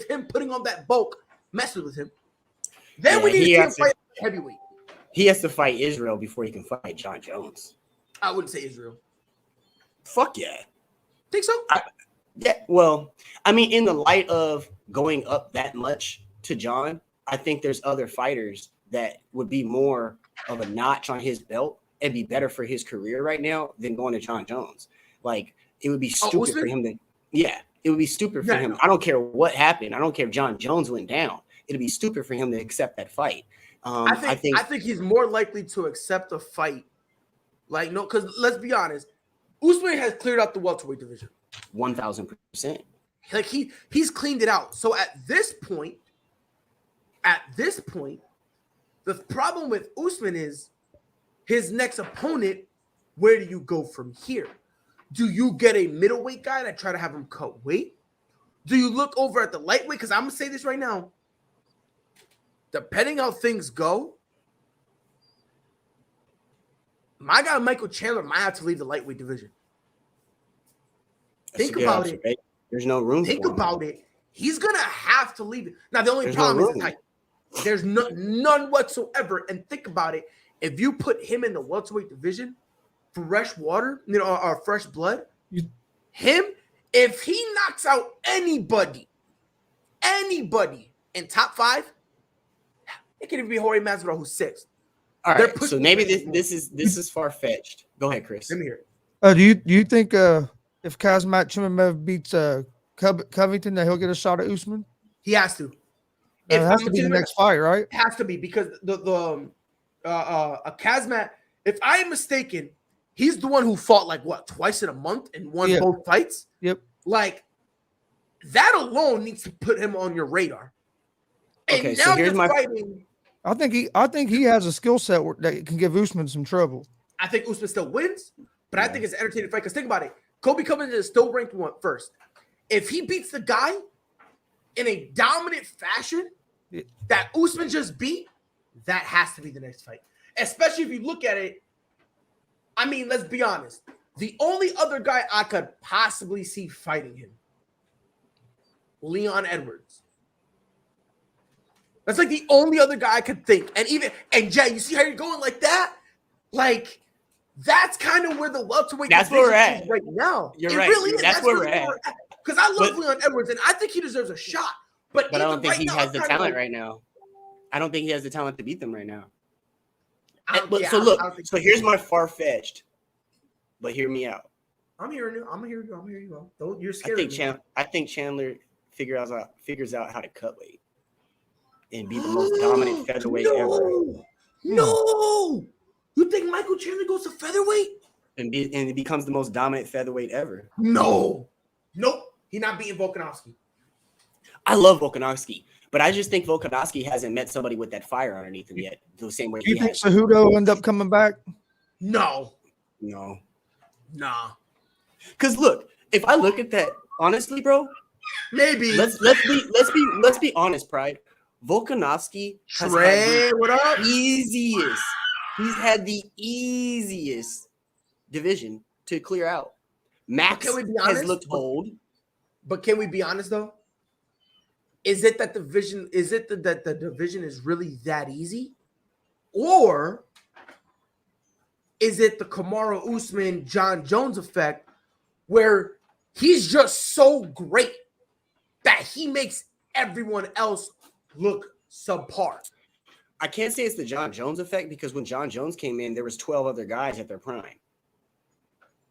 him putting on that bulk messes with him. Then we need to see him fight at heavyweight. He has to fight Israel before he can fight John Jones. I wouldn't say Israel. Fuck yeah. Think so? Yeah, well, I mean, in the light of going up that much to John, I think there's other fighters that would be more of a notch on his belt and be better for his career right now than going to John Jones. Like, it would be stupid for him to – it would be stupid for him. I don't care what happened. I don't care if John Jones went down. It'd be stupid for him to accept that fight. I think he's more likely to accept a fight. Like, no, because let's be honest, Usman has cleared out the welterweight division. 1,000%. Like he's cleaned it out. So at this point, the problem with Usman is his next opponent. Where do you go from here? Do you get a middleweight guy that try to have him cut weight? Do you look over at the lightweight? Because I'm gonna say this right now. Depending how things go, my guy Michael Chandler might have to leave the lightweight division. Think about it. There's no room. Think about it. He's gonna have to leave it. Now the only problem is the height. There's none whatsoever. And think about it. If you put him in the welterweight division, fresh water, or fresh blood, if he knocks out anybody in top 5, it could even be Jorge Masvidal, who's 6th. All right, so maybe this is far fetched. Go ahead, Chris. Let me hear it. Do you think if Kazmat Chimaev beats Covington, that he'll get a shot at Usman? He has to. It has to be the next fight, right? It has to be because the Kazmat, if I am mistaken, he's the one who fought like twice in a month and won both fights. Yep. Like that alone needs to put him on your radar. And okay, now so here's my. Fighting, I think he has a skill set that can give Usman some trouble. I think Usman still wins, but I think it's an entertaining fight. Because think about it, Kobe Covington is still ranked 1 first. If he beats the guy in a dominant fashion that Usman just beat, that has to be the next fight. Especially if you look at it. I mean, let's be honest. The only other guy I could possibly see fighting him, Leon Edwards. That's like the only other guy I could think. And Jay, you see how you're going like that? Like, that's kind of where the welterweight That's where we're at right now. You're right. Really is. That's where we're at. because I love Leon Edwards and I think he deserves a shot. But I don't think right he now, has the talent like, right now. I don't think he has the talent to beat them right now. So here's my far-fetched, but hear me out. I'm hearing you. I'm hearing you. Don't, you're scared. I think Chandler figures out how to cut weight and be the most dominant featherweight ever. No, you think Michael Chandler goes to featherweight and it becomes the most dominant featherweight ever? Nope. He's not beating Volkanovski. I love Volkanovski, but I just think Volkanovski hasn't met somebody with that fire underneath him yet. The same way. Do you think Cejudo will end up coming back? No. Nah. Because look, if I look at that honestly, bro, maybe let's be honest, Pride. Volkanovski has He's had the easiest division to clear out. Max has looked old. But can we be honest though? Is it that division? Is it that the division is really that easy, or is it the Kamaru Usman, John Jones effect, where he's just so great that he makes everyone else look subpar? I can't say it's the John Jones effect because when John Jones came in, there was 12 other guys at their prime.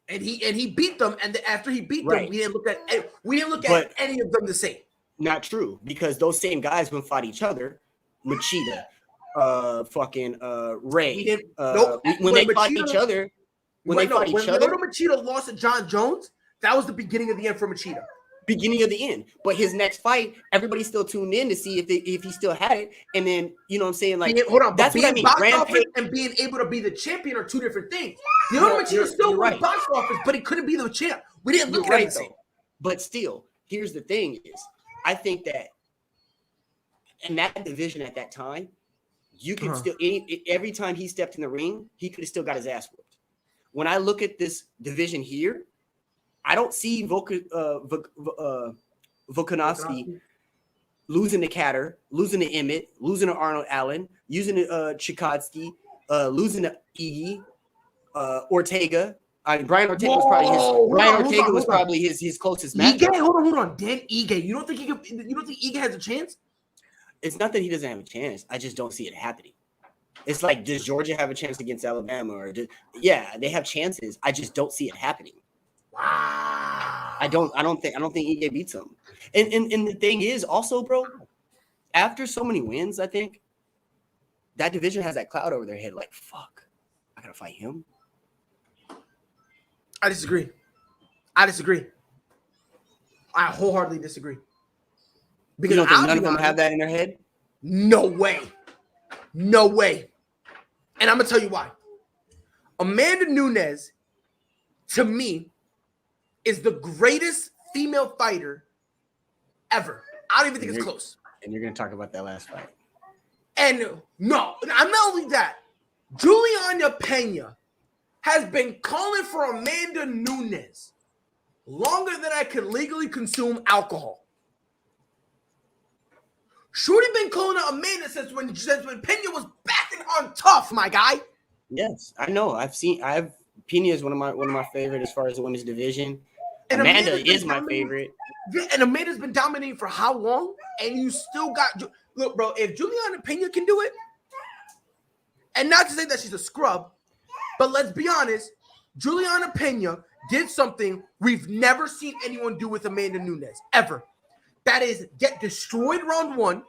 And he beat them, and after he beat them, we didn't look at any of them the same. Not true, because those same guys when fought each other, Machida, Ray. When they fought each other, when Machida lost to John Jones, that was the beginning of the end for Machida. Beginning of the end. But his next fight, everybody still tuned in to see if he still had it. And then, you know what I'm saying? Like, that's what I mean. Box office and being able to be the champion are two different things. Leonardo Machida still won box office, but he couldn't be the champ. We didn't look at it the same. But still, here's the thing is, I think that in that division at that time, you can still, every time he stepped in the ring, he could have still got his ass whooped. When I look at this division here, I don't see Volkanovski losing to Katter, losing to Emmett, losing to Arnold Allen, losing to Chikotsky, losing to Iggy, Ortega. I mean, Brian Ortega was probably his closest match. Hold on. Dan Ige. You don't think Ige has a chance? It's not that he doesn't have a chance. I just don't see it happening. It's like, does Georgia have a chance against Alabama? Or they have chances. I just don't see it happening. Wow. I don't think Ige beats him. And the thing is also, bro, after so many wins, I think that division has that cloud over their head. Like, fuck, I gotta fight him. I disagree. I wholeheartedly disagree. Because you don't think none of them have that in their head? No way. And I'm gonna tell you why. Amanda Nunes, to me, is the greatest female fighter ever. I don't even think it's close. And you're gonna talk about that last fight. And no, I'm not only that. Juliana Pena has been calling for Amanda Nunes longer than I could legally consume alcohol. Shorty been calling out Amanda since when Pena was backing on tough, my guy. Yes, I know. Pena is one of my favorite as far as the women's division. And Amanda is my favorite. Yeah, and Amanda's been dominating for how long? And you still got look, bro. If Juliana Pena can do it, and not to say that she's a scrub, but let's be honest, Juliana Pena did something we've never seen anyone do with Amanda Nunes ever. That is, get destroyed round one,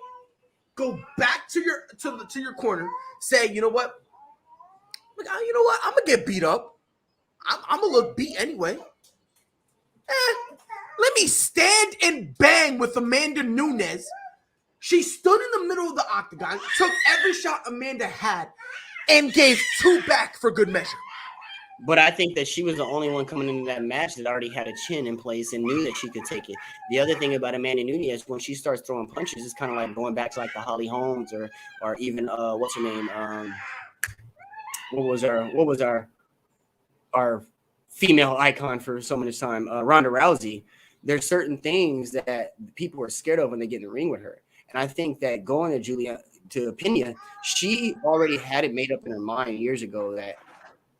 go back to your corner, say, you know what? I'm gonna get beat up. I'm gonna look beat anyway. Let me stand and bang with Amanda Nunes. She stood in the middle of the octagon, took every shot Amanda had, and gave 2 back for good measure. But I think that she was the only one coming into that match that already had a chin in place and knew that she could take it. The other thing about Amanda Nunes, when she starts throwing punches, it's kind of like going back to like the Holly Holmes or even what's her name? What was our female icon for so much time? Ronda Rousey. There's certain things that people are scared of when they get in the ring with her. And I think that going to Pena, she already had it made up in her mind years ago that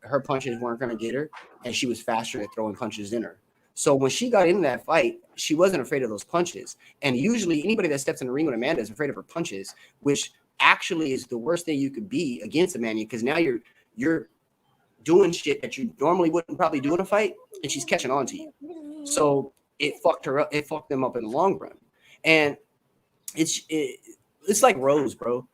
her punches weren't going to get her, and she was faster at throwing punches in her. So when she got into that fight, she wasn't afraid of those punches. And usually anybody that steps in the ring with Amanda is afraid of her punches, which actually is the worst thing you could be against Amanda, because now you're doing shit that you normally wouldn't probably do in a fight, and she's catching on to you. So it fucked her up. It fucked them up in the long run. And it's like Rose, bro.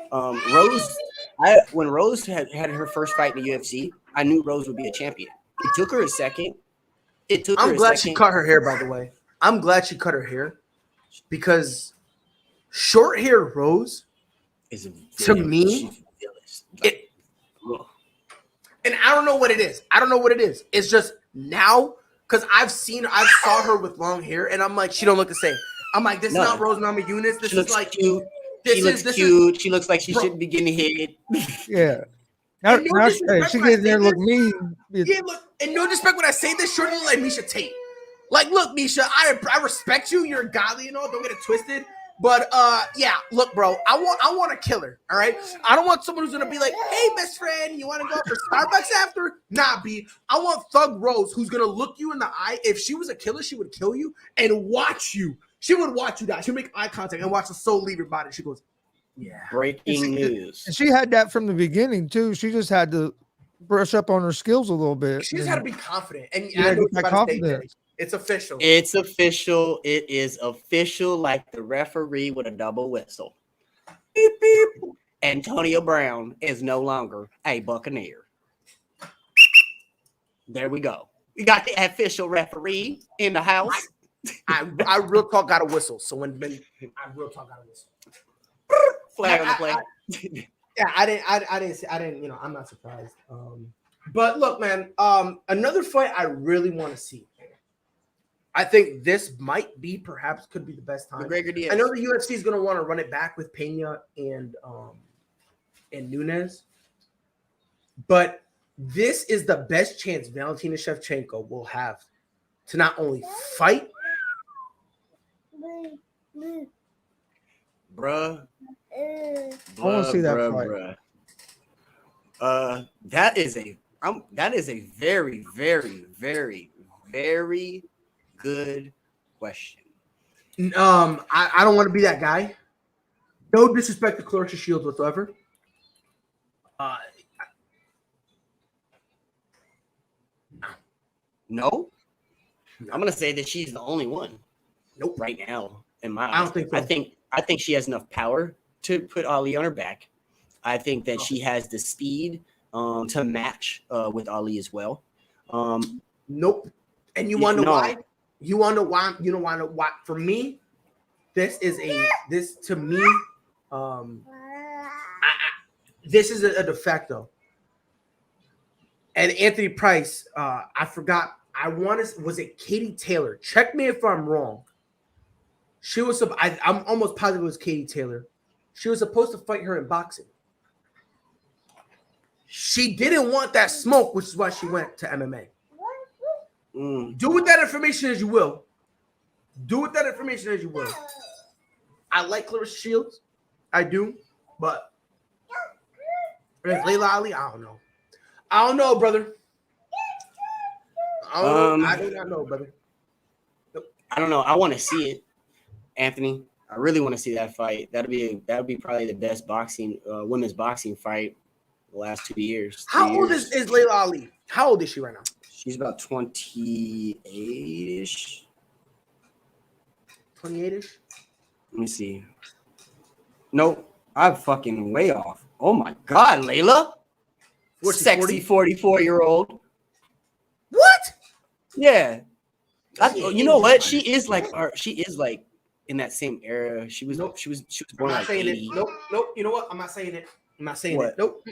When Rose had her first fight in the UFC, I knew Rose would be a champion. It took her a second. I'm glad she cut her hair, by the way. I'm glad she cut her hair, because short hair Rose is to me, and I don't know what it is. It's just now, because I saw her with long hair, and I'm like, she don't look the same. I'm like, this is not Rose Namajunas. This is like cute. She looks cute. She looks like she shouldn't be getting hit. Yeah. Now she gets there look mean. Yeah, look, and no disrespect when I say this, short look like Misha Tate. Like, look, Misha, I respect you. You're godly and all. Don't get it twisted. But yeah, look, bro, I want a killer. All right, I don't want someone who's gonna be like, hey, best friend, you want to go out for Starbucks after? Nah, B. I want Thug Rose, who's gonna look you in the eye. If she was a killer, she would kill you and watch you. She would watch you die. She would make eye contact and watch the soul leave your body. She goes, yeah. Breaking news. And she had that from the beginning too. She just had to brush up on her skills a little bit. She just had to be confident. And yeah, get that confidence. It's official. It's official. It is official, like the referee with a double whistle. Beep, beep. Antonio Brown is no longer a Buccaneer. There we go. We got the official referee in the house. I real talk got a whistle. So when I real talk got a whistle. Flag on the play. Yeah, I didn't, you know, I'm not surprised. But look, man, another fight I really want to see. I think this could be the best time. McGregor Diaz. I know the UFC is going to want to run it back with Pena and Nunes, but this is the best chance Valentina Shevchenko will have to not only fight, bruh. I want to see that fight. That is a very, very, very, very good question. I don't want to be that guy. No disrespect to Clarissa Shields whatsoever. No, I'm gonna say that she's the only one. Nope. Right now, in my eyes. I don't think so. I think she has enough power to put Ali on her back. I think that she has the speed to match with Ali as well. Nope. And you want to know why? You want to know why? For me, this is a de facto. And Anthony Price, I forgot. Was it Katie Taylor? Check me if I'm wrong. She was. I'm almost positive it was Katie Taylor. She was supposed to fight her in boxing. She didn't want that smoke, which is why she went to MMA. Do with that information as you will. I like Clarissa Shields. I do. But Layla Ali, I don't know, brother. I do not know, brother. Nope. I don't know. I want to see it, Anthony. I really want to see that fight. That'd be probably the best women's boxing fight the last 2 years. How old is Layla Ali? How old is she right now? She's about 28-ish. 28-ish? Let me see. Nope. I'm fucking way off. Oh my God, Layla. Sexy 44-year-old. What? Yeah. You know what? She is like in that same era. She was born like 80. Nope. You know what? I'm not saying it. What? Nope.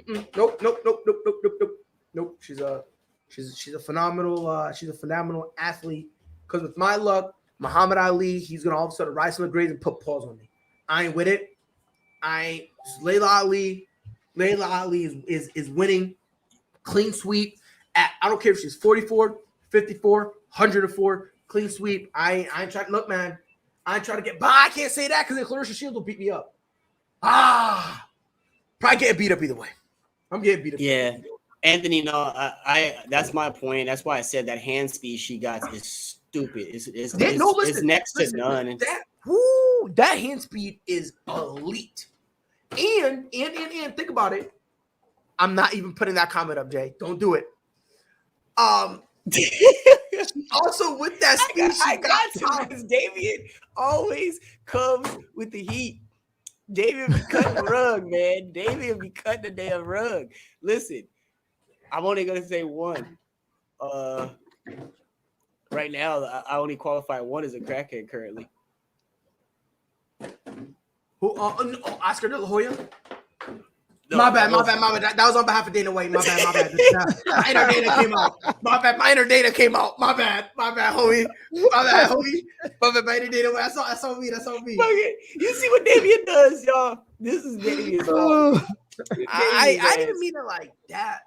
Nope. She's a phenomenal athlete. Because with my luck, Muhammad Ali, he's gonna all of a sudden rise from the grave and put paws on me. I ain't with it. Layla Ali is winning clean sweep. I don't care if she's 44, 54, 104, clean sweep. I ain't trying to look, man. I ain't trying to get by. I can't say that because then Clarissa Shields will beat me up. Probably getting beat up either way. I'm getting beat up. Yeah. Anthony, no, I that's my point. That's why I said that hand speed she got stupid. It's next to none. That hand speed is elite. And think about it. I'm not even putting that comment up, Jay. Don't do it. Also with that speed, I got to because Davian always comes with the heat. Davian be cutting the rug, man. Davian be cutting the damn rug. Listen, I'm only gonna say one. Right now, I only qualify one as a crackhead currently. Who? Oscar De La Hoya. No, my bad. That was on behalf of Dana White. My bad. My inner data came out. My inner data came out. My bad, homie. My inner data. That's on me. Okay. You see what Davian does, y'all? This is Davian's fault. I didn't mean it like that.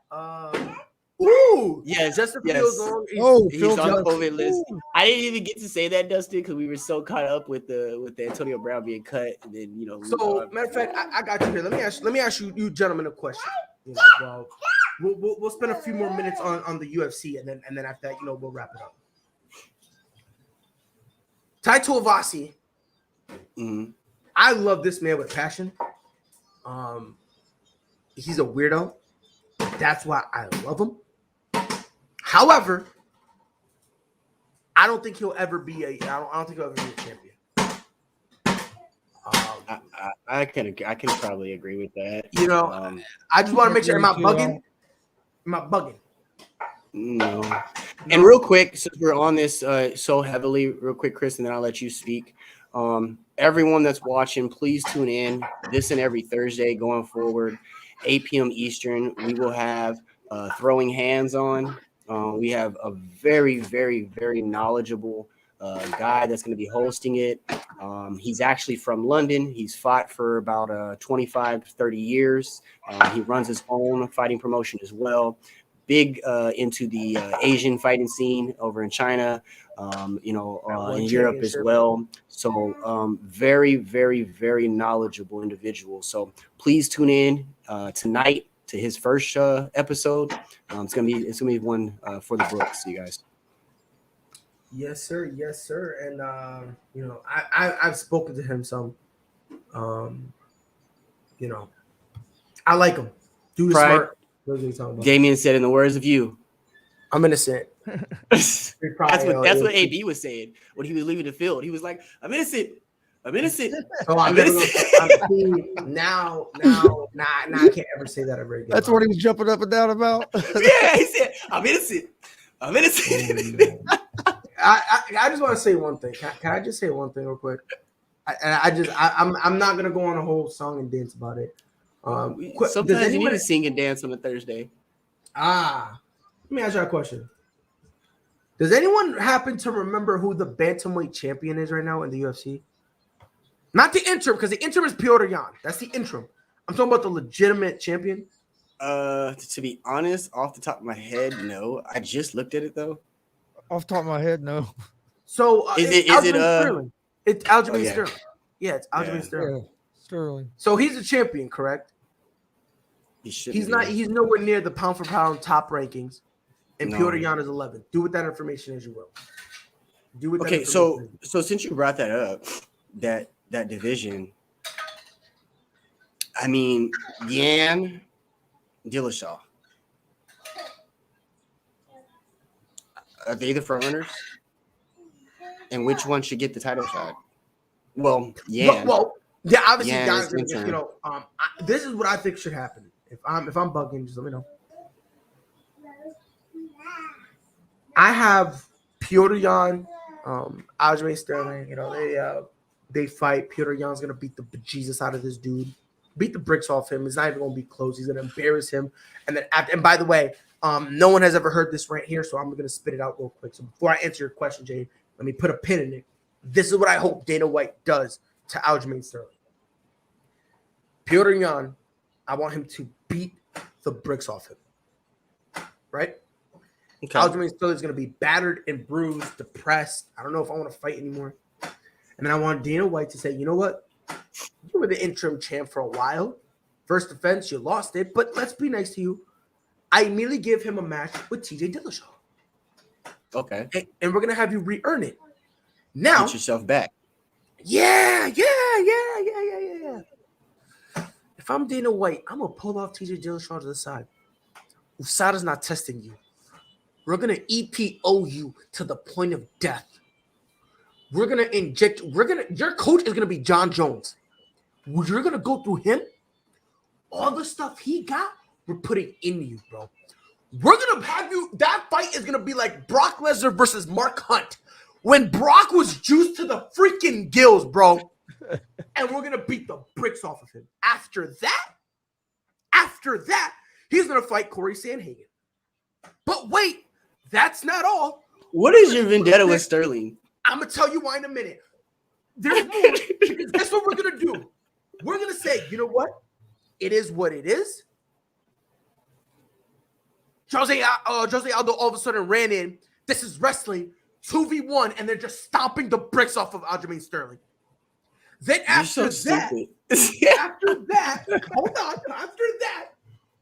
Ooh, yes, Justin yes. Fields. He's on the COVID list. I didn't even get to say that, Dustin, because we were so caught up with the Antonio Brown being cut, and then So, matter of fact, I got you here. Let me ask you gentlemen a question. Well, we'll spend a few more minutes on the UFC, and then after that, we'll wrap it up. Tai Tuivasa. Mm-hmm. I love this man with passion. He's a weirdo. That's why I love him. However, I don't think he'll ever be a champion. I can probably agree with that. I just want to make sure. Am I bugging? No. And real quick, since we're on this so heavily, real quick, Chris, and then I'll let you speak. Everyone that's watching, please tune in this and every Thursday going forward, 8 p.m. Eastern. We will have Throwing Hands on. We have a very, very, very knowledgeable guy that's going to be hosting it. He's actually from London. He's fought for about 25, 30 years. He runs his own fighting promotion as well. Big into the Asian fighting scene over in China, in Europe as well. So very, very, very knowledgeable individual. So please tune in tonight to his first episode. It's gonna be one for the books, you guys. Yes, sir. And I've spoken to him some. I like him. Dude is smart. Damien said, in the words of you, I'm innocent. That's what AB was saying when he was leaving the field. He was like, I'm innocent. So I'm innocent. Now, I can't ever say that ever again. That's what he was jumping up and down about. Yeah, he said, I'm innocent. I just want to say one thing. Can I just say one thing real quick? I'm not gonna go on a whole song and dance about it. Sometimes you need to sing and dance on a Thursday. Let me ask you a question. Does anyone happen to remember who the bantamweight champion is right now in the UFC? Not the interim, because the interim is Petr Yan. That's the interim. I'm talking about the legitimate champion. To be honest, off the top of my head, no. I just looked at it though. Off the top of my head, no. So is it Sterling? It's Aljamain Sterling. Yeah, it's Aljamain Sterling. Yeah, Sterling. So he's a champion, correct? He's not. He's nowhere near the pound for pound top rankings, and Petr Yan is 11th. Do with that information as you will. Okay, so since you brought that up, that division, I mean, Yan, Dillashaw, are they the front runners? And which one should get the title shot? Well, Yan. Yeah, obviously, guys. This is what I think should happen. If I'm bugging, just let me know. I have Petr Yan, Aljamain Sterling. They fight. Petr Yan's gonna beat the bejesus out of this dude, beat the bricks off him. It's not even gonna be close. He's gonna embarrass him. And then, and by the way, no one has ever heard this right here, so I'm gonna spit it out real quick. So before I answer your question, Jay, let me put a pin in it. This is what I hope Dana White does to Aljamain Sterling. Petr Yan, I want him to beat the bricks off him. Right? Okay. Aljamain Sterling is going to be battered and bruised, depressed. I don't know if I want to fight anymore. And then I want Dana White to say, you know what? You were the interim champ for a while. First defense, you lost it, but let's be nice to you. I immediately give him a match with TJ Dillashaw. Okay. And we're gonna have you re-earn it. Now, Get yourself back. Yeah. If I'm Dana White, I'm gonna pull off TJ Dillashaw to the side. USADA's not testing you. We're gonna EPO you to the point of death. We're gonna inject. Your coach is gonna be John Jones. You're gonna go through him. All the stuff he got, we're putting in you, bro. We're gonna have you. That fight is gonna be like Brock Lesnar versus Mark Hunt, when Brock was juiced to the freaking gills, bro. And we're gonna beat the bricks off of him. After that, he's gonna fight Corey Sandhagen. But wait, that's not all. What is your vendetta with Sterling? I'm gonna tell you why in a minute. There's more. Because guess what we're gonna do? We're gonna say, you know what? It is what it is. Jose Aldo all of a sudden ran in. This is wrestling 2v1, and they're just stomping the bricks off of Aljamain Sterling. Then after that,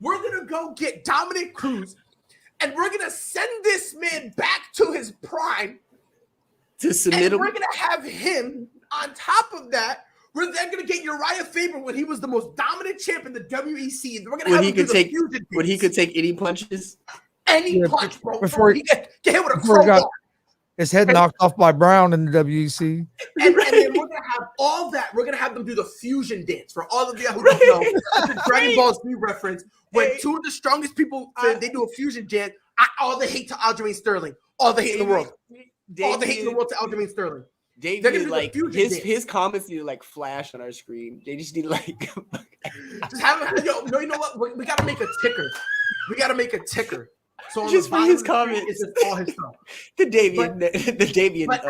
we're gonna go get Dominic Cruz, and we're gonna send this man back to his prime to submit him. We're gonna have him on top of that. We're then gonna get Uriah Faber when he was the most dominant champ in the WEC. And we're gonna have him do the fusion dance. When he could take any punches. Any punch, bro. Before he get hit with a crowbar. His head knocked off by Brown in the WEC. And then we're gonna have all that. We're gonna have them do the fusion dance for all of you who don't know. It's a Dragon Ball Z reference. When two of the strongest people they do a fusion dance. All the hate to Aljamain Sterling. All the hate in the world. All the hate in the world to Aljamain Sterling. David, like his comments need to like flash on our screen. They just need to like just have it. You know what? We gotta make a ticker. So just for his comments, it's just all his stuff. the Davian. But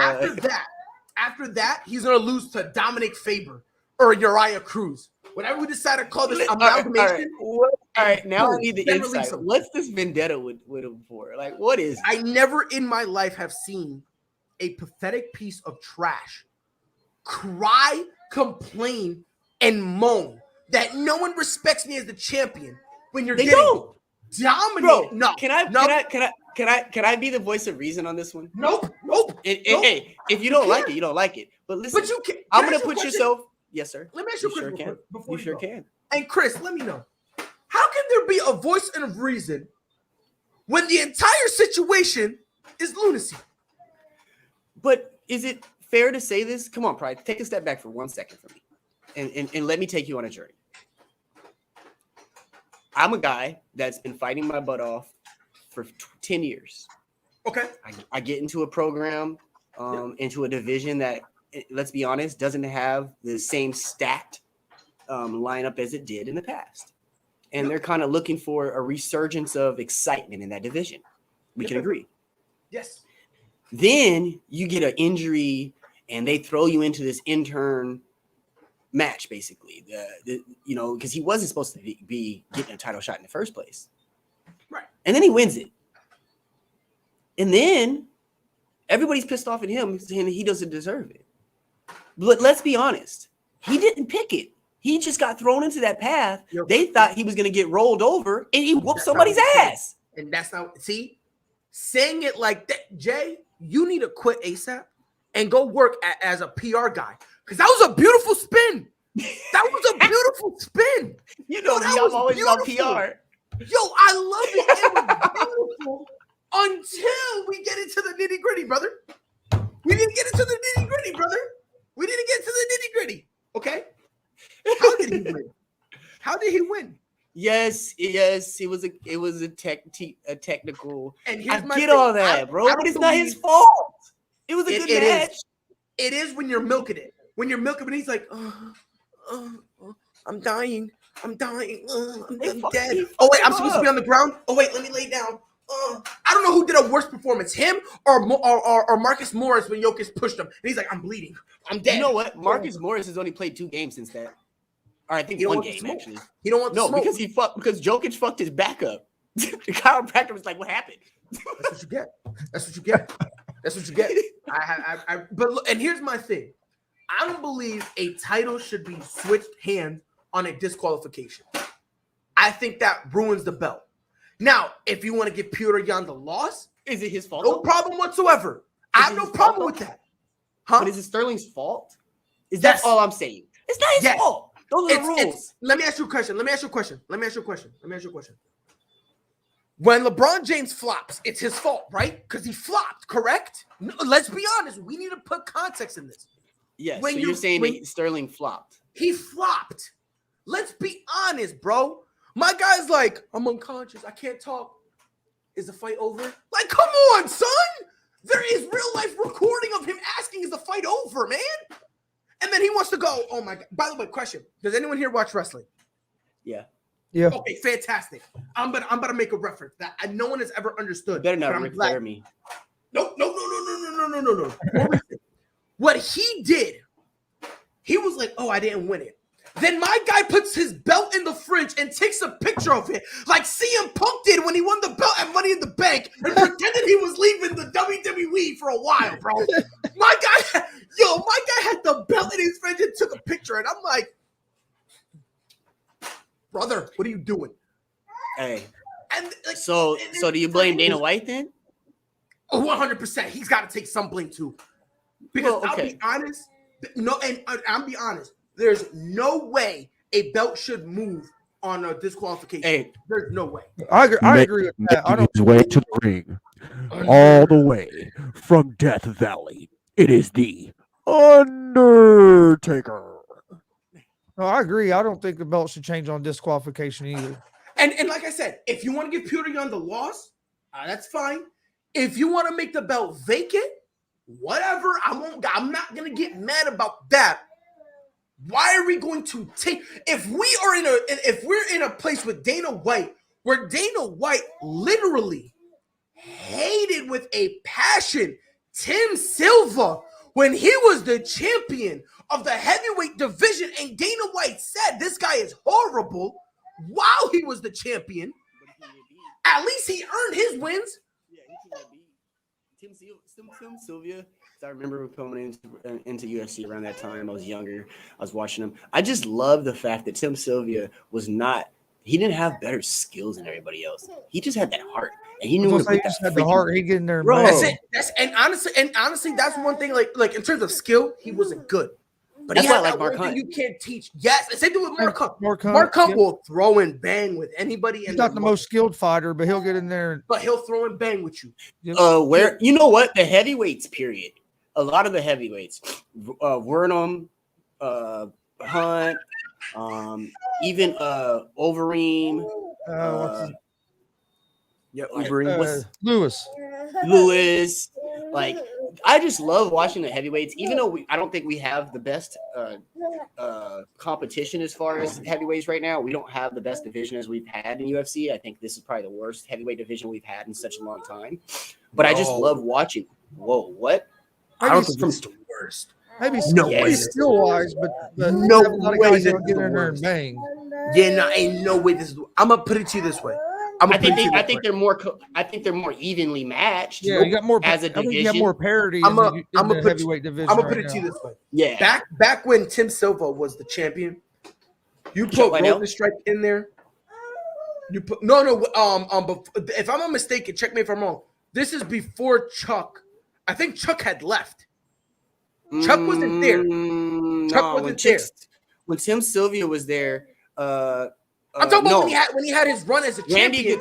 after that, he's gonna lose to Dominic Faber or Uriah Cruz. Whatever we decide to call this amalgamation. All right, now I need the insight. What's this vendetta with him for? Like, what is? I never in my life have seen a pathetic piece of trash cry, complain, and moan that no one respects me as the champion when you're getting dominated. No, can I be the voice of reason on this one? Nope. Hey, if you don't like it, you don't like it. But listen, but you can. I'm gonna put yourself. Yes, sir. Let me ask you a question. Sure can. You sure can. And Chris, let me know. How can there be a voice of reason when the entire situation is lunacy? But is it fair to say this? Come on, Pride. Take a step back for 1 second for me. And let me take you on a journey. I'm a guy that's been fighting my butt off for 10 years. Okay. I get into a program, into a division that, let's be honest, doesn't have the same stacked lineup as it did in the past. And they're kind of looking for a resurgence of excitement in that division. We can agree. Yes. Then you get an injury and they throw you into this intern match, basically, because he wasn't supposed to be getting a title shot in the first place. Right. And then he wins it. And then everybody's pissed off at him saying he doesn't deserve it. But let's be honest. He didn't pick it. He just got thrown into that path. Yep. They thought he was going to get rolled over and he whooped somebody's ass. And that's not, saying it like that, Jay, you need to quit ASAP and go work as a PR guy. Because that was a beautiful spin. That was a beautiful spin. You know me, I'm always about PR. Yo, I love it. It was beautiful until we get into the nitty-gritty, brother. We didn't get into the nitty-gritty, brother. We didn't get to the nitty-gritty. Okay? How did he win? How did he win? Yes, it was a technical. And I get all that, bro, but it's not his fault. It was a good match. It is when you're milking it. When you're milking it, he's like, I'm dying. I'm dying. I'm dead. Oh, wait, I'm supposed to be on the ground? Oh, wait, let me lay down. I don't know who did a worse performance, him or Marcus Morris when Jokic pushed him. And he's like, I'm bleeding. I'm dead. You know what? Marcus Morris has only played 2 games since that. Or I think 1 game, actually. He don't want to smoke. because Jokic fucked his back up. The chiropractor was like, what happened? That's what you get. That's what you get. That's what you get. But look, and here's my thing. I don't believe a title should be switched hands on a disqualification. I think that ruins the belt. Now, if you want to give Petr Yan the loss, Is it his fault? No problem whatsoever. I have no problem with that. Huh? But is it Sterling's fault? Yes. That's all I'm saying. It's not his fault. Those are the rules. Let me ask you a question. When LeBron James flops, it's his fault, right? Because he flopped, correct? No, let's be honest. We need to put context in this. Yes. So you're saying that Sterling flopped. He flopped. Let's be honest, bro. My guy's like, I'm unconscious. I can't talk. Is the fight over? Like, come on, son. There is real life recording of him asking, is the fight over, man? And then he wants to go, oh my God. By the way, question. Does anyone here watch wrestling? Yeah. Yeah. Okay, fantastic. I'm gonna make a reference that no one has ever understood. You better not refer me. No. What he did, he was like, oh, I didn't win it. Then my guy puts his belt in the fridge and takes a picture of it, like CM Punk did when he won the belt at Money in the Bank and pretended he was leaving the WWE for a while, bro. My guy had the belt in his fridge and took a picture, and I'm like, brother, what are you doing? Hey. And like, so do you blame Dana White then? 100%. He's got to take some blame too. Because I'll be honest, I'll be honest. There's no way a belt should move on a disqualification. Hey. There's no way. I agree with that. I don't his way to the ring, all the way from Death Valley. It is the Undertaker. No, I agree. I don't think the belt should change on disqualification either. And like I said, if you want to give Pewter on the loss, that's fine. If you want to make the belt vacant, whatever. I'm not gonna get mad about that. Why are we going to take if we're in a place with Dana White where Dana White literally hated with a passion Tim Silva when he was the champion of the heavyweight division, and Dana White said this guy is horrible while he was the champion. At least he earned his wins. Yeah, Tim Sylvia. I remember coming into UFC around that time. I was younger. I was watching him. I just love the fact that Tim Sylvia he didn't have better skills than everybody else. He just had that heart. And he knew when to put that had the heart. He get in there. Bro. That's it. And honestly, that's one thing. Like in terms of skill, he wasn't good. But that's he had why I that like Mark one Hunt. thing you can't teach. Yes, same thing with Mark Hunt. Mark Hunt will throw and bang with anybody. He's not the most skilled fighter, but he'll get in there. But he'll throw and bang with you. Where you know what? The heavyweights, period. A lot of the heavyweights, Wernham, Hunt, even Overeem. Lewis. Like, I just love watching the heavyweights, even though I don't think we have the best competition as far as heavyweights right now. We don't have the best division as we've had in UFC. I think this is probably the worst heavyweight division we've had in such a long time. But I just love watching. Whoa, what? I don't think it's the worst. Maybe way. skill wise, but No a lot of way guys this don't is get the in there and worst. bang. Yeah, no, ain't no way this is. I'm gonna put it to you this way. I think they're more evenly matched. Yeah, you got more as a I think you division. got more parity in the heavyweight division. I'm gonna put it to you this way. Yeah. Back when Tim Silva was the champion, you put Rosenstrike in there. You put but if I'm not mistaken, check me if I'm wrong. This is before Chuck. I think Chuck had left. Chuck wasn't there. Chuck wasn't there. When Tim Sylvia was there, I'm talking about when he had his run as a champion.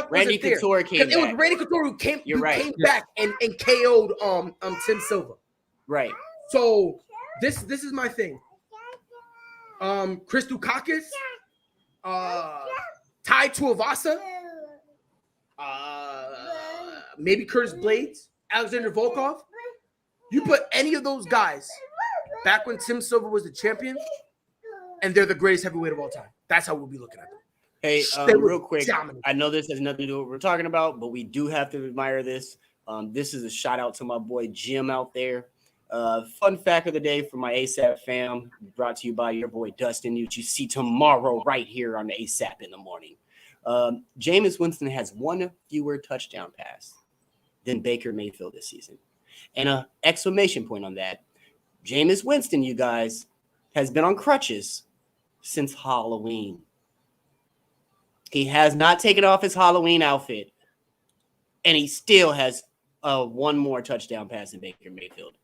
Randy Couture came back. It was Randy Couture who came back and KO'd Tim Silva. Right. So this is my thing. Chris Dukakis, Tai Tuivasa, maybe Curtis Blades, Alexander Volkov. You put any of those guys back when Tim Silva was the champion, and they're the greatest heavyweight of all time. That's how we'll be looking at them. Hey, real quick, I know this has nothing to do with what we're talking about, but we do have to admire this. This is a shout out to my boy Jim out there. Fun fact of the day for my ASAP fam, brought to you by your boy Dustin, which you see tomorrow right here on the ASAP in the morning. Jameis Winston has one fewer touchdown pass than Baker Mayfield this season. And an exclamation point on that. Jameis Winston, you guys, has been on crutches since Halloween. He has not taken off his Halloween outfit. and he still has one more touchdown pass than Baker Mayfield.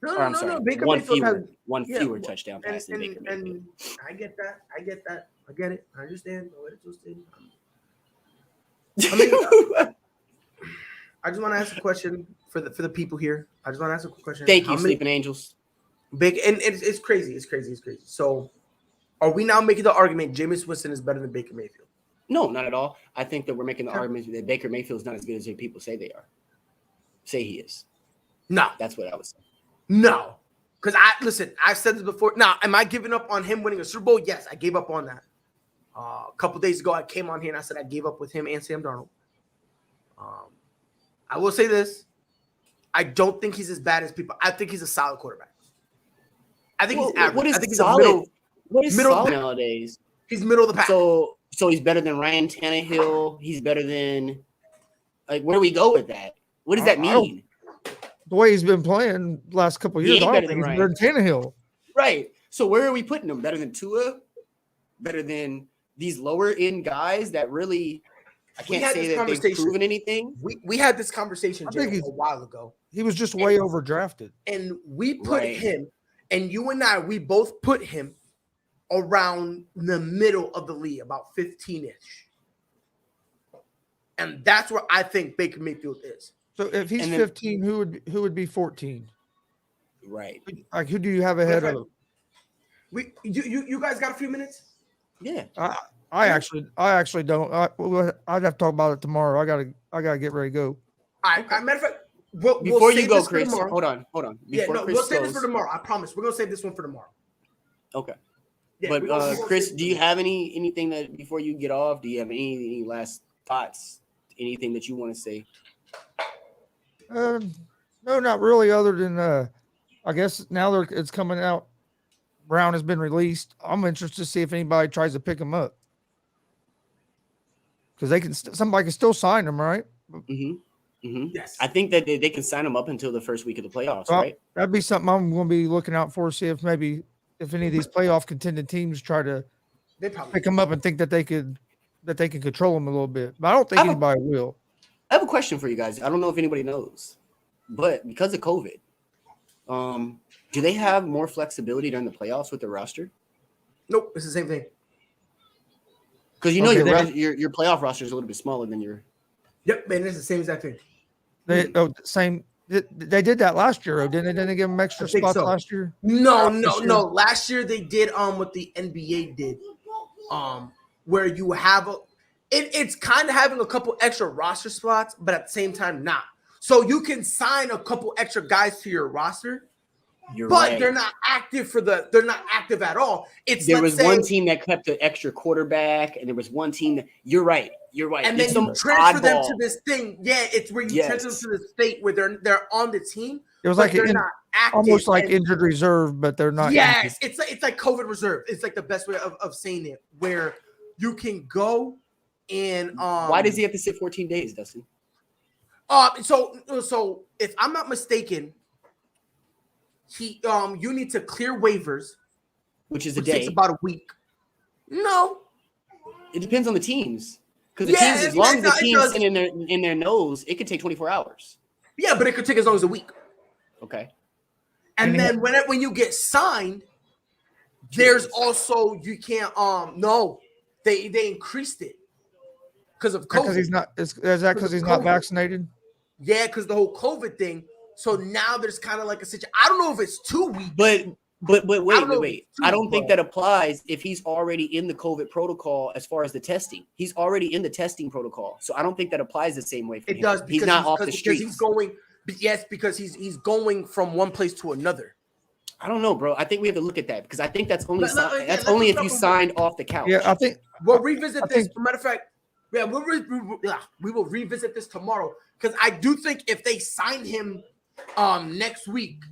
No. Baker one Mayfield fewer, has one fewer touchdown pass than Baker Mayfield. And I get that. I get it. I understand. I mean, I just want to ask a question for the people here. I just want to ask a question. Thank you, Sleeping Angels. Big and it's crazy. It's crazy. So, are we now making the argument Jameis Winston is better than Baker Mayfield? No, not at all. I think that we're making the argument that Baker Mayfield is not as good as people say he is. No, that's what I was saying. No, because I've said this before. Now, am I giving up on him winning a Super Bowl? Yes, I gave up on that. A couple days ago, I came on here and I said I gave up with him and Sam Darnold. I will say this. I don't think he's as bad as people. I think he's a solid quarterback. I think he's average. What is I think solid? What is middle solid nowadays? He's middle of the pack. So he's better than Ryan Tannehill. He's better than where do we go with that? What does that mean? The way he's been playing the last couple of years, I don't think he's better than Tannehill. Right. So where are we putting him? Better than Tua? Better than these lower end guys that really I can't say that they've proven anything. We had this conversation a while ago. He was just way overdrafted. And we put him, and you and I, we both put him around the middle of the league, about 15-ish. And that's where I think Baker Mayfield is. So if he's 15, who would be 14? Right. Like who do you have ahead of him? You guys got a few minutes? Yeah. I actually don't. I'd have to talk about it tomorrow. I gotta get ready to go. All right. Matter of fact, before you go, Chris, hold on. We'll save this for tomorrow. I promise. We're gonna save this one for tomorrow. Okay. Yeah, but Chris, do you have anything that before you get off? Do you have any last thoughts? Anything that you want to say? No, not really. Other than I guess now it's coming out. Brown has been released. I'm interested to see if anybody tries to pick him up because somebody can still sign him, right? Mm-hmm. Mm-hmm. Yes, I think that they can sign him up until the first week of the playoffs, right? That'd be something I'm going to be looking out for. See if any of these playoff contending teams try to pick him up and think that they can control him a little bit. But I don't think anybody will. I have a question for you guys. I don't know if anybody knows, but because of COVID, do they have more flexibility during the playoffs with their roster? Nope, it's the same thing. Because your playoff roster is a little bit smaller than your. Yep, man, it's the same exact thing. Same. They did that last year, didn't they? Didn't they give them extra spots last year? No. Last year they did what the NBA did, where you have it's kind of having a couple extra roster spots, but at the same time not. So you can sign a couple extra guys to your roster. They're not active they're not active at all. There was one team that kept an extra quarterback, and there was one team that you're right. And then you transfer them to this thing. Yeah, it's where you transfer them to the state where they're on the team. It was like they're not active, almost like injured reserve, but they're not. Yes, active. It's like COVID reserve. It's like the best way of saying it, where you can go and why does he have to sit 14 days, Dustin? So if I'm not mistaken, you need to clear waivers, which is a day. Takes about a week. No, it depends on the teams. Because the teams, as long as the team's in their nose, it could take 24 hours. Yeah, but it could take as long as a week. Okay. And then when you get signed, there's also you can't they increased it because of COVID. Because he's not is that because he's not vaccinated? Yeah, because the whole COVID thing. So now there's kind of like a situation. I don't know if it's 2 weeks. But wait. I don't think that applies if he's already in the COVID protocol as far as the testing. He's already in the testing protocol. So I don't think that applies the same way for him. It does. He's not off the streets. He's going, yes, because he's going from one place to another. I don't know, bro. I think we have to look at that because I think that's only only if you signed off the couch. Yeah, I think we'll revisit this. As a matter of fact, yeah, we will revisit this tomorrow because I do think if they sign him next week,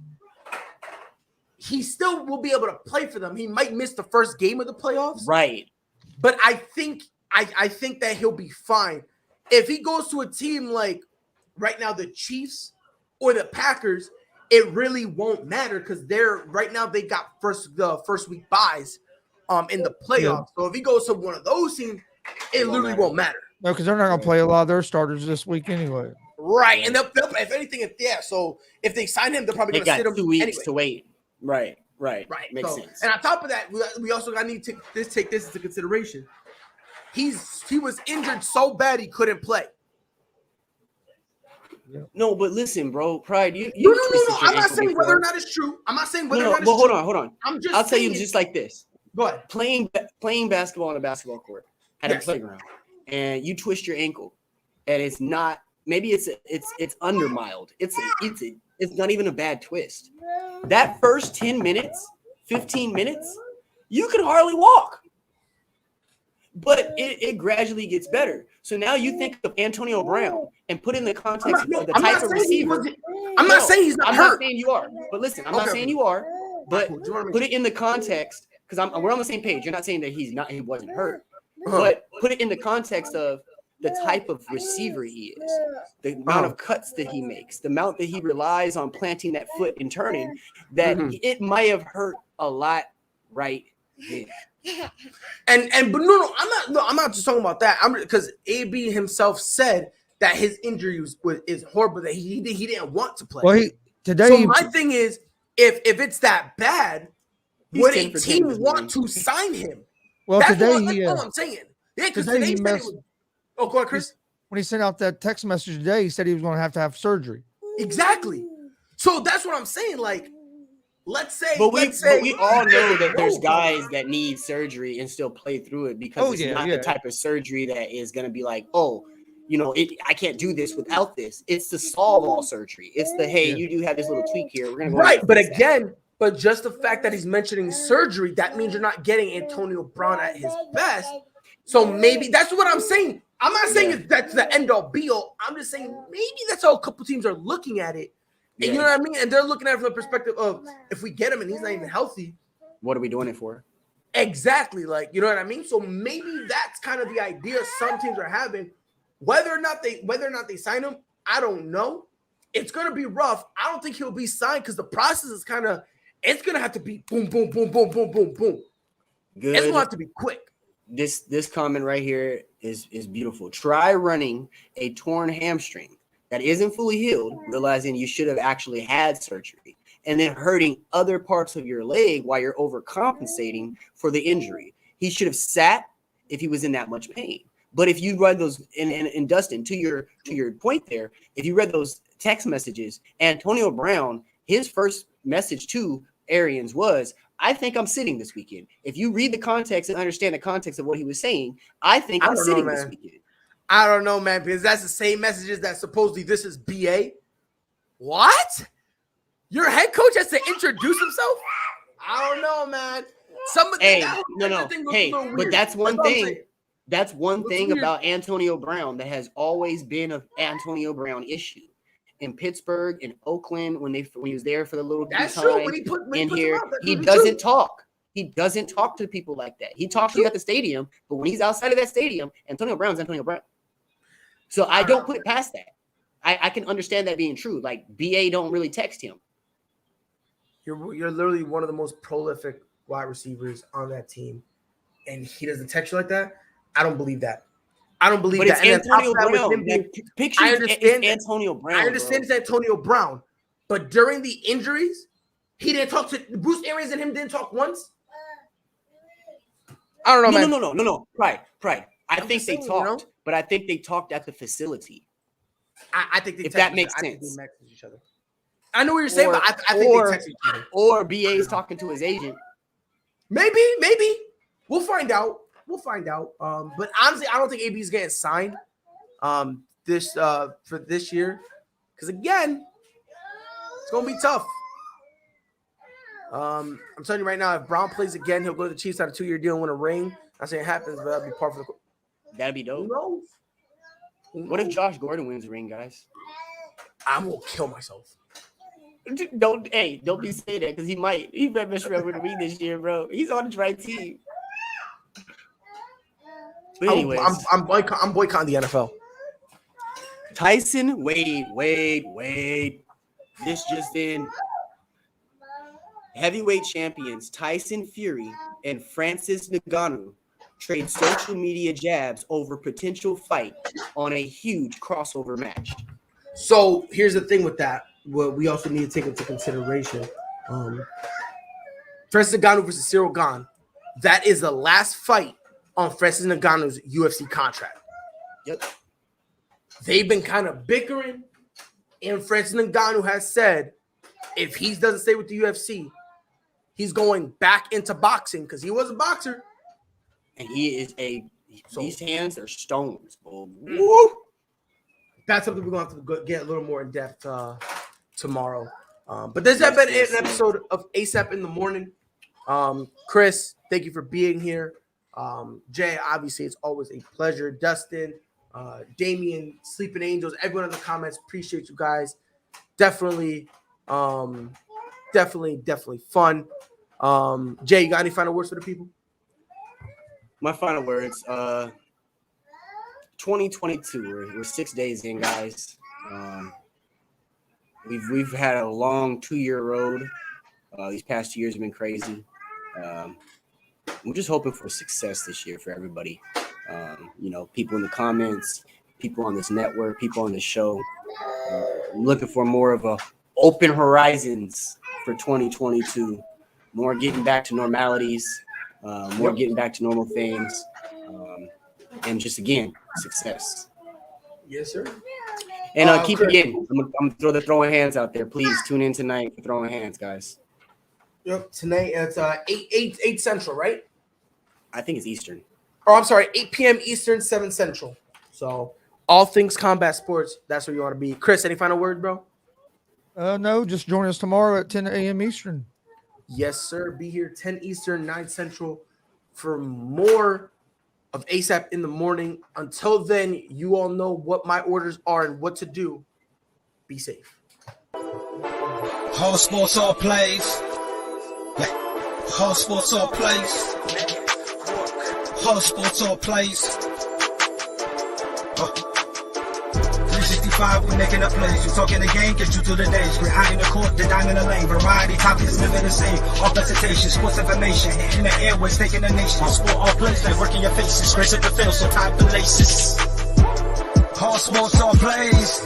he still will be able to play for them. He might miss the first game of the playoffs, right? But I think that he'll be fine if he goes to a team like right now the Chiefs or the Packers. It really won't matter because they got the first week buys in the playoffs. Yeah. So if he goes to one of those teams, it literally won't matter. No, because they're not going to play a lot of their starters this week anyway. Right, and they'll if anything, so if they sign him, they're probably They going to sit got him 2 weeks anyway. to wait. Right. Makes So, sense. and on top of that, we also got to need to take this into consideration. He was injured so bad he couldn't play. No, but listen, bro, Pride, you No. twisted your I'm not ankle saying before. whether or not it's true. I'm not saying whether or not it's But true. hold on. I'm just I'll tell you saying- just like this. Go ahead. Playing basketball on a basketball court at a playground, and you twist your ankle, and it's not. Maybe it's under mild. It's not even a bad twist. That first 10 minutes, 15 minutes, you can hardly walk. But it gradually gets better. So now you think of Antonio Brown and put in the context of the type of receiver. I'm not saying he's not I'm hurt. not saying you are. But listen, I'm not saying you are. But put it in the context, because we're on the same page. You're not saying that he wasn't hurt. But put it in the context of the type of receiver he is, the amount of cuts that he makes, the amount that he relies on planting that foot and turning, that it might have hurt a lot right there. But no, I'm not just talking about that. Because AB himself said that his injury is horrible, that he didn't want to play. Well, so my thing is, if it's that bad, would a 10 for 10 team this want morning. to sign him? Well, That's today all I'm saying. Yeah, because today today he he said messed- it was. Oh, go ahead, Chris. when he sent out that text message today, he said he was going to have surgery. Exactly. So that's what I'm saying. Like, let's say But we all know that there's guys that need surgery and still play through it because it's not the type of surgery that is going to be like, I can't do this without this. It's the solve all surgery. It's the you do have this little tweak here. We're gonna go right. But again, just the fact that he's mentioning surgery, that means you're not getting Antonio Brown at his best. So maybe that's what I'm saying. I'm not saying that's the end all be all. I'm just saying maybe that's how a couple teams are looking at it. And you know what I mean? And they're looking at it from the perspective of if we get him and he's not even healthy, what are we doing it for? Exactly. Like, you know what I mean? So maybe that's kind of the idea some teams are having. Whether or not they sign him, I don't know. It's gonna be rough. I don't think he'll be signed because the process is it's gonna have to be boom, boom, boom, boom, boom, boom, boom. Good. It's gonna have to be quick. This comment right here is beautiful. Try running a torn hamstring that isn't fully healed, realizing you should have actually had surgery, and then hurting other parts of your leg while you're overcompensating for the injury. He should have sat if he was in that much pain. But if you read those, and Dustin, to your point there, if you read those text messages, Antonio Brown, his first message to Arians was, I think I'm sitting this weekend. If you read the context and understand the context of what he was saying, I think I'm sitting this weekend. I don't know, man, because that's the same messages that supposedly this is BA. What? Your head coach has to introduce himself? I don't know, man. But that's one thing. That's one thing about Antonio Brown that has always been an Antonio Brown issue. In Pittsburgh, in Oakland, when he was there for the little time he doesn't talk. He doesn't talk to people like that. He talks to you at the stadium, but when he's outside of that stadium, Antonio Brown's Antonio Brown. So I don't put it past that. I can understand that being true. Like BA don't really text him. You're literally one of the most prolific wide receivers on that team, and he doesn't text you like that. I don't believe that. I don't believe that. It's Antonio Brown. I understand Antonio Brown. I understand it's Antonio Brown, but during the injuries, he didn't talk to Bruce Arians and him. Didn't talk once. I don't know, man. No. Pride. I think they talked, but I think they talked at the facility. I think that makes sense. Each other. I know what you're saying, but I think they text each other. Or BA is talking to his agent. Maybe. We'll find out. But honestly, I don't think AB is getting signed for this year. Because again, it's gonna be tough. I'm telling you right now, if Brown plays again, he'll go to the Chiefs on a 2-year deal and win a ring. I say it happens, but that'd be part of the. That'd be dope. Who knows? What if Josh Gordon wins the ring, guys? I will kill myself. Don't be saying that because he might miss with the ring this year, bro. He's on the right team. But anyways, I'm boycotting the NFL. Tyson, wait. This just in. Heavyweight champions Tyson Fury and Francis Ngannou trade social media jabs over potential fight on a huge crossover match. So here's the thing with that. What we also need to take into consideration. Francis Ngannou versus Cyril Gane. That is the last fight on Francis Ngannou's UFC contract. Yep. They've been kind of bickering, and Francis Ngannou has said if he doesn't stay with the UFC, he's going back into boxing because he was a boxer. And he is these hands are stones. Woo! That's something we're going to have to get a little more in depth tomorrow. But this has been an episode of ASAP in the Morning. Chris, thank you for being here. Jay, obviously, it's always a pleasure. Dustin, Damien, Sleeping Angels, everyone in the comments, appreciate you guys. Definitely fun. Jay, you got any final words for the people? My final words, 2022, we're 6 days in, guys. We've had a long 2-year road. These past 2 years have been crazy. I'm just hoping for success this year for everybody. People in the comments, people on this network, people on this show. I'm looking for more of a open horizons for 2022. More getting back to normalities, more getting back to normal things, and just, again, success. Yes, sir. And keep it in. I'm going to throw the throwing hands out there. Please tune in tonight for throwing hands, guys. Yep, tonight it's 8 Central, right? I think it's Eastern. Oh, I'm sorry, 8 p.m. Eastern, 7 Central. So all things combat sports, that's where you want to be. Chris, any final words, bro? No, just join us tomorrow at 10 a.m. Eastern. Yes, sir. Be here 10 Eastern, 9 Central for more of ASAP in the Morning. Until then, you all know what my orders are and what to do. Be safe. Whole sports all plays. Whole sports all plays. Whole sports all plays. 365, we making up plays. You talking the game, get you to the days. We're high in the court, the dime in the lane. Variety topics living the same. All presentation, sports information. In the airways, taking the nation. All sport, all plays, like working your faces. Grace at the field, so tie the laces. Whole sports all plays.